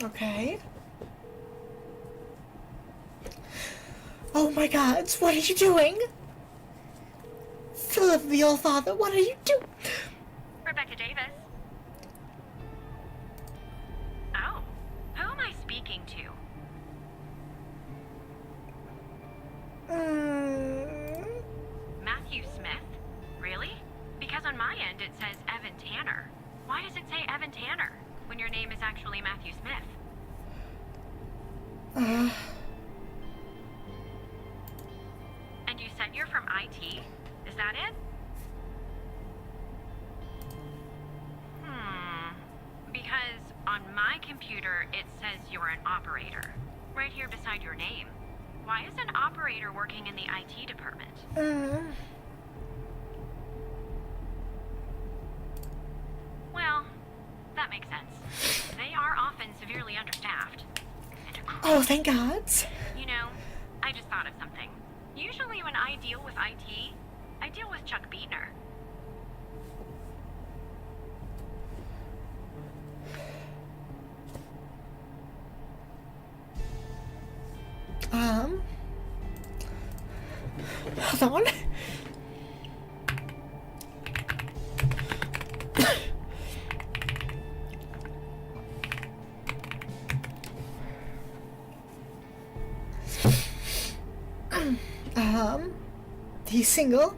Okay. Oh my God, what are you doing? Philip the All-Father, what are you doing? Rebecca Davis. Oh, who am I speaking to? Matthew Smith? Really? Because on my end it says Evan Tanner. Why does it say Evan Tanner when your name is actually Matthew Smith? And you said you're from IT? Is that it? Because on my computer it says you're an operator. Right here beside your name. Why is an operator working in the IT department? Well, that makes sense. They are often severely understaffed. Oh, thank God. You know, I just thought of something. Usually when I deal with IT, I deal with Chuck Beatner. Hold on. He's single.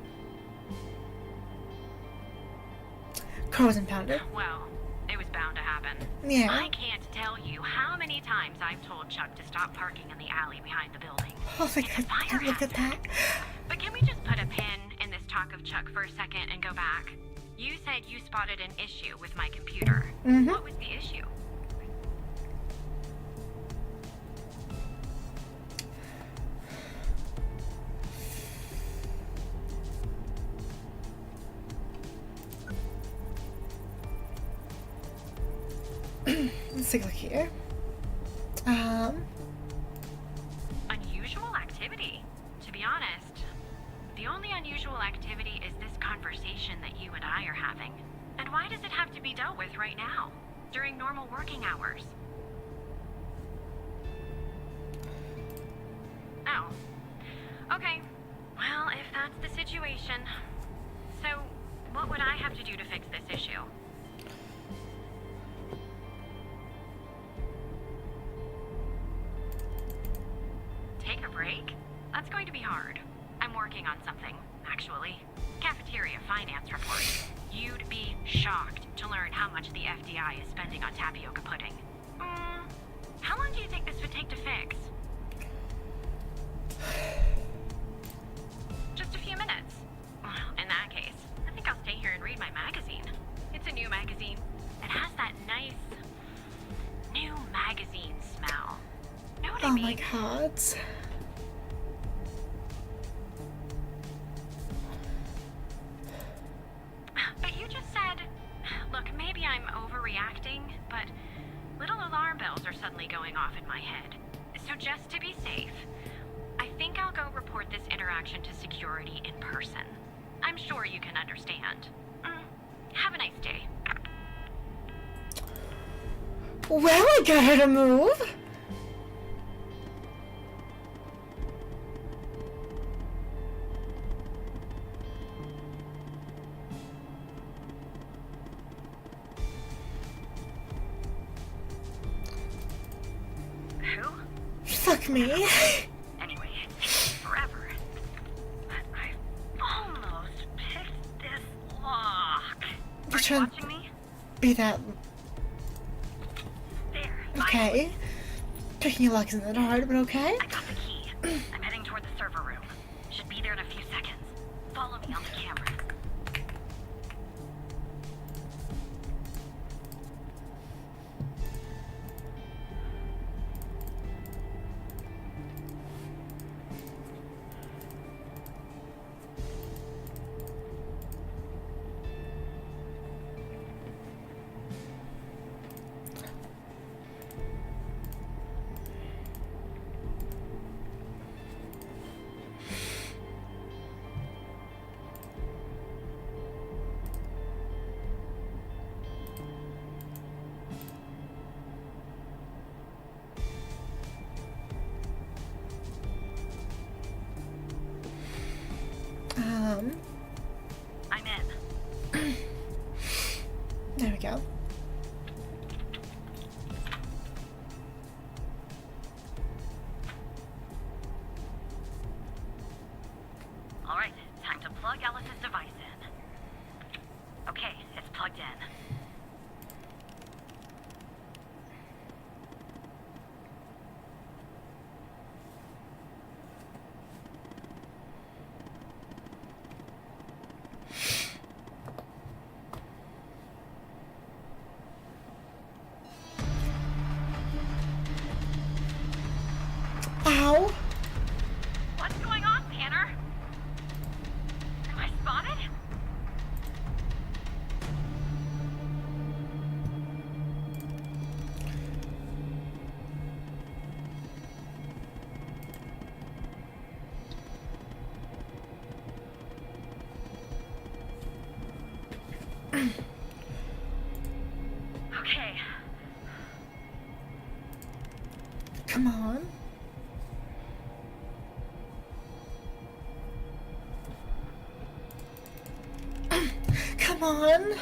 Car was impounded. Well, it was bound to happen. Yeah. I can't tell you how many times I've told Chuck to stop parking in the alley behind the building. Oh my It's a god, fire look at hazard. that. But can we just put a pin in this talk of Chuck for a second and go back? You said you spotted an issue with my computer. Mhm. What was the issue? Let's take a look here. Unusual activity. To be honest, the only unusual activity is this conversation that you and I are having. And why does it have to be dealt with right now, during normal working hours? Oh. Okay. Well, if that's the situation. So, what would I have to do to fix this issue? Take a break? That's going to be hard. I'm working on something, actually. Cafeteria finance report. You'd be shocked to learn how much the FDI is spending on tapioca pudding. How long do you think this would take to fix? Just a few minutes. Well, in that case, I think I'll stay here and read my magazine. It's a new magazine. It has that nice, new magazine smell. Know what I Oh mean? my god. But you just said, look, maybe I'm overreacting, but little alarm bells are suddenly going off in my head. So just to be safe, I think I'll go report this interaction to security in person. I'm sure you can understand. Have a nice day. Well, I got her to move. Who? Fuck me. Anyway, it's taken forever. But I almost picked this lock. Are you trying- watching me? Be that. There. Okay. Picking a lock isn't that hard, but okay. I got the key. I'm heading toward the server room. Should be there in a few seconds. Follow me on the camera. I'm in. There we go. All right, time to plug Alice's device in. Okay, it's plugged in. Ow. What's going on, Tanner? Am I spotted? Okay. Come on. Come on.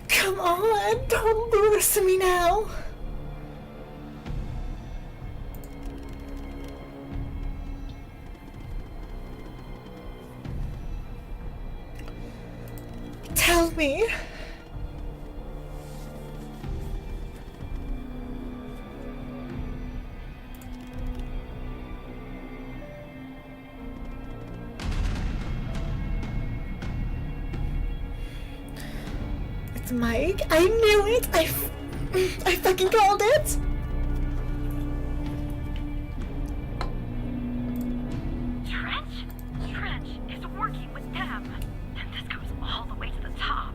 Come on. Don't do this to me now. me. It's Mike. I knew it. I fucking called it. Trench is working with them. And this goes all the way to the top.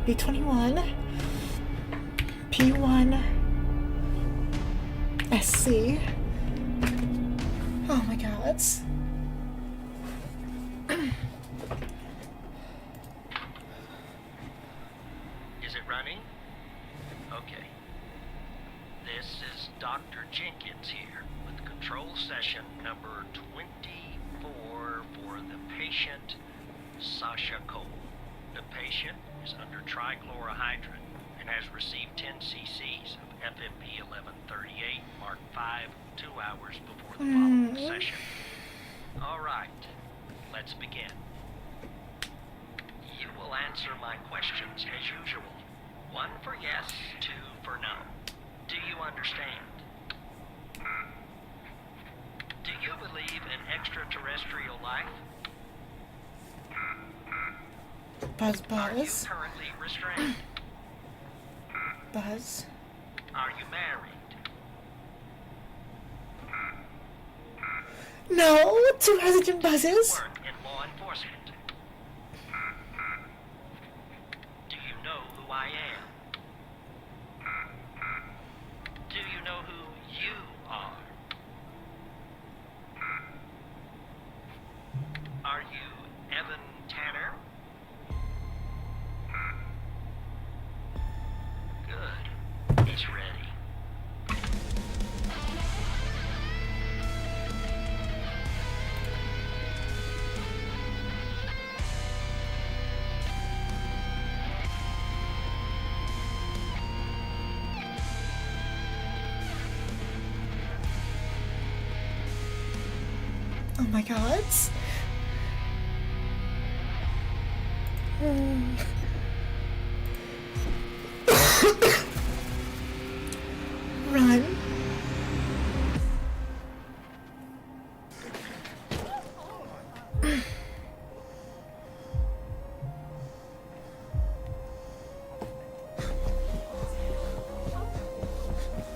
B21, P1, SC. Oh my god. Is it running? Okay. This is Dr. Jenkins here with control session number 24 for the patient, Sasha Cole. The patient is under trichlorohydrin and has received 10 cc's of FMP 1138 Mark 5 2 hours before the following session. All right, let's begin. You will answer my questions as usual. 1 for yes, 2 for no. Do you understand? Do you believe in extraterrestrial life? Buzz, Are you buzz, currently restrained? buzz. Are you married? No, 2 hesitant buzzes. Work in law enforcement? Do you know who I am? Do you know who you are? Are you Evan Tanner? Good. He's ready. Oh my god. Run.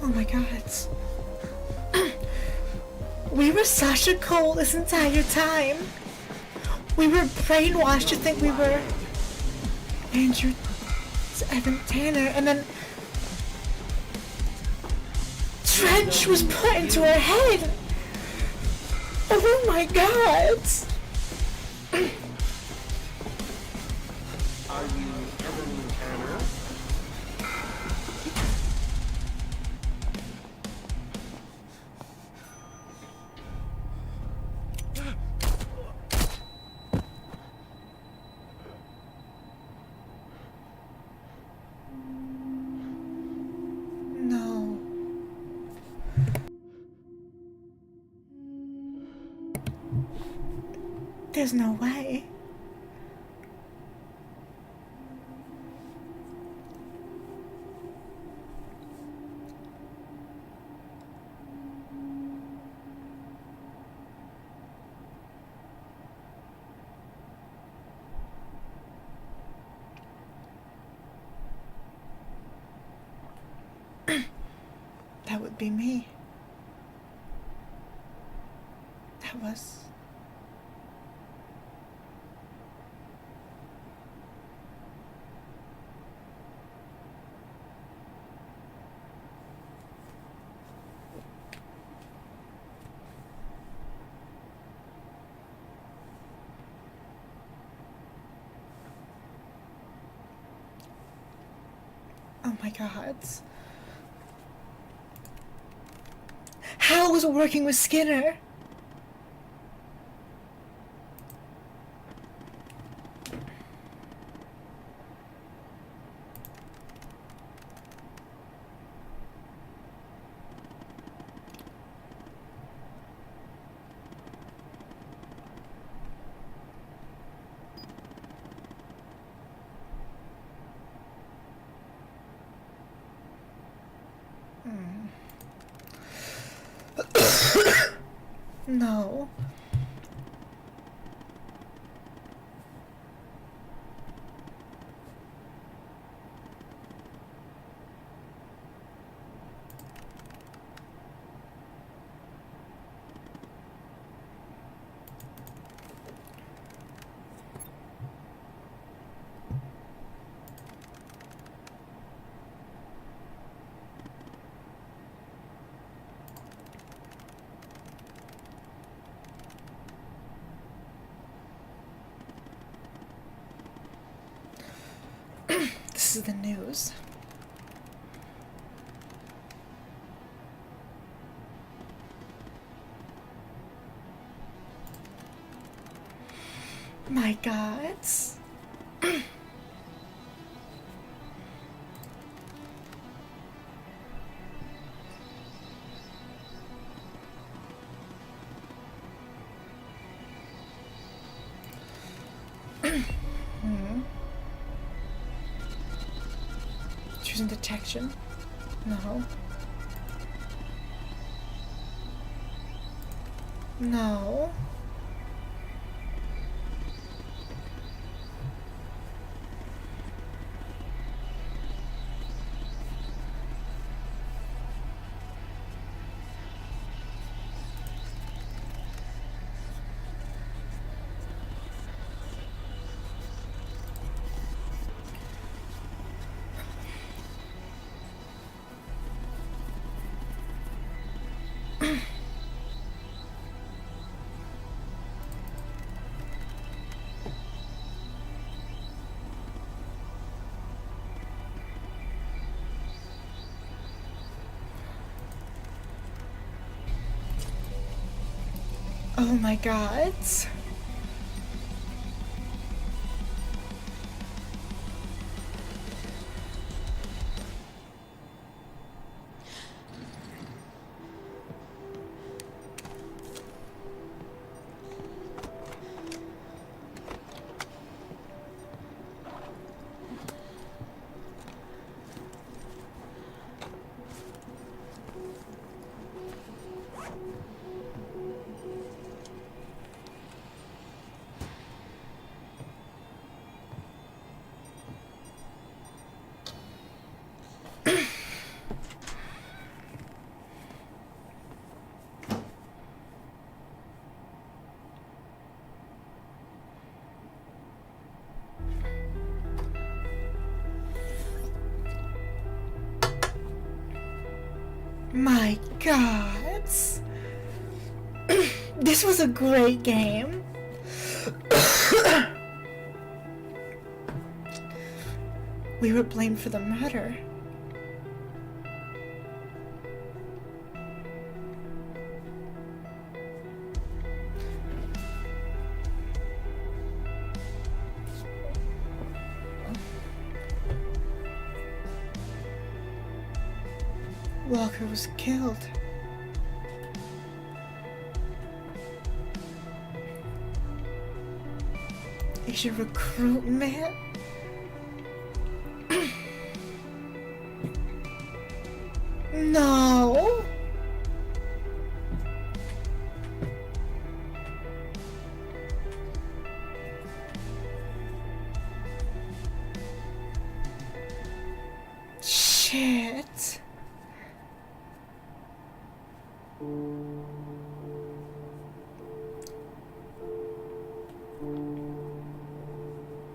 Oh my god. We were Sasha Cole this entire time. We were brainwashed to think we were Andrew Evan Tanner, and then Trench was put into her head. Oh my god. Are you Evan Tanner? No. There's no way. That would be me. That was... my god. How was it working with Skinner? No. This is the news. My god. Choosing detection? No. No. Oh my god. My god. This was a great game. We were blamed for the murder. Walker was killed. Asian recruitment? No! Shit.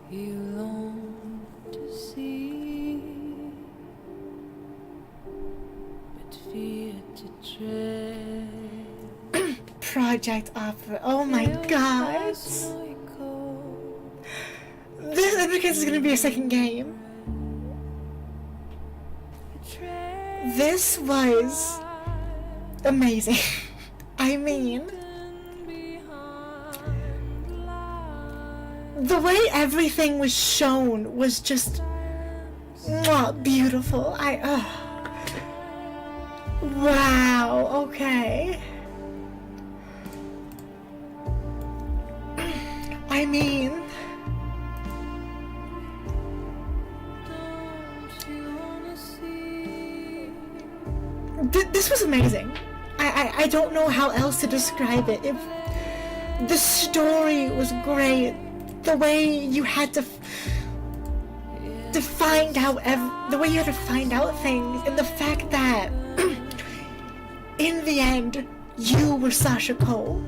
You long to see, but fear to tread. Project Opera. Oh my god. This indicates it's gonna be a second game. This was amazing. I mean, the way everything was shown was just beautiful. Wow, okay. I mean, this was amazing. I don't know how else to describe it. The story was great. The way you had to find out things, and the fact that in the end you were Sasha Cole.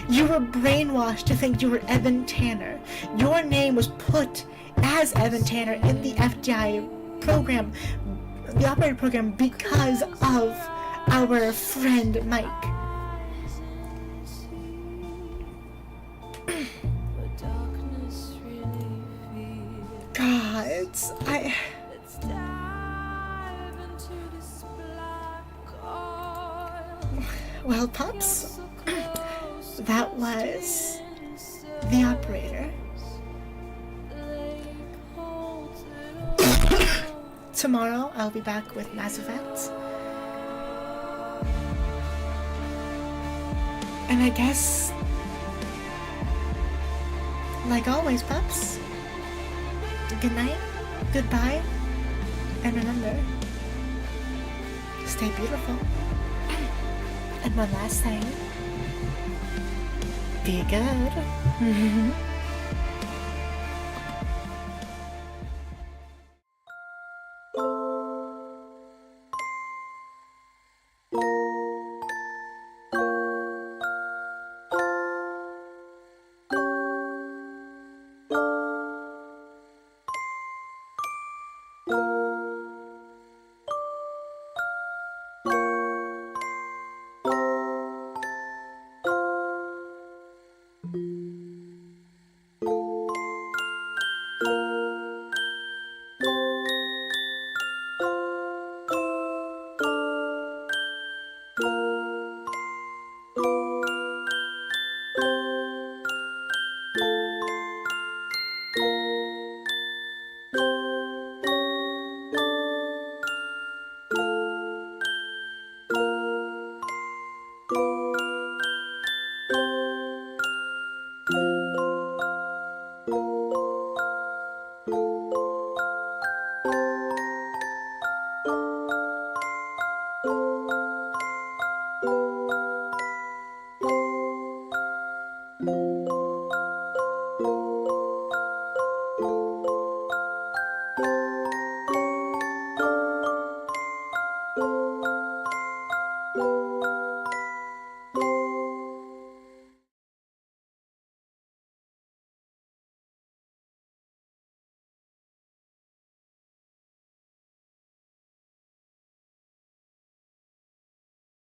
You were brainwashed to think you were Evan Tanner. Your name was put as Evan Tanner in the FDI program, the operator program, because of our friend Mike. God, well, pups, that was the operator. Tomorrow I'll be back with Mass Effect. And I guess, like always, pups, good night, goodbye, and remember, stay beautiful. And one last thing, be good. you